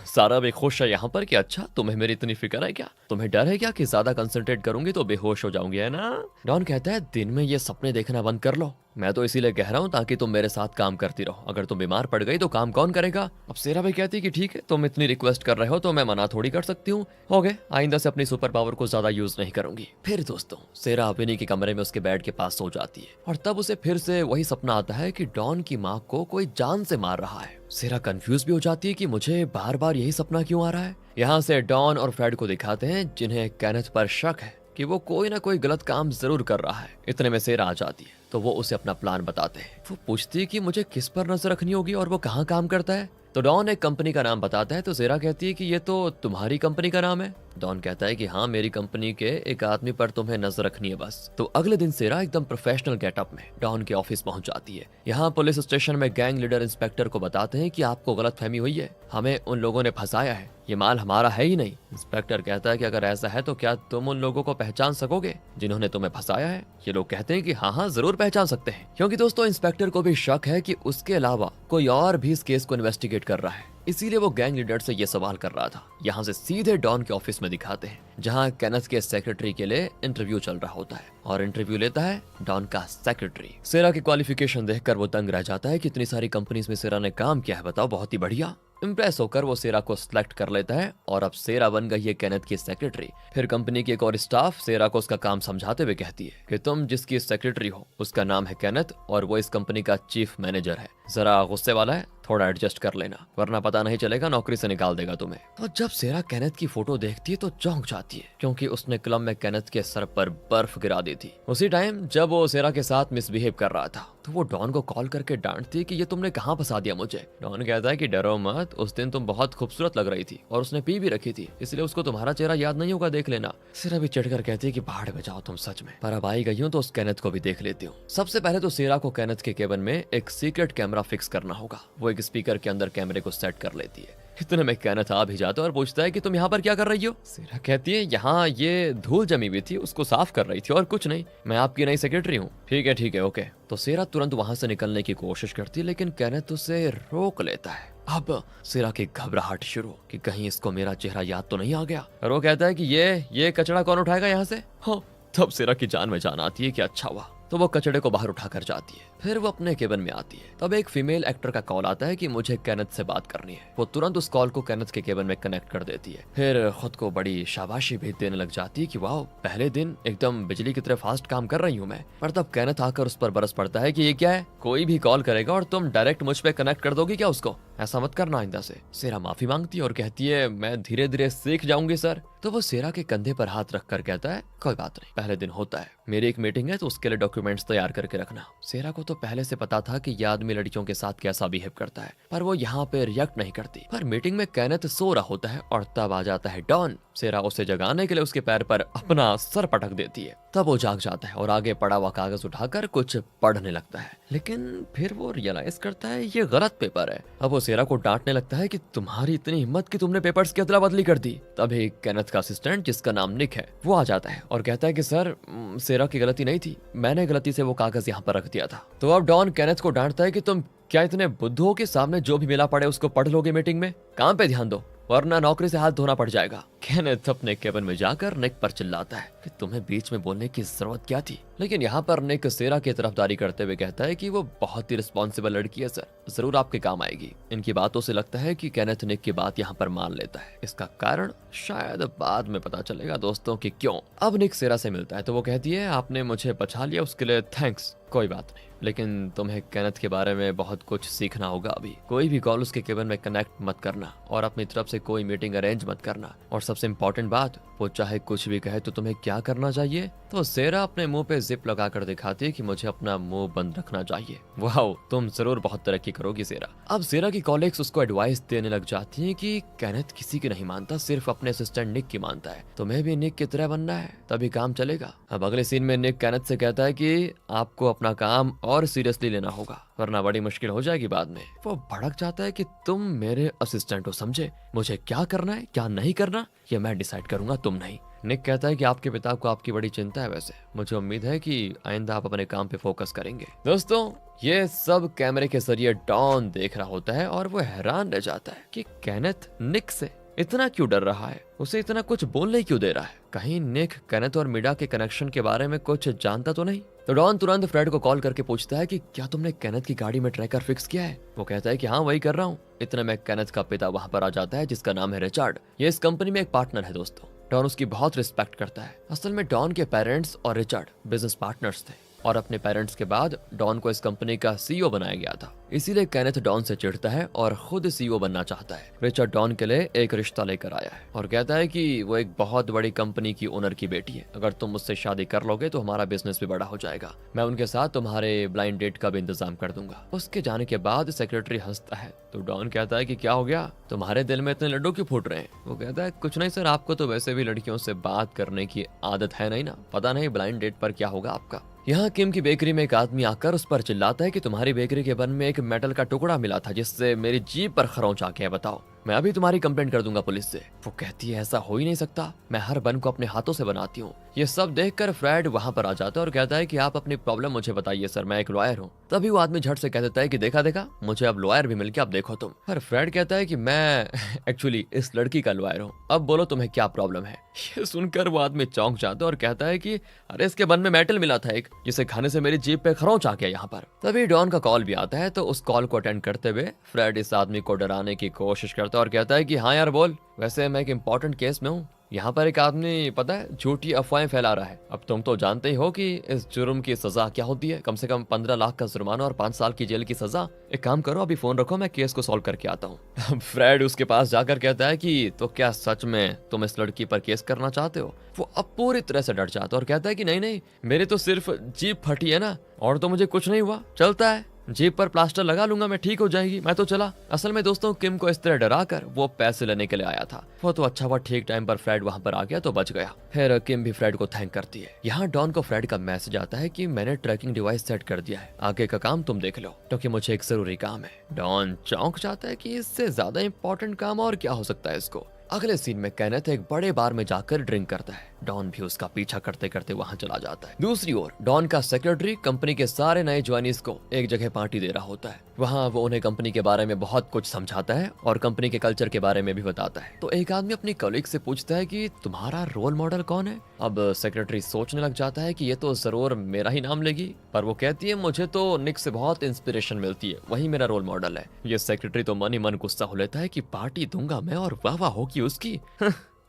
Speaker 1: सारा भी खुश है यहाँ पर कि अच्छा तुम्हें मेरी इतनी फिक्र है क्या, तुम्हें डर है क्या कि ज्यादा कंसंट्रेट करूंगी तो बेहोश हो जाऊंगी, है ना? डॉन कहता है दिन में ये सपने देखना बंद कर लो, मैं तो इसीलिए कह रहा हूँ ताकि तुम मेरे साथ काम करती रहो, अगर तुम बीमार पड़ गई तो काम कौन करेगा? अब सेरा भी कहती है कि ठीक है, तुम इतनी रिक्वेस्ट कर रहे हो तो मैं मना थोड़ी कर सकती हूँ, हो गए, आइंदा से अपनी सुपर पावर को ज्यादा यूज नहीं करूंगी। फिर दोस्तों सेरा विनी के कमरे में उसके बेड के पास सो जाती है और तब उसे फिर से वही सपना आता है कि डॉन की माँ को कोई जान से मार रहा है। सेरा कंफ्यूज भी हो जाती है कि मुझे बार बार यही सपना क्यों आ रहा है। यहाँ से डॉन और फ्रेड को दिखाते हैं जिन्हें केनेथ पर शक है कि वो कोई ना कोई गलत काम जरूर कर रहा है। इतने में सेरा आ जाती है तो वो उसे अपना प्लान बताते हैं। वो पूछती है कि मुझे किस पर नजर रखनी होगी और वो कहाँ काम करता है। तो डॉन एक कंपनी का नाम बताता है तो सेरा कहती है कि ये तो तुम्हारी कंपनी का नाम है। डॉन कहता है कि हाँ, मेरी कंपनी के एक आदमी पर तुम्हें नजर रखनी है बस। तो अगले दिन सेरा एकदम प्रोफेशनल गेटअप में डॉन के ऑफिस पहुंच जाती है। यहाँ पुलिस स्टेशन में गैंग लीडर इंस्पेक्टर को बताते हैं कि आपको गलतफहमी हुई है, हमें उन लोगों ने फंसाया है, ये माल हमारा है ही नहीं। इंस्पेक्टर कहता है कि अगर ऐसा है तो क्या तुम उन लोगों को पहचान सकोगे जिन्होंने तुम्हें फंसाया है? ये लोग कहते हैं कि हाँ जरूर पहचान सकते हैं, क्योंकि दोस्तों इंस्पेक्टर को भी शक है कि उसके अलावा कोई और भी इस केस को इन्वेस्टिगेट कर रहा है, इसीलिए वो गैंग लीडर से ये सवाल कर रहा था। यहाँ से सीधे डॉन के ऑफिस में दिखाते हैं जहाँ केनेथ के सेक्रेटरी के लिए इंटरव्यू चल रहा होता है और इंटरव्यू लेता है डॉन का सेक्रेटरी। सेरा की क्वालिफिकेशन देखकर वो दंग रह जाता है कि इतनी सारी कंपनीज में सेरा ने काम किया है, बताओ, बहुत ही बढ़िया। इम्प्रेस होकर वो सेरा को सिलेक्ट कर लेता है और अब सेरा बन गई है केनेथ की सेक्रेटरी। फिर कंपनी की एक और स्टाफ सेरा को उसका काम समझाते हुए कहती है कि तुम जिसकी सेक्रेटरी हो उसका नाम है केनेथ और वो इस कंपनी का चीफ मैनेजर है। जरा गुस्से वाला है, थोड़ा एडजस्ट कर लेना वरना पता नहीं चलेगा नौकरी से निकाल देगा तुम्हें। तो जब सेरा केनेथ की फोटो देखती है तो चौंक जाती है, क्योंकि उसने क्लब में केनेथ के सर पर बर्फ गिरा दी थी। उसी टाइम जब वो सेरा के साथ मिसबिहेव कर रहा था तो वो डॉन को कॉल करके डांटती है कि ये तुमने कहाँ फंसा दिया मुझे। डॉन कहता है कि डरो मत, उस दिन तुम बहुत खूबसूरत लग रही थी और उसने पी भी रखी थी, इसलिए उसको तुम्हारा चेहरा याद नहीं होगा, देख लेना। सेरा भी चिढ़कर कहती है कि बाहर में जाओ तुम, सच में पर अब आई गई हूँ तो उस केनेथ को भी देख लेती हूँ। सबसे पहले तो सेरा को केनेथ के केबिन में एक सीक्रेट कैमरा फिक्स करना होगा। वो एक स्पीकर के अंदर कैमरे को सेट कर लेती है। इतने में केनेथ आ भी जाता है और पूछता है कि तुम यहाँ पर क्या कर रही हो। सेरा कहती है यहाँ ये धूल जमी हुई थी, उसको साफ कर रही थी और कुछ नहीं, मैं आपकी नई सेक्रेटरी हूँ। ठीक है ओके। तो सेरा तुरंत वहां से निकलने की कोशिश करती है, लेकिन केनेथ उसे रोक लेता है। अब सेरा की घबराहट शुरू कि कहीं इसको मेरा चेहरा याद तो नहीं आ गया। और वो कहता है कि ये कचरा कौन उठाएगा यहाँ से। हाँ, तब सेरा की जान में जान आती है कि अच्छा हुआ, तो वो कचड़े को बाहर उठाकर जाती है। फिर वो अपने केबिन में आती है। तब एक फीमेल एक्टर का कॉल आता है कि मुझे केनेथ से बात करनी है। वो तुरंत उस कॉल को केनेथ के केबिन में कनेक्ट कर देती है। फिर खुद को बड़ी शाबाशी भी देने लग जाती है कि वाह, पहले दिन एकदम बिजली की तरह फास्ट काम कर रही हूँ मैं। पर तब केनेथ आकर उस पर बरस पड़ता है कि ये क्या है, कोई भी कॉल करेगा और तुम डायरेक्ट मुझ पे कनेक्ट कर दोगी क्या उसको, ऐसा मत करना आइंदा से। सेरा माफी मांगती है और कहती है मैं धीरे धीरे सीख जाऊंगी सर। तो वो सेरा के कंधे पर हाथ रखकर कहता है कोई बात नहीं, पहले दिन होता है, मेरी एक मीटिंग है तो उसके लिए डॉक्यूमेंट्स तैयार करके रखना। सेरा को तो पहले से पता था कि ये आदमी लड़कियों के साथ कैसा बिहेव करता है, पर वो यहाँ पे रिएक्ट नहीं करती। पर मीटिंग में केनेथ सो रहा होता है और तब आ जाता है डॉन। सेरा उसे जगाने के लिए उसके पैर पर अपना सर पटक देती है। तब वो जाग जाता है और आगे पड़ा हुआ कागज उठाकर कुछ पढ़ने लगता है, लेकिन फिर वो रियलाइज करता है ये गलत पेपर है। अब वो सेरा को डांटने लगता है कि तुम्हारी इतनी हिम्मत कि तुमने पेपर्स की अदला बदली कर दी। तभी केनेथ का असिस्टेंट जिसका नाम निक है वो आ जाता है और कहता है कि सर सेरा की गलती नहीं थी, मैंने गलती से वो कागज यहाँ पर रख दिया था। तो अब डॉन केनेथ को डांटता है कि तुम क्या इतने बुद्धू हो कि सामने जो भी मिला पड़े उसको पढ़ लोगे मीटिंग में, काम पे ध्यान दो वरना नौकरी से हाथ धोना पड़ जाएगा। केनेथ अपने केबिन में जाकर निक पर चिल्लाता है कि तुम्हें बीच में बोलने की जरूरत क्या थी। लेकिन यहाँ पर निक सेरा की तरफदारी करते हुए कहता है कि वो बहुत ही रिस्पॉन्सिबल लड़की है सर, जरूर आपके काम आएगी। इनकी बातों से लगता है कि केनेथ निक की बात यहाँ पर मान लेता है। इसका कारण शायद बाद में पता चलेगा दोस्तों कि क्यों। अब निक सेरा से मिलता है तो वो कहती है आपने मुझे बचा लिया, उसके लिए थैंक्स। कोई बात नहीं, लेकिन तुम्हें केनेथ के बारे में बहुत कुछ सीखना होगा अभी। कोई भी कॉल उसके केबिन में कनेक्ट मत करना और अपनी तरफ से कोई मीटिंग अरेंज मत करना। और सबसे इम्पोर्टेंट बात, वो चाहे कुछ भी कहे तो तुम्हें क्या करना चाहिए। तो सेरा अपने मुंह पे जिप लगाकर दिखाती है कि मुझे अपना मुंह बंद रखना चाहिए। वाह, तुम जरूर बहुत तरक्की करोगी सेरा। अब सेरा की कॉलीग्स उसको एडवाइस देने लग जाती हैं कि केनेथ किसी की नहीं मानता, सिर्फ अपने असिस्टेंट निक की मानता है, तुम्हें भी निक की तरह बनना है तभी काम चलेगा। अब अगले सीन में निक केनेथ से कहता है कि आपको अपना काम और सीरियसली लेना होगा वरना बड़ी मुश्किल हो जाएगी बाद में। वो भड़क जाता है कि तुम मेरे असिस्टेंट हो, समझे, मुझे क्या करना है क्या नहीं करना ये मैं डिसाइड करूंगा, तुम नहीं। निक कहता है कि आपके पिता को आपकी बड़ी चिंता है, वैसे मुझे उम्मीद है कि आइंदा आप अपने काम पे फोकस करेंगे। दोस्तों, ये सब कैमरे के जरिए डॉन देख रहा होता है और वो हैरान रह जाता है कि केनेथ निक से इतना क्यों डर रहा है, उसे इतना कुछ बोलने क्यों दे रहा है। कहीं निक केनेथ और मिडा के कनेक्शन के बारे में कुछ जानता तो नहीं। तो डॉन तुरंत फ्रेड को कॉल करके पूछता है कि क्या तुमने केनेथ की गाड़ी में ट्रैकर फिक्स किया है। वो कहता है कि हाँ वही कर रहा हूँ। इतने में केनेथ का पिता वहां पर आ जाता है जिसका नाम है रिचर्ड। ये इस कंपनी में एक पार्टनर है दोस्तों। डॉन उसकी बहुत रिस्पेक्ट करता है। असल में डॉन के पेरेंट्स और रिचर्ड बिजनेस पार्टनर्स थे और अपने पेरेंट्स के बाद डॉन को इस कंपनी का सीईओ बनाया गया था। इसीलिए केनेथ डॉन से चिढ़ता है और खुद सीईओ बनना चाहता है। रिचर्ड डॉन के लिए एक रिश्ता लेकर आया है और कहता है कि वो एक बहुत बड़ी कंपनी की ओनर की बेटी है, अगर तुम मुझसे शादी कर लोगे तो हमारा बिजनेस भी बड़ा हो जाएगा, मैं उनके साथ तुम्हारे ब्लाइंड डेट का भी इंतजाम कर दूंगा। उसके जाने के बाद सेक्रेटरी हंसता है तो डॉन कहता है कि क्या हो गया, तुम्हारे दिल में इतने लड्डू क्यों फूट रहे हैं। वो कहता है कुछ नहीं सर, आपको तो वैसे भी लड़कियों से बात करने की आदत है नहीं ना, पता नहीं ब्लाइंड डेट पर क्या होगा आपका। यहाँ किम की बेकरी में एक आदमी आकर उस पर चिल्लाता है कि तुम्हारी बेकरी के बन में एक मेटल का टुकड़ा मिला था जिससे मेरी जीभ पर खरोंच आ गया, बताओ, मैं अभी तुम्हारी कंप्लेंट कर दूंगा पुलिस से। वो कहती है ऐसा हो ही नहीं सकता, मैं हर बन को अपने हाथों से बनाती हूँ। ये सब देखकर फ्रेड वहां पर आ जाता है और कहता है कि आप अपनी प्रॉब्लम मुझे बताइए सर, मैं एक लॉयर हूँ। तभी वो आदमी झट से कह देता है कि देखा देखा, मुझे अब लॉयर भी मिल गया, अब देखो तुम। पर फ्रेड कहता है कि मैं एक्चुअली इस लड़की का लॉयर हूँ, अब बोलो तुम्हें क्या प्रॉब्लम है। ये सुनकर वो आदमी चौंक जाता है और कहता है कि अरे इसके बन में मेटल मिला था एक, जिसे खाने से मेरी जीभ पे खरोंच आ गया यहाँ पर। तभी डॉन का कॉल भी आता है तो उस कॉल को अटेंड करते हुए फ्रेड इस आदमी को डराने की कोशिश करता है और कहता है कि हाँ यार बोल, वैसे मैं एक इम्पोर्टेंट केस में हूँ, यहाँ पर एक आदमी पता है झूठी अफवाहें फैला रहा है। अब तुम तो जानते ही हो कि इस जुर्म की सजा क्या होती है, कम से कम 15 लाख का जुर्माना और 5 साल की जेल की सजा। एक काम करो, अभी फोन रखो, मैं केस को सॉल्व करके आता हूँ। फ्रेड उसके पास जाकर कहता है कि तो क्या सच में तुम इस लड़की पर केस करना चाहते हो? वो अब पूरी तरह से डर जाता है और कहता है कि नहीं नहीं, मेरी तो सिर्फ जीभ फटी है ना, और तो मुझे कुछ नहीं हुआ, चलता है, जीभ पर प्लास्टर लगा लूंगा, मैं ठीक हो जाएगी, मैं तो चला। असल में दोस्तों किम को इस तरह डराकर वो पैसे लेने के लिए आया था। वो तो अच्छा हुआ ठीक टाइम पर फ्रेड वहां पर आ गया तो बच गया। फिर किम भी फ्रेड को थैंक करती है। यहाँ डॉन को फ्रेड का मैसेज आता है कि मैंने ट्रैकिंग डिवाइस सेट कर दिया है, आगे का काम तुम देख लो क्योंकि मुझे एक जरूरी काम है। डॉन चौंक जाता है कि इससे ज्यादा इंपॉर्टेंट काम और क्या हो सकता है इसको। अगले सीन में केनेथ एक बड़े बार में जाकर ड्रिंक करता है। डॉन भी उसका पीछा करते करते वहां चला जाता है। दूसरी ओर डॉन का सेक्रेटरी कंपनी के सारे नए ज्वाइनीज को एक जगह पार्टी दे रहा होता है। वहां वो उन्हें कंपनी के बारे में बहुत कुछ समझाता है और कंपनी के कल्चर के बारे में भी बताता है। तो एक आदमी अपनी कलीग से पूछता है कि तुम्हारा रोल मॉडल कौन है? अब सेक्रेटरी सोचने लग जाता है कि ये तो जरूर मेरा ही नाम लेगी, पर वो कहती है मुझे तो निक से बहुत इंस्पिरेशन मिलती है, वही मेरा रोल मॉडल है। ये सेक्रेटरी तो मन ही मन गुस्सा हो लेता है कि पार्टी दूंगा मैं और वाह वाह होगी उसकी।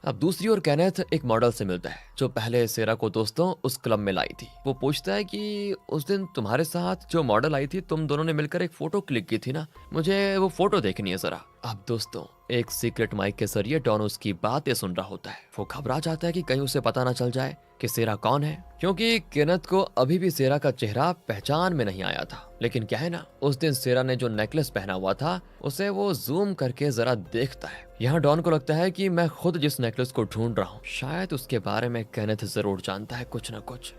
Speaker 1: अब दूसरी ओर केनेथ एक मॉडल से मिलता है जो पहले सेरा को दोस्तों उस क्लब में लाई थी। वो पूछता है कि उस दिन तुम्हारे साथ जो मॉडल आई थी, तुम दोनों ने मिलकर एक फोटो क्लिक की थी ना, मुझे वो फोटो देखनी है जरा। अब दोस्तों एक सीक्रेट माइक के जरिए डॉन उसकी बातें सुन रहा होता है। वो घबरा जाता है कि कहीं उसे पता ना चल जाए कि सेरा कौन है, क्योंकि केनेथ को अभी भी सेरा का चेहरा पहचान में नहीं आया था। लेकिन क्या है ना, उस दिन सेरा ने जो नेकलेस पहना हुआ था उसे वो जूम करके जरा देखता है। यहाँ डॉन को लगता है कि मैं खुद जिस नेकलेस को ढूंढ रहा हूँ शायद उसके बारे में केनेथ जरूर जानता है कुछ न कुछ।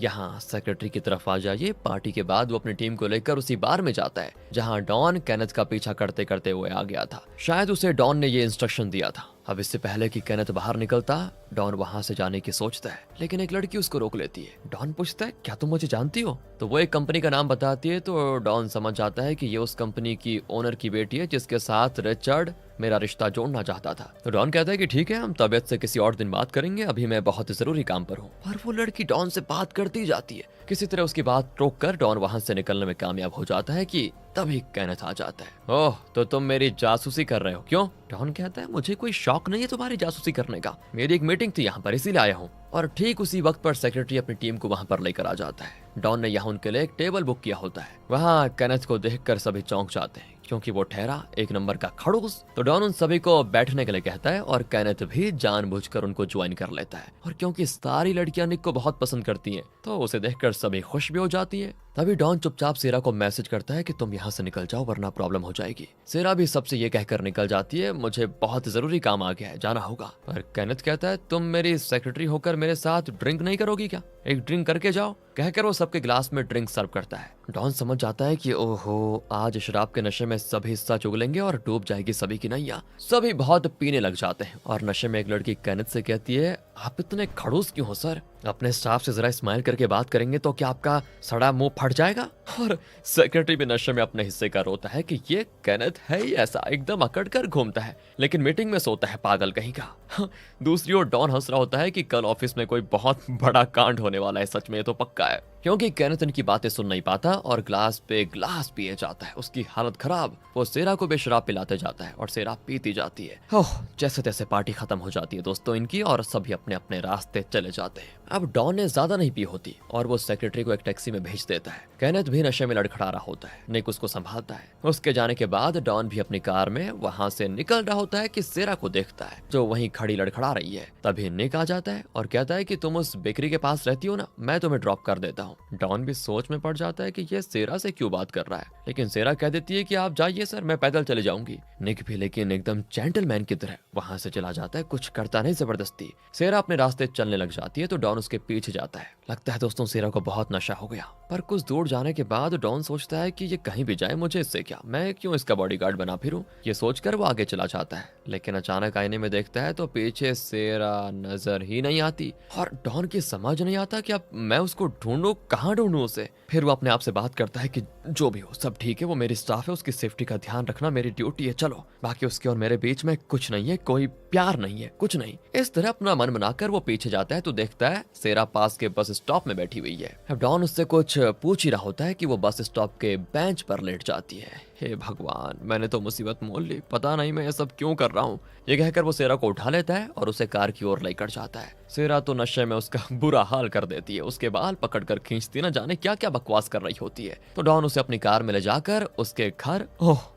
Speaker 1: यहाँ सेक्रेटरी की तरफ आ जाइए। पार्टी के बाद वो अपनी टीम को लेकर उसी बार में जाता है जहाँ डॉन केनेथ का पीछा करते करते हुए आ गया था। शायद उसे डॉन ने ये इंस्ट्रक्शन दिया था। अब इससे पहले कि केनेथ बाहर निकलता, डॉन वहां से जाने की सोचता है, लेकिन एक लड़की उसको रोक लेती है। डॉन पूछता है क्या तुम मुझे जानती हो? तो वो एक कंपनी का नाम बताती है। तो डॉन समझ जाता है कि ये उस कंपनी की ओनर की बेटी है जिसके साथ रिचर्ड मेरा रिश्ता जोड़ना चाहता था। तो डॉन कहता है कि ठीक है, हम तबीयत से किसी और दिन बात करेंगे, अभी मैं बहुत जरूरी काम पर हूँ। पर वो लड़की डॉन से बात करती जाती है। किसी तरह उसकी बात रोक कर डॉन वहां से निकलने में कामयाब हो जाता है कि तभी केनेथ आ जाता है। ओह, तो तुम मेरी जासूसी कर रहे हो क्यों? डॉन कहता है मुझे कोई शौक नहीं है तुम्हारी जासूसी करने का, मेरी एक मीटिंग थी यहाँ पर इसीलिए आया हूँ। और ठीक उसी वक्त पर सेक्रेटरी अपनी टीम को वहां पर लेकर आ जाता है। डॉन ने यहाँ उनके लिए एक टेबल बुक किया होता है। वहाँ केनेथ को देखकर सभी चौंक जाते हैं क्योंकि वो ठहरा एक नंबर का खड़ूस। तो डॉन उन सभी को बैठने के लिए कहता है और केनेथ भी जानबूझकर उनको ज्वाइन कर लेता है। और क्योंकि सारी लड़कियां निक को बहुत पसंद करती हैं तो उसे देखकर सभी खुश भी हो जाती है। तभी डॉन चुपचाप सेरा को मैसेज करता है कि तुम यहाँ से निकल जाओ वरना प्रॉब्लम हो जाएगी। सेरा भी सबसे ये कहकर निकल जाती है, मुझे बहुत जरूरी काम आ गया है, जाना होगा। पर केनेथ कहता है तुम मेरी सेक्रेटरी होकर मेरे साथ ड्रिंक नहीं करोगी क्या? एक ड्रिंक करके जाओ। कहकर वो सबके ग्लास में ड्रिंक सर्व करता है। डॉन समझ जाता है कि ओहो, आज शराब के नशे में सभी हिस्सा चुगलेंगे और डूब जाएगी सभी की नैया। सभी बहुत पीने लग जाते हैं और नशे में एक लड़की केनेथ से कहती है आप इतने खड़ूस क्यों हो सर? अपने स्टाफ से जरा स्माइल करके बात करेंगे तो क्या आपका सड़ा मुंह फट जाएगा? और सेक्रेटरी भी नशे में अपने हिस्से का रोता है कि ये केनेथ है ही ऐसा, एकदम अकड़ कर घूमता है लेकिन मीटिंग में सोता है, पागल कहीं का। दूसरी ओर डॉन हंस रहा होता है कि कल ऑफिस में कोई बहुत बड़ा कांड होने वाला है, सच में ये तो पक्का है। क्योंकि केनेथ इनकी बातें सुन नहीं पाता और ग्लास पे ग्लास पिए जाता है। उसकी हालत खराब। वो सेरा को भी शराब पिलाते जाता है और सेरा पीती जाती है। ओह, जैसे तैसे पार्टी खत्म हो जाती है दोस्तों इनकी और सभी अपने अपने रास्ते चले जाते हैं। अब डॉन ने ज्यादा नहीं पी होती और वो सेक्रेटरी को एक टैक्सी में भेज देता है। केनेथ भी नशे में लड़खड़ा रहा होता है। निक उसको संभालता है। उसके जाने के बाद डॉन भी अपनी कार में वहां से निकल रहा होता है कि सेरा को देखता है जो वहीं खड़ी लड़खड़ा रही है। तभी निक आ जाता है और कहता है कि तुम उस बेकरी के पास रहती हो ना, मैं तुम्हें ड्रॉप कर देता हूँ। डॉन भी सोच में पड़ जाता है कि ये सेरा से क्यों बात कर रहा है, लेकिन सेरा कह देती है कि आप जाइए सर, मैं पैदल चले जाऊंगी। निक भी लेकिन एकदम जेंटलमैन की तरह वहां से चला जाता है, कुछ करता नहीं जबरदस्ती। सेरा अपने रास्ते चलने लग जाती है तो डॉन उसके पीछे जाता है। लगता है दोस्तों सेरा को बहुत नशा हो गया। पर कुछ दूर जाने के बाद डॉन सोचता है कि ये कहीं भी जाए मुझे इससे क्या, मैं क्यों इसका बॉडीगार्ड बना फिरूं। ये सोचकर वो आगे चला जाता है लेकिन अचानक आईने में देखता है तो पीछे सेरा नजर ही नहीं आती और डॉन की समझ नहीं आता कि अब मैं उसको ढूंढूं, कहाँ ढूंढूं उसे। फिर वो अपने आप से बात करता है कि जो भी हो सब ठीक है, वो मेरी स्टाफ है, उसकी सेफ्टी का ध्यान रखना मेरी ड्यूटी है, चलो। बाकी उसके और मेरे बीच में कुछ नहीं है, कोई प्यार नहीं है, कुछ नहीं। इस तरह अपना मन बनाकर वो पीछे जाता है तो देखता है सेरा पास के बस स्टॉप में बैठी हुई है। अब डॉन उससे कुछ पूछ ही रहा होता है कि वो बस स्टॉप के बेंच पर लेट जाती है। हे भगवान, मैंने तो मुसीबत मोल ली, पता नहीं मैं ये सब क्यों कर रहा हूँ। ये कहकर वो सेरा को उठा लेता है और उसे कार की ओर लेकर जाता है। सेरा तो नशे में उसका बुरा हाल कर देती है, उसके बाल पकड़कर खींचती, ना जाने क्या क्या बकवास कर रही होती है। तो डॉन उसे अपनी कार में ले जाकर उसके घर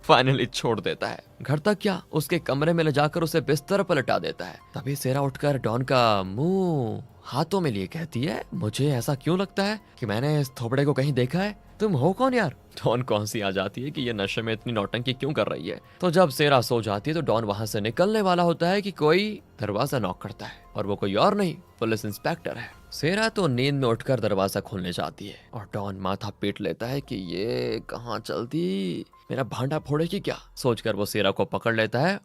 Speaker 1: फाइनली छोड़ देता है। घर तक क्या, उसके कमरे में ले जाकर उसे बिस्तर पर लटा देता है। तभी सेरा उठकर डॉन का मुंह हाथों में लिए कहती है, मुझे ऐसा क्यों लगता है कि मैंने इस थोबड़े को कहीं देखा है। तुम हो कौन यार? डॉन कौन सी आ जाती है कि ये नशे में इतनी नौटंकी क्यों कर रही है। तो जब सेरा सो जाती है तो डॉन वहां से निकलने वाला होता है कि कोई दरवाजा नॉक करता है और वो कोई और नहीं, पुलिस इंस्पेक्टर है। सेरा तो नींद में उठकर दरवाजा खोलने जाती है और डॉन माथा पीट लेता है कि ये कहाँ चलती, मेरा भांडा फोड़ेगी क्या। सोचकर वो सेरा को पकड़ लेता है।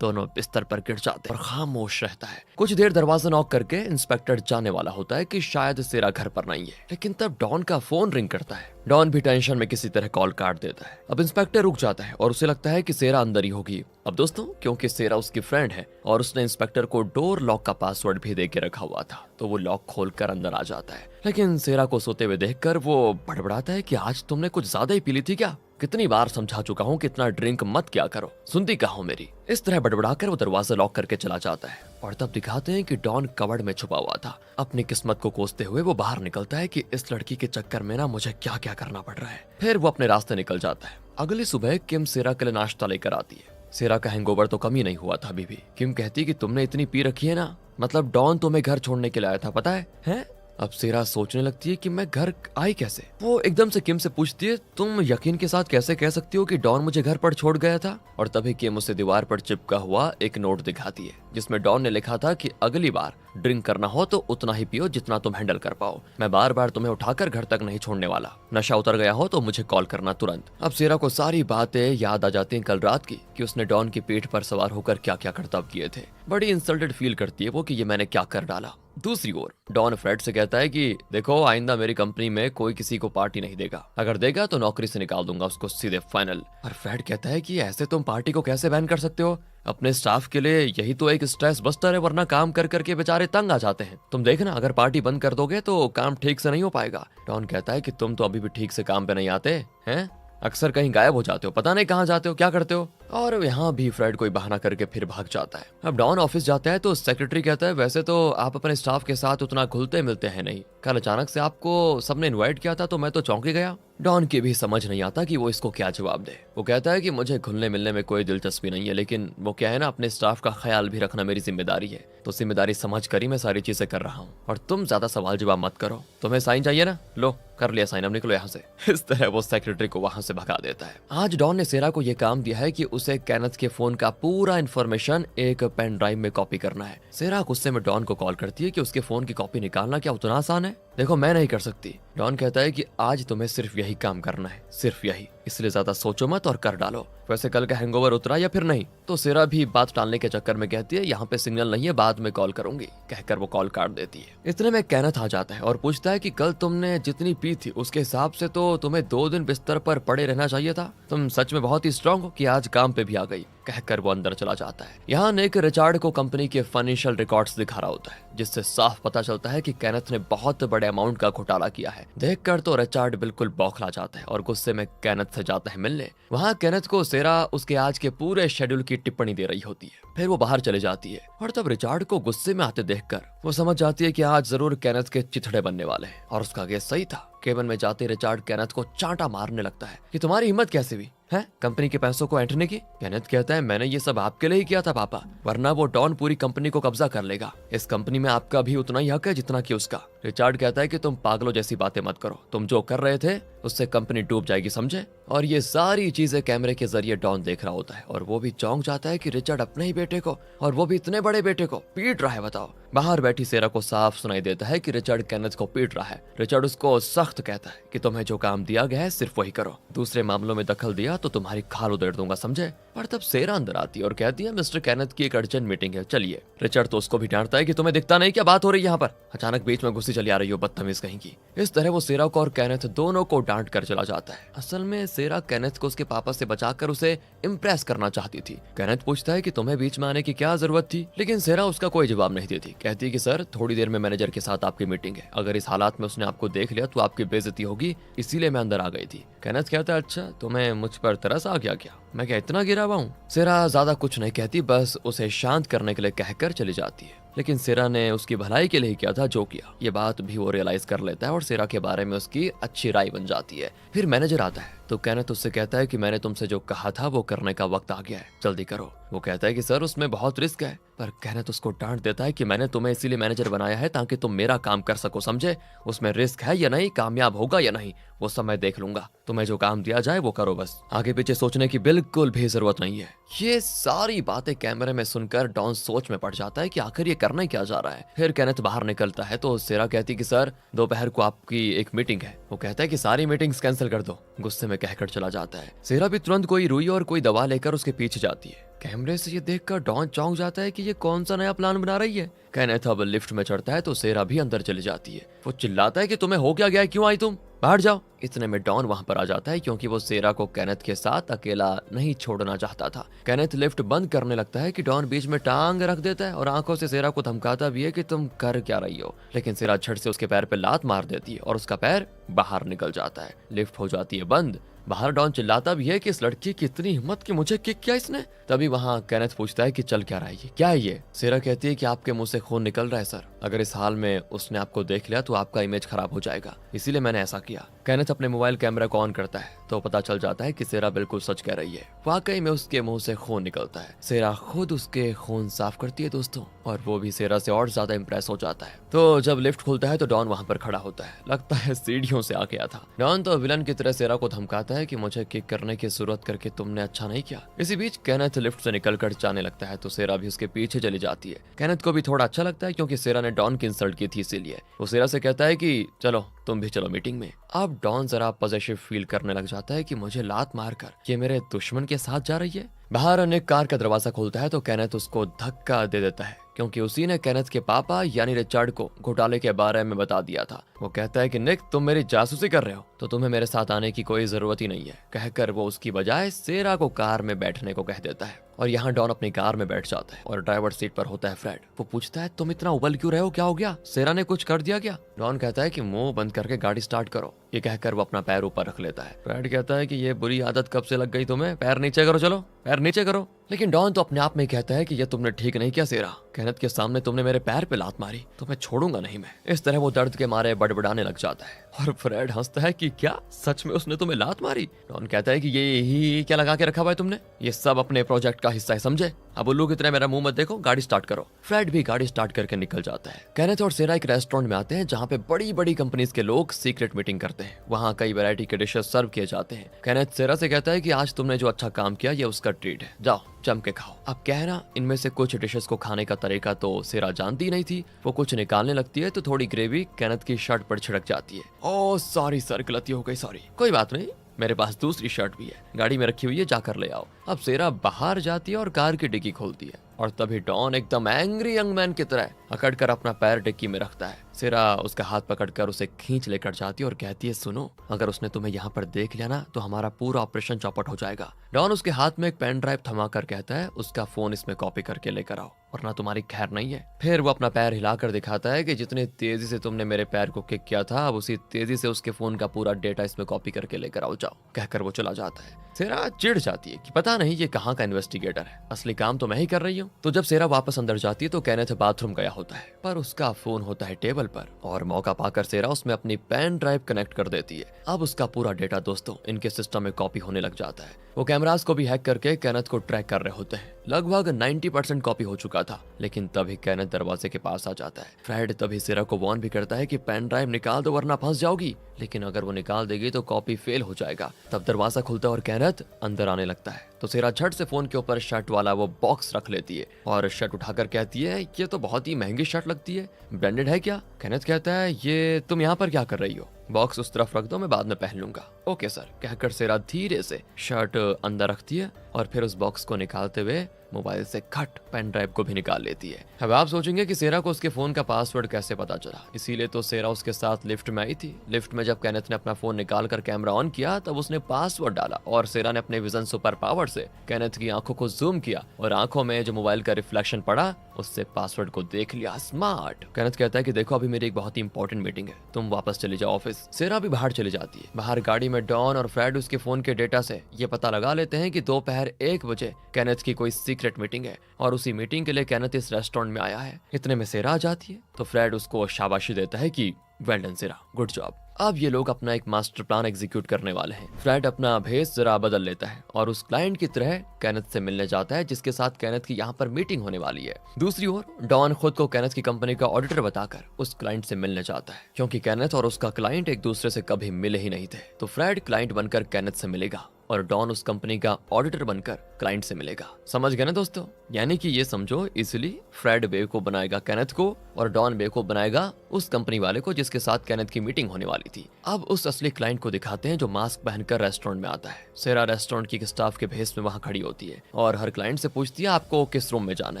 Speaker 1: दोनों बिस्तर पर गिर जाते हैं और खामोश रहता है। कुछ देर दरवाजा नॉक करके इंस्पेक्टर जाने वाला होता है कि शायद सेरा घर पर नहीं है, लेकिन तब डॉन का फोन रिंग करता है। डॉन भी टेंशन में किसी तरह कॉल काट देता है। अब इंस्पेक्टर रुक जाता है और उसे लगता है कि सेरा अंदर ही होगी। अब दोस्तों, क्योंकि सेरा उसकी फ्रेंड है और उसने इंस्पेक्टर को डोर लॉक का पासवर्ड भी दे के रखा हुआ था, तो वो लॉक खोलकर अंदर आ जाता है। लेकिन सेरा को सोते हुए देखकर वो बड़बड़ाता है कि आज तुमने कुछ ज्यादा ही पी ली थी क्या? कितनी बार समझा चुका हूँ कि इतना ड्रिंक मत क्या करो, सुनती कहाँ हो मेरी। इस तरह बड़बड़ाकर वो दरवाजा लॉक करके चला जाता है और तब दिखाते हैं कि डॉन कबर्ड में छुपा हुआ था। अपनी किस्मत को कोसते हुए वो बाहर निकलता है कि इस लड़की के चक्कर में ना मुझे क्या क्या करना पड़ रहा है। फिर वो अपने रास्ते निकल जाता है। अगली सुबह किम सेरा के लिए नाश्ता लेकर आती है। सेरा का हैंगओवर तो कम ही नहीं हुआ था अभी भी। किम कहती कि तुमने इतनी पी रखी है ना, मतलब डॉन तुम्हें घर छोड़ने के लिए आया था, पता है? हैं? अब सेरा सोचने लगती है कि मैं घर आई कैसे। वो एकदम से किम से पूछती है, तुम यकीन के साथ कैसे कह सकती हो कि डॉन मुझे घर पर छोड़ गया था? और तभी किम उसे दीवार पर चिपका हुआ एक नोट दिखाती है जिसमें डॉन ने लिखा था कि अगली बार ड्रिंक करना हो तो उतना ही पियो जितना तुम हैंडल कर पाओ। मैं बार बार तुम्हें उठाकर घर तक नहीं छोड़ने वाला। नशा उतर गया हो तो मुझे कॉल करना तुरंत। अब सेरा को सारी बातें याद आ जाती हैं कल रात की, कि उसने डॉन की पीठ पर सवार होकर क्या क्या करतब किए थे। बड़ी इंसल्टेड फील करती है वो कि ये मैंने क्या कर डाला। दूसरी ओर डॉन फ्रेड से कहता है कि देखो, आइंदा मेरी कंपनी में कोई किसी को पार्टी नहीं देगा, अगर देगा तो नौकरी से निकाल दूंगा उसको सीधे, फाइनल। और फ्रेड कहता है कि ऐसे तुम पार्टी को कैसे बैन कर सकते हो? अपने स्टाफ के लिए यही तो एक स्ट्रेस बस्टर है, वरना काम कर करके बेचारे तंग आ जाते हैं। तुम देखना, अगर पार्टी बंद कर दोगे तो काम ठीक से नहीं हो पाएगा। डॉन कहता है कि तुम तो अभी भी ठीक से काम पे नहीं आते हैं, अक्सर कहीं गायब हो जाते हो, पता नहीं कहाँ जाते हो, क्या करते हो। और यहाँ भी फ्रेड कोई बहाना करके फिर भाग जाता है। अब डॉन ऑफिस जाता है तो सेक्रेटरी कहता है, वैसे तो आप अपने स्टाफ के साथ उतना घुलते मिलते हैं नहीं, कल अचानक से आपको सबने इनवाइट किया था तो मैं तो चौंक गया। डॉन की भी समझ नहीं आता कि वो इसको क्या जवाब दे। वो कहता है कि मुझे घुलने मिलने में कोई दिलचस्पी नहीं है, लेकिन वो क्या है ना, अपने स्टाफ का ख्याल भी रखना मेरी जिम्मेदारी है, तो जिम्मेदारी समझ कर ही मैं सारी चीजें कर रहा हूँ। और तुम ज्यादा सवाल जवाब मत करो, तुम्हें साइन चाहिए ना, लो कर लिया साइन, अब निकलो यहाँ से। इस तरह वो सेक्रेटरी को वहां से भगा देता है। आज डॉन ने सेरा को यह काम दिया है कि उसे केनेथ के फोन का पूरा इन्फॉर्मेशन एक पेन ड्राइव में कॉपी करना है। सेरा गुस्से में डॉन को कॉल करती है कि उसके फोन की कॉपी निकालना क्या उतना आसान है? देखो, मैं नहीं कर सकती। डॉन कहता है कि आज तुम्हें सिर्फ यही काम करना है, सिर्फ यही, इसलिए ज्यादा सोचो मत और कर डालो। वैसे कल का हैंगओवर उतरा या फिर नहीं? तो सेरा भी बात टालने के चक्कर में कहती है, यहाँ पे सिग्नल नहीं है, बाद में कॉल करूंगी, कहकर वो कॉल काट देती है। इतने में केनेथ आ जाता है और पूछता है कि कल तुमने जितनी पी थी उसके हिसाब से तो तुम्हें 2 दिन बिस्तर पर पड़े रहना चाहिए था। तुम सच में बहुत ही स्ट्रांग हो कि आज काम पे भी आ गई, कहकर वो अंदर चला जाता है। यहाँ निक रिचार्ड को कंपनी के फाइनेंशियल रिकॉर्ड्स दिखा रहा होता है, जिससे साफ पता चलता है कि केनेथ ने बहुत बड़े अमाउंट का घोटाला किया है। देखकर तो रिचार्ड बिल्कुल बौखला जाता है और गुस्से में केनेथ से जाता है मिलने। वहाँ केनेथ को सेरा उसके आज के पूरे शेड्यूल की टिप्पणी दे रही होती है। फिर वो बाहर चले जाती है और तब रिचार्ड को गुस्से में आते देखकर वो समझ जाती है कि आज जरूर केनेथ के चिथड़े बनने वाले हैं। और उसका गेस सही था। केबिन में जाते रिचार्ड केनेथ को चांटा मारने लगता है कि तुम्हारी हिम्मत कैसे हुई है कंपनी के पैसों को ऐंठने की। केनेथ कहता है, मैंने ये सब आपके लिए ही किया था पापा, वरना वो डॉन पूरी कंपनी को कब्जा कर लेगा। इस कंपनी में आपका भी उतना ही हक है जितना कि उसका। रिचार्ड कहता है कि तुम पागलों जैसी बातें मत करो, तुम जो कर रहे थे उससे कंपनी डूब जाएगी, समझे? और ये सारी चीजें कैमरे के जरिए डॉन देख रहा होता है और वो भी चौंक जाता है कि रिचार्ड अपने ही बेटे को, और वो भी इतने बड़े बेटे को, पीट रहा है। बताओ। बाहर बैठी सेरा को साफ सुनाई देता है कि रिचार्ड केनेथ को पीट रहा है। रिचार्ड उसको सख्त कहता है कि तुम्हें जो काम दिया गया है सिर्फ वही करो, दूसरे मामलों में दखल दिया तो तुम्हारी खाल उधेड़ दूंगा, समझे? पर तब सेरा अंदर आती है और कहती है, मिस्टर केनेथ की एक अर्जेंट मीटिंग है, चलिए। रिचार्ड तो उसको भी डांटता है कि तुम्हें दिखता नहीं क्या बात हो रही है यहाँ पर, अचानक बीच में घुसी चली आ रही हो, बदतमीज कहीं की। इस तरह वो सेरा को और केनेथ दोनों को डांट कर चला जाता है। असल में सेरा केनेथ को उसके पापा से बचाकर उसे इम्प्रेस करना चाहती थी। केनेथ पूछता है कि तुम्हें बीच में आने की क्या जरूरत थी, लेकिन सेरा उसका कोई जवाब नहीं देती। कहती है कि सर थोड़ी देर में मैनेजर के साथ आपकी मीटिंग है, अगर इस हालात में उसने आपको देख लिया तो आपकी बेइज्जती होगी, इसीलिए मैं अंदर आ गई थी। केनेथ कहता है अच्छा तुम्हें मुझ पर तरस आ गया क्या? मैं क्या इतना गिरा हुआ हूँ? सेरा ज्यादा कुछ नहीं कहती, बस उसे शांत करने के लिए कहकर चली जाती है। लेकिन सेरा ने उसकी भलाई के लिए किया था जो किया, ये बात भी वो रियलाइज कर लेता है और सेरा के बारे में उसकी अच्छी राय बन जाती है। फिर मैनेजर आता है तो केनेथ उससे कहता है कि मैंने तुमसे जो कहा था वो करने का वक्त आ गया है, जल्दी करो। वो कहता है कि सर उसमें बहुत रिस्क है, पर केनेथ उसको डांट देता है कि मैंने तुम्हें इसीलिए मैनेजर बनाया है ताकि तुम मेरा काम कर सको, समझे? उसमें रिस्क है या नहीं, कामयाब होगा या नहीं, वो सब मैं देख लूंगा, तुम्हें जो काम दिया जाए वो करो, बस आगे पीछे सोचने की बिल्कुल भी जरूरत नहीं है। ये सारी बातें कैमरे में सुनकर डॉन सोच में पड़ जाता है कि आखिर ये करने क्या जा रहा है। फिर केनेथ बाहर निकलता है तो सेरा कहती कि सर दोपहर को आपकी एक मीटिंग है। वो कहता है कि सारी मीटिंग्स कैंसिल कर दो, गुस्से में कहकर चला जाता है। सेरा भी तुरंत कोई रुई और कोई दवा लेकर उसके पीछे जाती है। कैमरे से ये देखकर डॉन चौंक जाता है कि ये कौन सा नया प्लान बना रही है। केनेथ अब लिफ्ट में चढ़ता है तो सेरा भी अंदर चली जाती है। वो चिल्लाता है कि तुम्हें हो क्या गया है, क्यों आई तुम, बाहर जाओ। इतने में डॉन वहां पर आ जाता है क्योंकि वो सेरा को केनेथ के साथ अकेला नहीं छोड़ना चाहता था। केनेथ लिफ्ट बंद करने लगता है कि डॉन बीच में टांग रख देता है और आंखों से सेरा को धमकाता भी है कि तुम कर क्या रही हो, लेकिन सेरा झट से उसके पैर पे लात मार देती है और उसका पैर बाहर निकल जाता है। लिफ्ट हो जाती है बंद। बाहर डॉन चिल्लाता भी है कि इस लड़की की इतनी हिम्मत कि मुझे किक किया इसने। तभी वहां केनेथ पूछता है कि चल क्या रहा है ये, क्या है ये? सेरा कहती है कि आपके मुंह से खून निकल रहा है सर, अगर इस हाल में उसने आपको देख लिया तो आपका इमेज खराब हो जाएगा, इसीलिए मैंने ऐसा किया। केनेथ अपने मोबाइल कैमरा को ऑन करता है तो पता चल जाता है कि सेरा बिल्कुल सच कह रही है, वाकई में उसके मुंह से खून निकलता है। सेरा खुद उसके खून साफ करती है दोस्तों, और वो भी सेरा से और ज्यादा इंप्रेस हो जाता है। तो जब लिफ्ट खुलता है तो डॉन वहां पर खड़ा होता है, लगता है सीढ़ियों से आ गया था। डॉन तो विलन की तरह सेरा को धमकाता है कि मुझे किक करने की जरूरत करके तुमने अच्छा नहीं किया। इसी बीच केनेथ लिफ्ट से निकलकर जाने लगता है तो सेरा भी उसके पीछे चली जाती है। केनेथ को भी थोड़ा अच्छा लगता है क्योंकि सेरा ने डॉन की इंसल्ट की थी, इसीलिए वो सेरा से कहता है कि चलो तुम भी चलो मीटिंग में। अब डॉन जरा पॉजिटिव फील करने लग जाता है कि मुझे लात मारकर ये मेरे दुश्मन के साथ जा रही है। बाहर निक कार का दरवाजा खोलता है तो केनेथ उसको धक्का दे देता है क्योंकि उसी ने केनेथ के पापा यानी रिचर्ड को घोटाले के बारे में बता दिया था। वो कहता है कि निक तुम मेरी जासूसी कर रहे हो तो तुम्हें मेरे साथ आने की कोई जरूरत ही नहीं है, कहकर वो उसकी बजाय सेरा को कार में बैठने को कह देता है। और यहाँ डॉन अपनी कार में बैठ जाता है और ड्राइवर सीट पर होता है फ्रेड। वो पूछता है तुम इतना उबल क्यों रहे हो, क्या हो गया, सेरा ने कुछ कर दिया क्या? डॉन कहता है कि मुंह बंद करके गाड़ी स्टार्ट करो, ये कहकर वो अपना पैर ऊपर रख लेता है। फ्रेड कहता है कि ये बुरी आदत कब से लग गई तुम्हें, पैर नीचे करो, चलो पैर नीचे करो। लेकिन डॉन तो अपने आप में कहता है कि ये तुमने ठीक नहीं किया सेरा, केनेथ के सामने तुमने मेरे पैर पे लात मारी तो मैं छोड़ूंगा नहीं मैं। इस तरह वो दर्द के मारे बड़बड़ाने लग जाता है और फ्रेड हंसता है कि क्या सच में उसने तुम्हें लात मारी? डॉन कहता है कि ये ही क्या लगा के रखा हुआ है तुमने, ये सब अपने प्रोजेक्ट का हिस्सा है, समझे? अब उल्लू की तरह मेरा मुंह मत देखो, गाड़ी स्टार्ट करो। फ्रेड भी गाड़ी स्टार्ट करके निकल जाता है। केनेथ और सेरा एक रेस्टोरेंट में आते हैं जहाँ पे बड़ी बड़ी कंपनीज के लोग सीक्रेट मीटिंग करते हैं। वहाँ कई वैरायटी के डिशेस सर्व किए जाते हैं। केनेथ सेरा से कहता है कि आज तुमने जो अच्छा काम किया ये उसका ट्रीट है, जाओ जम के खाओ। अब कहना इनमें से कुछ डिशेस को खाने का तरीका तो सेरा जानती नहीं थी। वो कुछ निकालने लगती है तो थोड़ी ग्रेवी केनेथ की शर्ट पर छिड़क जाती है। ओह सॉरी सर, गलती हो गई, सॉरी। कोई बात नहीं, मेरे पास दूसरी शर्ट भी है, गाड़ी में रखी हुई है, जाकर ले आओ। अब सेरा बाहर जाती है और कार की डिक्की खोलती है और तभी डॉन एकदम एंग्री यंग मैन की तरह अकड़कर अपना पैर डिक्की में रखता है। सेरा उसका हाथ पकड़कर उसे खींच लेकर जाती है और कहती है सुनो, अगर उसने तुम्हें यहाँ पर देख लिया ना तो हमारा पूरा ऑपरेशन चौपट हो जाएगा। डॉन उसके हाथ में एक पेन ड्राइव थमा कर कहता है उसका फोन इसमें कॉपी करके लेकर आओ वरना तुम्हारी खैर नहीं है। फिर वो अपना पैर हिलाकर दिखाता है कि जितनी तेजी से तुमने मेरे पैर को किक किया था अब उसी तेजी से उसके फोन का पूरा डेटा इसमें कॉपी करके लेकर आओ, जाओ, कहकर वो चला जाता है। सेरा चिढ़ जाती है कि पता नहीं ये कहाँ का इन्वेस्टिगेटर है, असली काम तो मैं ही कर रही हूँ। तो जब सेरा वापस अंदर जाती है तो केनेथ बाथरूम गया होता है पर उसका फोन होता है टेबल पर और मौका पाकर सेरा उसमें अपनी पेन ड्राइव कनेक्ट कर देती है। अब उसका पूरा डेटा दोस्तों इनके सिस्टम में कॉपी होने लग जाता है। वो कैमरास को भी हैक करके केनेथ को ट्रैक कर रहे होते हैं। लगभग 90% कॉपी हो चुका था लेकिन तभी केनेथ दरवाजे के पास आ जाता है। फ्रेड तभी सेरा को वार्न भी करता है कि पेन ड्राइव निकाल दो वरना फंस जाओगी, लेकिन अगर वो निकाल देगी तो कॉपी फेल हो जाएगा। तब दरवाजा खुलता है और केनेथ अंदर आने लगता है तो सेरा झट से फोन के ऊपर शर्ट वाला वो बॉक्स रख लेती है और शर्ट उठाकर कहती है ये तो बहुत ही महंगी शर्ट लगती है, ब्रांडेड है क्या? केनेथ कहता है ये तुम यहाँ पर क्या कर रही हो, बॉक्स उस तरफ रख दो, मैं बाद में पहन लूंगा। ओके सर, कहकर सेरा धीरे से शर्ट अंदर रखती है और फिर उस बॉक्स को निकालते हुए मोबाइल से खट पेन ड्राइव को भी निकाल लेती है। अब आप सोचेंगे कि सेरा को उसके फोन का पासवर्ड कैसे पता चला, इसीलिए तो सेरा उसके साथ लिफ्ट में आई थी। लिफ्ट में जब केनेथ ने अपना फोन निकाल कर कैमरा ऑन किया तब उसने पासवर्ड डाला और सेरा ने अपने विजन सुपर पावर से केनेथ की आंखों को जूम किया और आंखों में जो मोबाइल का रिफ्लेक्शन पड़ा उससे पासवर्ड को देख लिया। स्मार्ट। केनेथ कहता है कि देखो अभी मेरी एक बहुत ही इंपॉर्टेंट मीटिंग है, तुम वापस चले जाओ ऑफिस। सेरा भी बाहर चली जाती है। बाहर गाड़ी में डॉन और फ्रेड उसके फोन के डेटा से ये पता लगा लेते हैं कि दोपहर 1 बजे केनेथ की कोई सीक्रेट मीटिंग है और उसी मीटिंग के लिए केनेथ इस रेस्टोरेंट में आया है। इतने में सेरा आ जाती है तो फ्रेड उसको शाबाशी देता है कि वेल डन सेरा, गुड जॉब। अब ये लोग अपना एक मास्टर प्लान एग्जीक्यूट करने वाले हैं। फ्रेड अपना भेस जरा बदल लेता है और उस क्लाइंट की तरह केनेथ से मिलने जाता है जिसके साथ केनेथ की यहाँ पर मीटिंग होने वाली है। दूसरी ओर डॉन खुद को केनेथ की कंपनी का ऑडिटर बताकर उस क्लाइंट से मिलने जाता है क्योंकि केनेथ और उसका क्लाइंट एक दूसरे से कभी मिले ही नहीं थे। तो फ्रेड क्लाइंट बनकर केनेथ से मिलेगा और डॉन उस कंपनी का ऑडिटर बनकर क्लाइंट से मिलेगा। समझ गए ना दोस्तों? यानी कि ये समझो इसलिए फ्रेड बेवकूफ बनाएगा केनेथ को और डॉन बेवकूफ बनाएगा उस कंपनी वाले को जिसके साथ केनेथ की मीटिंग होने वाली थी। अब उस असली क्लाइंट को दिखाते हैं जो मास्क पहनकर रेस्टोरेंट में आता है। सेरा रेस्टोरेंट की स्टाफ के भेस में वहां खड़ी होती है और हर क्लाइंट से पूछती है आपको किस रूम में जाना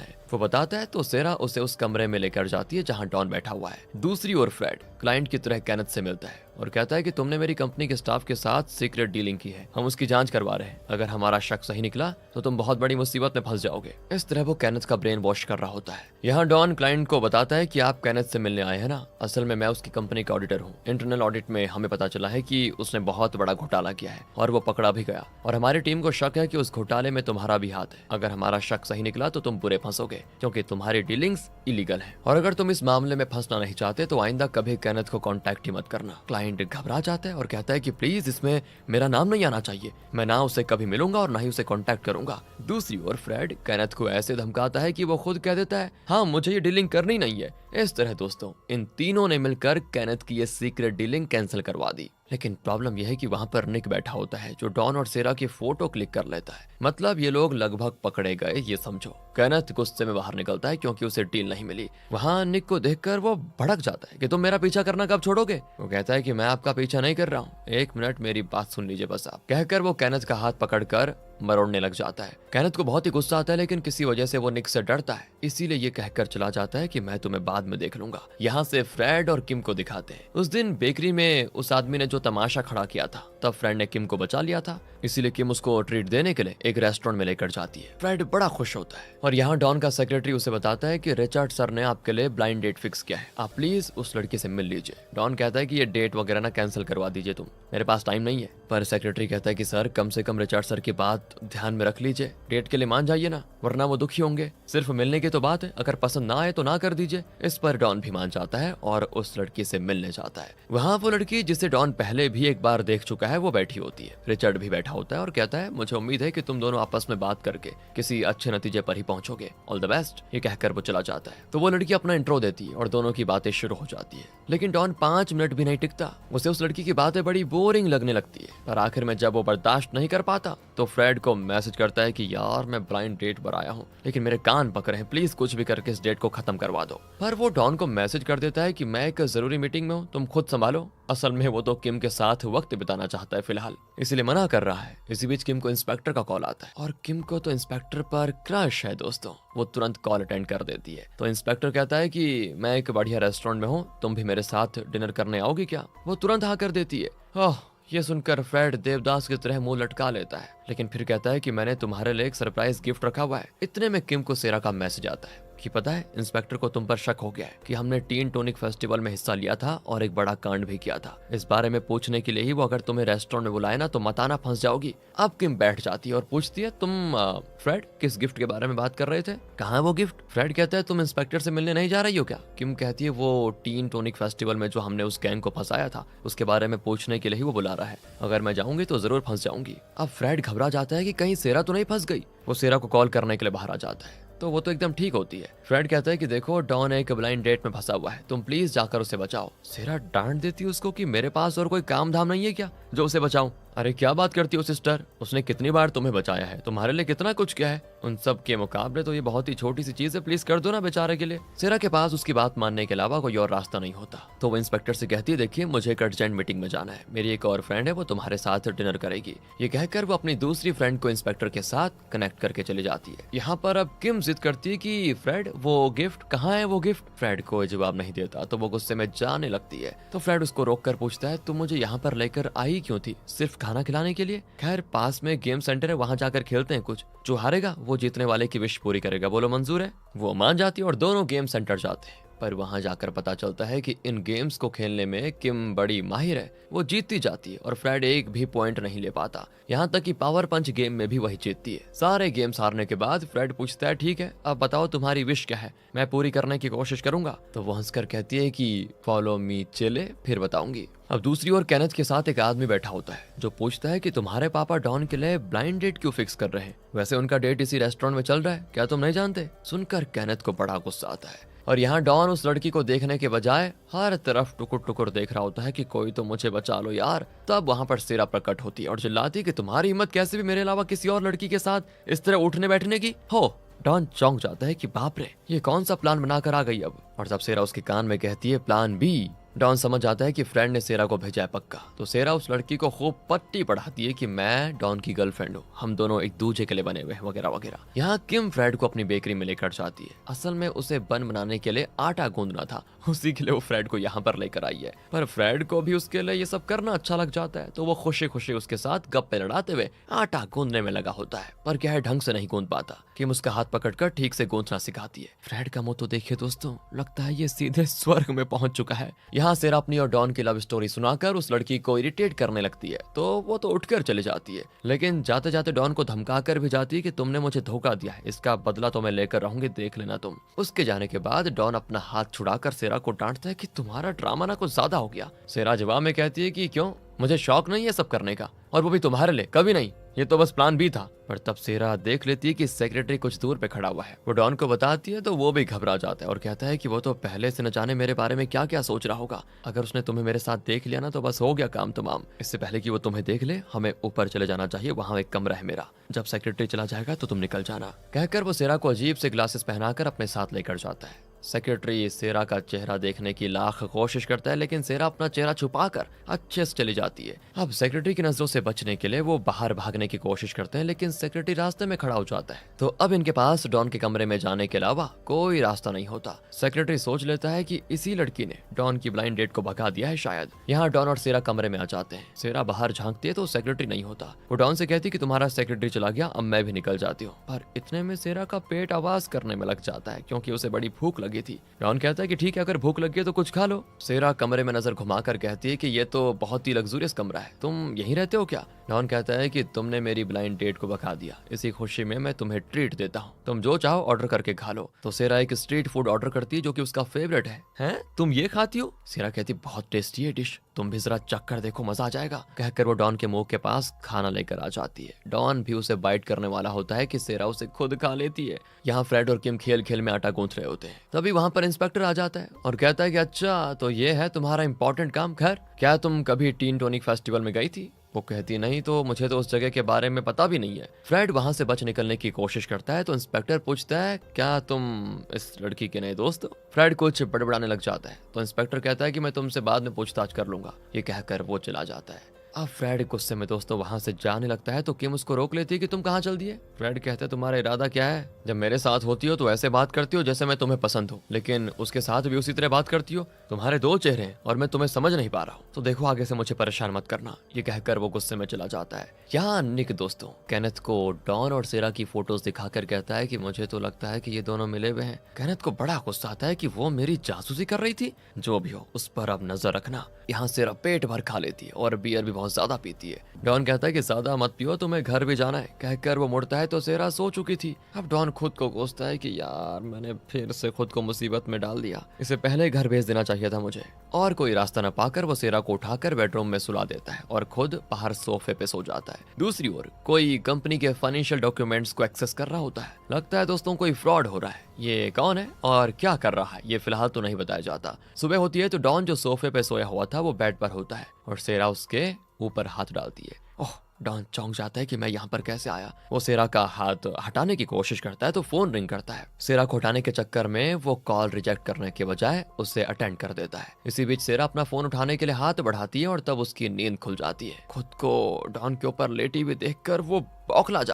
Speaker 1: है। वो बताता है तो सेरा उसे उस कमरे में लेकर जाती है जहां डॉन बैठा हुआ है। दूसरी ओर फ्रेड क्लाइंट की तरह केनेथ से मिलता है और कहता है कि तुमने मेरी कंपनी के स्टाफ के साथ सीक्रेट डीलिंग की है, हम उसकी जांच करवा रहे हैं। अगर हमारा शक सही निकला तो तुम बहुत बड़ी मुसीबत में फंस जाओगे। इस तरह वो केनेथ का ब्रेन वॉश कर रहा होता है। यहाँ डॉन क्लाइंट को बताता है कि आप केनेथ से मिलने आए हैं ना, असल में मैं उसकी कंपनी का ऑडिटर हूँ। इंटरनल ऑडिट में हमें पता चला है कि उसने बहुत बड़ा घोटाला किया है और वो पकड़ा भी गया और हमारी टीम को शक है कि उस घोटाले में तुम्हारा भी हाथ है। अगर हमारा शक सही निकला तो तुम बुरे फंसोगे क्योंकि तुम्हारी डीलिंग्स इलीगल है और अगर तुम इस मामले में फंसना नहीं चाहते तो आइंदा कभी केनेथ को कॉन्टैक्ट ही मत करना। क्लाइंट घबरा जाता है और कहता है कि प्लीज इसमें मेरा नाम नहीं आना चाहिए, मैं ना उसे कभी मिलूंगा और ना ही उसे कांटेक्ट करूंगा। दूसरी ओर फ्रेड केनेथ को ऐसे धमकाता है कि वो खुद कह देता है हाँ मुझे ये डीलिंग करनी नहीं है। इस तरह दोस्तों इन तीनों ने मिलकर केनेथ की ये सीक्रेट डीलिंग कैंसिल करवा दी। लेकिन प्रॉब्लम यह है कि वहां पर निक बैठा होता है जो डॉन और सेरा की फोटो क्लिक कर लेता है। मतलब ये लोग लगभग पकड़े गए ये समझो। केनेथ गुस्से में बाहर निकलता है क्योंकि उसे डील नहीं मिली। वहां निक को देखकर वो भड़क जाता है कि तुम मेरा पीछा करना कब छोड़ोगे। वो कहता है कि मैं आपका पीछा नहीं कर रहा हूँ, 1 मिनट मेरी बात सुन लीजिए बस आप। कहकर वो केनेथ का हाथ पकड़कर मरोड़ने लग जाता है। केनेथ को बहुत ही गुस्सा आता है लेकिन किसी वजह से वो निक से डरता है, इसीलिए ये कहकर चला जाता है कि मैं तुम्हें बाद में देख लूंगा। यहाँ से फ्रेड और किम को दिखाते हैं। उस दिन बेकरी में उस आदमी ने जो तमाशा खड़ा किया था तब फ्रेड ने किम को बचा लिया था, इसीलिए किम उसको ट्रीट देने के लिए एक रेस्टोरेंट में लेकर जाती है। फ्रेड बड़ा खुश होता है और यहाँ डॉन का सेक्रेटरी उसे बताता है कि रिचर्ड सर ने आपके लिए ब्लाइंड डेट फिक्स किया है, आप प्लीज उस लड़की से मिल लीजिए। डॉन कहता है कि ये डेट वगैरह ना कैंसिल करवा दीजिए तुम, मेरे पास टाइम नहीं है। पर सेक्रेटरी कहता है कि सर कम से कम रिचर्ड सर की बात ध्यान में रख लीजिए, डेट के लिए मान जाइए ना, वरना वो दुखी होंगे। सिर्फ मिलने की तो बात है, अगर पसंद ना आए तो ना कर दीजिए। इस पर डॉन भी मान जाता है और उस लड़की से मिलने जाता है। वहाँ वो लड़की जिसे डॉन पहले भी एक बार देख चुका है वो बैठी होती है। रिचर्ड भी बैठा होता है और कहता है मुझे उम्मीद है कि तुम दोनों आपस में बात करके किसी अच्छे नतीजे पर ही पहुंचोगे, ऑल द बेस्ट। ये कहकर वो चला जाता है। तो वो लड़की अपना इंट्रो देती है और दोनों की बातें शुरू हो जाती है। लेकिन डॉन 5 मिनट भी नहीं टिकता, उसे उस लड़की की बातें बड़ी बोरिंग लगने लगती है। पर आखिर में जब वो बर्दाश्त नहीं कर पाता तो फ्रेड को मैसेज करता है कि यार मैं ब्लाइंड डेट पर आया हूँ लेकिन मेरे कान पक रहे हैं, प्लीज कुछ भी करके इस डेट को खत्म करवा दो। पर वो डॉन को मैसेज कर देता है कि मैं एक जरूरी मीटिंग में हूँ, तुम खुद संभालो। असल में वो तो किम के साथ वक्त बिताना चाहता है फिलहाल, इसलिए मना कर रहा है। इसी बीच किम को इंस्पेक्टर का कॉल आता है और किम को तो इंस्पेक्टर पर क्रश है दोस्तों। वो तुरंत कॉल अटेंड कर देती है। तो इंस्पेक्टर कहता है कि मैं एक बढ़िया रेस्टोरेंट में हूँ, तुम भी मेरे साथ डिनर करने आओगी क्या? वो तुरंत हाँ कर देती है। ओह, ये सुनकर फ्रेड देवदास की तरह मुंह लटका लेता है, लेकिन फिर कहता है कि मैंने तुम्हारे लिए एक सरप्राइज गिफ्ट रखा हुआ है। इतने में किम को सेरा का मैसेज आता है कि पता है इंस्पेक्टर को तुम पर शक हो गया है कि हमने टीन टॉनिक फेस्टिवल में हिस्सा लिया था और एक बड़ा कांड भी किया था। इस बारे में पूछने के लिए ही वो अगर तुम्हें रेस्टोरेंट में बुलाए ना तो मत आना, फंस जाओगी। अब किम बैठ जाती है और पूछती है तुम फ्रेड किस गिफ्ट के बारे में बात कर रहे थे? कहाँ है वो गिफ्ट? फ्रेड कहता है तुम इंस्पेक्टर से मिलने नहीं जा रही हो क्या? किम कहती है वो टीन टॉनिक फेस्टिवल में जो हमने उस गैंग को फंसाया था उसके बारे में पूछने के लिए ही वो बुला रहा है, अगर मैं जाऊंगी तो जरूर फंस जाऊंगी। अब फ्रेड घबरा जाता है कि कहीं सेरा तो नहीं फंस गई। वो सेरा को कॉल करने के लिए बाहर आ जाता है तो वो तो एकदम ठीक होती है। फ्रेड कहता है कि देखो डॉन एक ब्लाइंड डेट में फंसा हुआ है, तुम प्लीज जाकर उसे बचाओ। सेरा डांट देती है उसको कि मेरे पास और कोई काम धाम नहीं है क्या जो उसे बचाऊं। अरे क्या बात करती हो सिस्टर, उसने कितनी बार तुम्हें बचाया है, तुम्हारे लिए कितना कुछ किया है, उन सब के मुकाबले तो ये बहुत ही छोटी सी चीज है, प्लीज कर दो ना बेचारे के लिए। सेरा के पास उसकी बात मानने के अलावा कोई और रास्ता नहीं होता, तो वो इंस्पेक्टर से कहती है देखिए मुझे एक अर्जेंट मीटिंग में जाना है, मेरी एक और फ्रेंड है वो तुम्हारे साथ डिनर करेगी। ये कहकर वो अपनी दूसरी फ्रेंड को इंस्पेक्टर के साथ कनेक्ट करके चली जाती है। यहाँ पर अब किम जिद करती है कि फ्रेड वो गिफ्ट कहाँ है, वो गिफ्ट। फ्रेड कोई जवाब नहीं देता तो वो गुस्से में जाने लगती है, तो फ्रेड उसको रोक कर पूछता है तुम मुझे यहाँ पर लेकर आई क्यों थी, सिर्फ खाना खिलाने के लिए? खैर पास में गेम सेंटर है, वहां जाकर खेलते हैं कुछ, जो हारेगा वो जीतने वाले की विश पूरी करेगा, बोलो मंजूर है? वो मान जाती है और दोनों गेम सेंटर जाते हैं। पर वहां जाकर पता चलता है कि इन गेम्स को खेलने में किम बड़ी माहिर है, वो जीतती जाती है और फ्रेड एक भी पॉइंट नहीं ले पाता। यहाँ तक कि पावर पंच गेम में भी वही जीतती है। सारे गेम्स हारने के बाद फ्रेड पूछता है ठीक है अब बताओ तुम्हारी विश क्या है, मैं पूरी करने की कोशिश करूंगा। तो वो हंसकर कहती है कि फॉलो मी चले फिर बताऊंगी। अब दूसरी ओर केनेथ के साथ एक आदमी बैठा होता है जो पूछता है कि तुम्हारे पापा डॉन के लिए ब्लाइंड डेट क्यों फिक्स कर रहे हैं, वैसे उनका डेट इसी रेस्टोरेंट में चल रहा है, क्या तुम नहीं जानते? सुनकर केनेथ को बड़ा गुस्सा आता है और यहाँ डॉन उस लड़की को देखने के बजाय हर तरफ टुकुर टुकुर देख रहा होता है कि कोई तो मुझे बचा लो यार। तब वहां पर सेरा प्रकट होती है और चिल्लाती है कि तुम्हारी हिम्मत कैसे भी मेरे अलावा किसी और लड़की के साथ इस तरह उठने बैठने की हो। डॉन चौंक जाता है कि बाप रे ये कौन सा प्लान बनाकर आ गई अब, और जब सेरा उसके कान में कहती है प्लान बी, डॉन समझ जाता है कि फ्रेंड ने सेरा को भेजा है पक्का। तो सेरा उस लड़की को खूब पट्टी पढ़ाती है कि मैं डॉन की गर्लफ्रेंड हूँ, हम दोनों एक दूसरे के लिए बने हुए हैं वगैरह वगैरह। यहाँ किम फ्रेड को अपनी बेकरी में लेकर जाती है, असल में उसे बन बनाने के लिए आटा गूंदना था, उसी के लिए वो फ्रेड को यहाँ पर लेकर आई है। पर फ्रेड को भी उसके लिए ये सब करना अच्छा लग जाता है, तो वो खुशी खुशी उसके साथ गप्पे लड़ाते हुए आटा गूंदने में लगा होता है। पर क्या है ढंग से नहीं गूंद पाता। किम उसका हाथ पकड़कर ठीक से गूंदना सिखाती है। फ्रेड का मुंह तो देखिए दोस्तों, लगता है ये सीधे स्वर्ग में पहुंच चुका है। यहाँ सेरा अपनी और डॉन की लव स्टोरी सुनाकर उस लड़की को इरिटेट करने लगती है, तो वो तो उठकर चली जाती है, लेकिन जाते जाते डॉन को धमकाकर भी जाती है कि तुमने मुझे धोखा दिया है, इसका बदला तो मैं लेकर रहूंगी, देख लेना तुम। उसके जाने के बाद डॉन अपना हाथ छुड़ाकर सेरा को डांटता है कि तुम्हारा ड्रामा ना कुछ ज्यादा हो गया। सेरा जवाब में कहती है कि क्यों, मुझे शौक नहीं है सब करने का, और वो भी तुम्हारे लिए, कभी नहीं, ये तो बस प्लान बी था। पर तब सेरा देख लेती है कि सेक्रेटरी कुछ दूर पे खड़ा हुआ है, वो डॉन को बताती है तो वो भी घबरा जाता है और कहता है कि वो तो पहले से न जाने मेरे बारे में क्या क्या सोच रहा होगा, अगर उसने तुम्हें मेरे साथ देख लिया ना तो बस हो गया काम तमाम। इससे पहले कि वो तुम्हें देख ले हमें ऊपर चले जाना चाहिए, वहाँ एक कमरा है मेरा, जब सेक्रेटरी चला जाएगा तो तुम निकल जाना। कहकर वो सेरा को अजीब से ग्लासेस पहनाकर अपने साथ लेकर जाता है। सेक्रेटरी सेरा का चेहरा देखने की लाख कोशिश करता है, लेकिन सेरा अपना चेहरा छुपाकर अच्छे से चली जाती है। अब सेक्रेटरी की नजरों से बचने के लिए वो बाहर भागने की कोशिश करते हैं, लेकिन सेक्रेटरी रास्ते में खड़ा हो जाता है। तो अब इनके पास डॉन के कमरे में जाने के अलावा कोई रास्ता नहीं होता। सेक्रेटरी सोच लेता है कि इसी लड़की ने डॉन की ब्लाइंड डेट को भगा दिया है शायद। यहाँ डॉन और सेरा कमरे में आ जाते हैं। सेरा बाहर झांकती है तो सेक्रेटरी नहीं होता। वो डॉन से कहती कि तुम्हारा सेक्रेटरी चला गया, अब मैं भी निकल जाती हूँ। पर इतने में सेरा का पेट आवाज करने में लग जाता है क्योंकि उसे बड़ी भूख लगी थी। डॉन कहता है कि ठीक है अगर भूख लगी है तो कुछ खा लो। सेरा कमरे में नजर घुमाकर कहती है कि ये तो बहुत ही लग्जूरियस कमरा है, तुम यहीं रहते हो क्या? डॉन कहता है कि तुमने मेरी ब्लाइंड डेट को भगा दिया, इसी खुशी में मैं तुम्हें ट्रीट देता हूँ, तुम जो चाहो ऑर्डर करके खा लो। तो सेरा एक स्ट्रीट फूड ऑर्डर करती है जो कि उसका फेवरेट है। हैं? तुम ये खाती हो? सेरा कहती बहुत टेस्टी है डिश, तुम भी जरा चख कर देखो, मजा आ जाएगा। कहकर वो डॉन के मुंह के पास खाना लेकर आ जाती है। डॉन भी उसे बाइट करने वाला होता है कि सेरा उसे खुद खा लेती है। यहाँ फ्रेड और किम खेल खेल में आटा गूंथ रहे होते हैं। तभी वहाँ पर इंस्पेक्टर आ जाता है और कहता है कि अच्छा तो ये है तुम्हारा इंपॉर्टेंट काम। खैर क्या तुम कभी टीन टॉनिक फेस्टिवल में गई थी? वो कहती नहीं, तो मुझे तो उस जगह के बारे में पता भी नहीं है। फ्रेड वहां से बच निकलने की कोशिश करता है तो इंस्पेक्टर पूछता है क्या तुम इस लड़की के नए दोस्त हो? फ्रेड कुछ बड़बड़ाने लग जाता है तो इंस्पेक्टर कहता है कि मैं तुमसे बाद में पूछताछ कर लूंगा। ये कहकर वो चला जाता है। अब फ्रेड गुस्से में दोस्तों वहां से जाने लगता है तो किम उसको रोक लेती है कि तुम कहाँ चल दिए? फ्रेड कहता है तुम्हारा इरादा क्या है? जब मेरे साथ होती हो तो ऐसे बात करती हो जैसे मैं तुम्हें पसंद हूँ, लेकिन उसके साथ भी उसी तरह बात करती हो। तुम्हारे दो चेहरे हैं और मैं तुम्हें समझ नहीं पा रहा हूँ, तो देखो आगे से मुझे परेशान मत करना। ये कहकर वो गुस्से में चला जाता है। यहाँ निक दोस्तों केनेथ को डॉन और सेरा की फोटोज दिखाकर कहता है कि मुझे तो लगता है कि ये दोनों मिले हुए हैं। केनेथ को बड़ा गुस्सा आता है कि वो मेरी जासूसी कर रही थी। जो भी हो उस पर अब नजर रखना। यहाँ सेरा पेट भर खा लेती है और बियर भी बहुत ज्यादा पीती है। डॉन कहता है कि ज्यादा मत पियो, तुम्हें घर भी जाना है। कहकर वो मुड़ता है तो सेरा सो चुकी थी। अब डॉन खुद को कोसता है कि यार मैंने फिर से खुद को मुसीबत में डाल दिया, इसे पहले घर भेज देना चाहिए था मुझे। और कोई रास्ता न पाकर वो सेरा को उठाकर बेडरूम में सुला देता है और खुद बाहर सोफे पे सो जाता है। दूसरी ओर कोई कंपनी के फाइनेंशियल डॉक्यूमेंट्स को एक्सेस कर रहा होता है। लगता है दोस्तों कोई फ्रॉड हो रहा है। ये कौन है और क्या कर रहा है ये फिलहाल तो नहीं बताया जाता। सुबह होती है तो डॉन जो सोफे पे सोया हुआ था वो बेड पर होता है और सेरा उसके ऊपर हाथ डालती है ओह, डॉन चौंक जाता है कि मैं यहाँ पर कैसे आया। वो सेरा का हाथ हटाने की कोशिश करता है तो फोन रिंग करता है। सेरा को हटाने के चक्कर में वो कॉल रिजेक्ट करने के बजाय उसे अटेंड कर देता है। इसी बीच सेरा अपना फोन उठाने के लिए हाथ बढ़ाती है और तब उसकी नींद खुल जाती है। खुद को डॉन के ऊपर लेटी हुई देखकर वो बौखला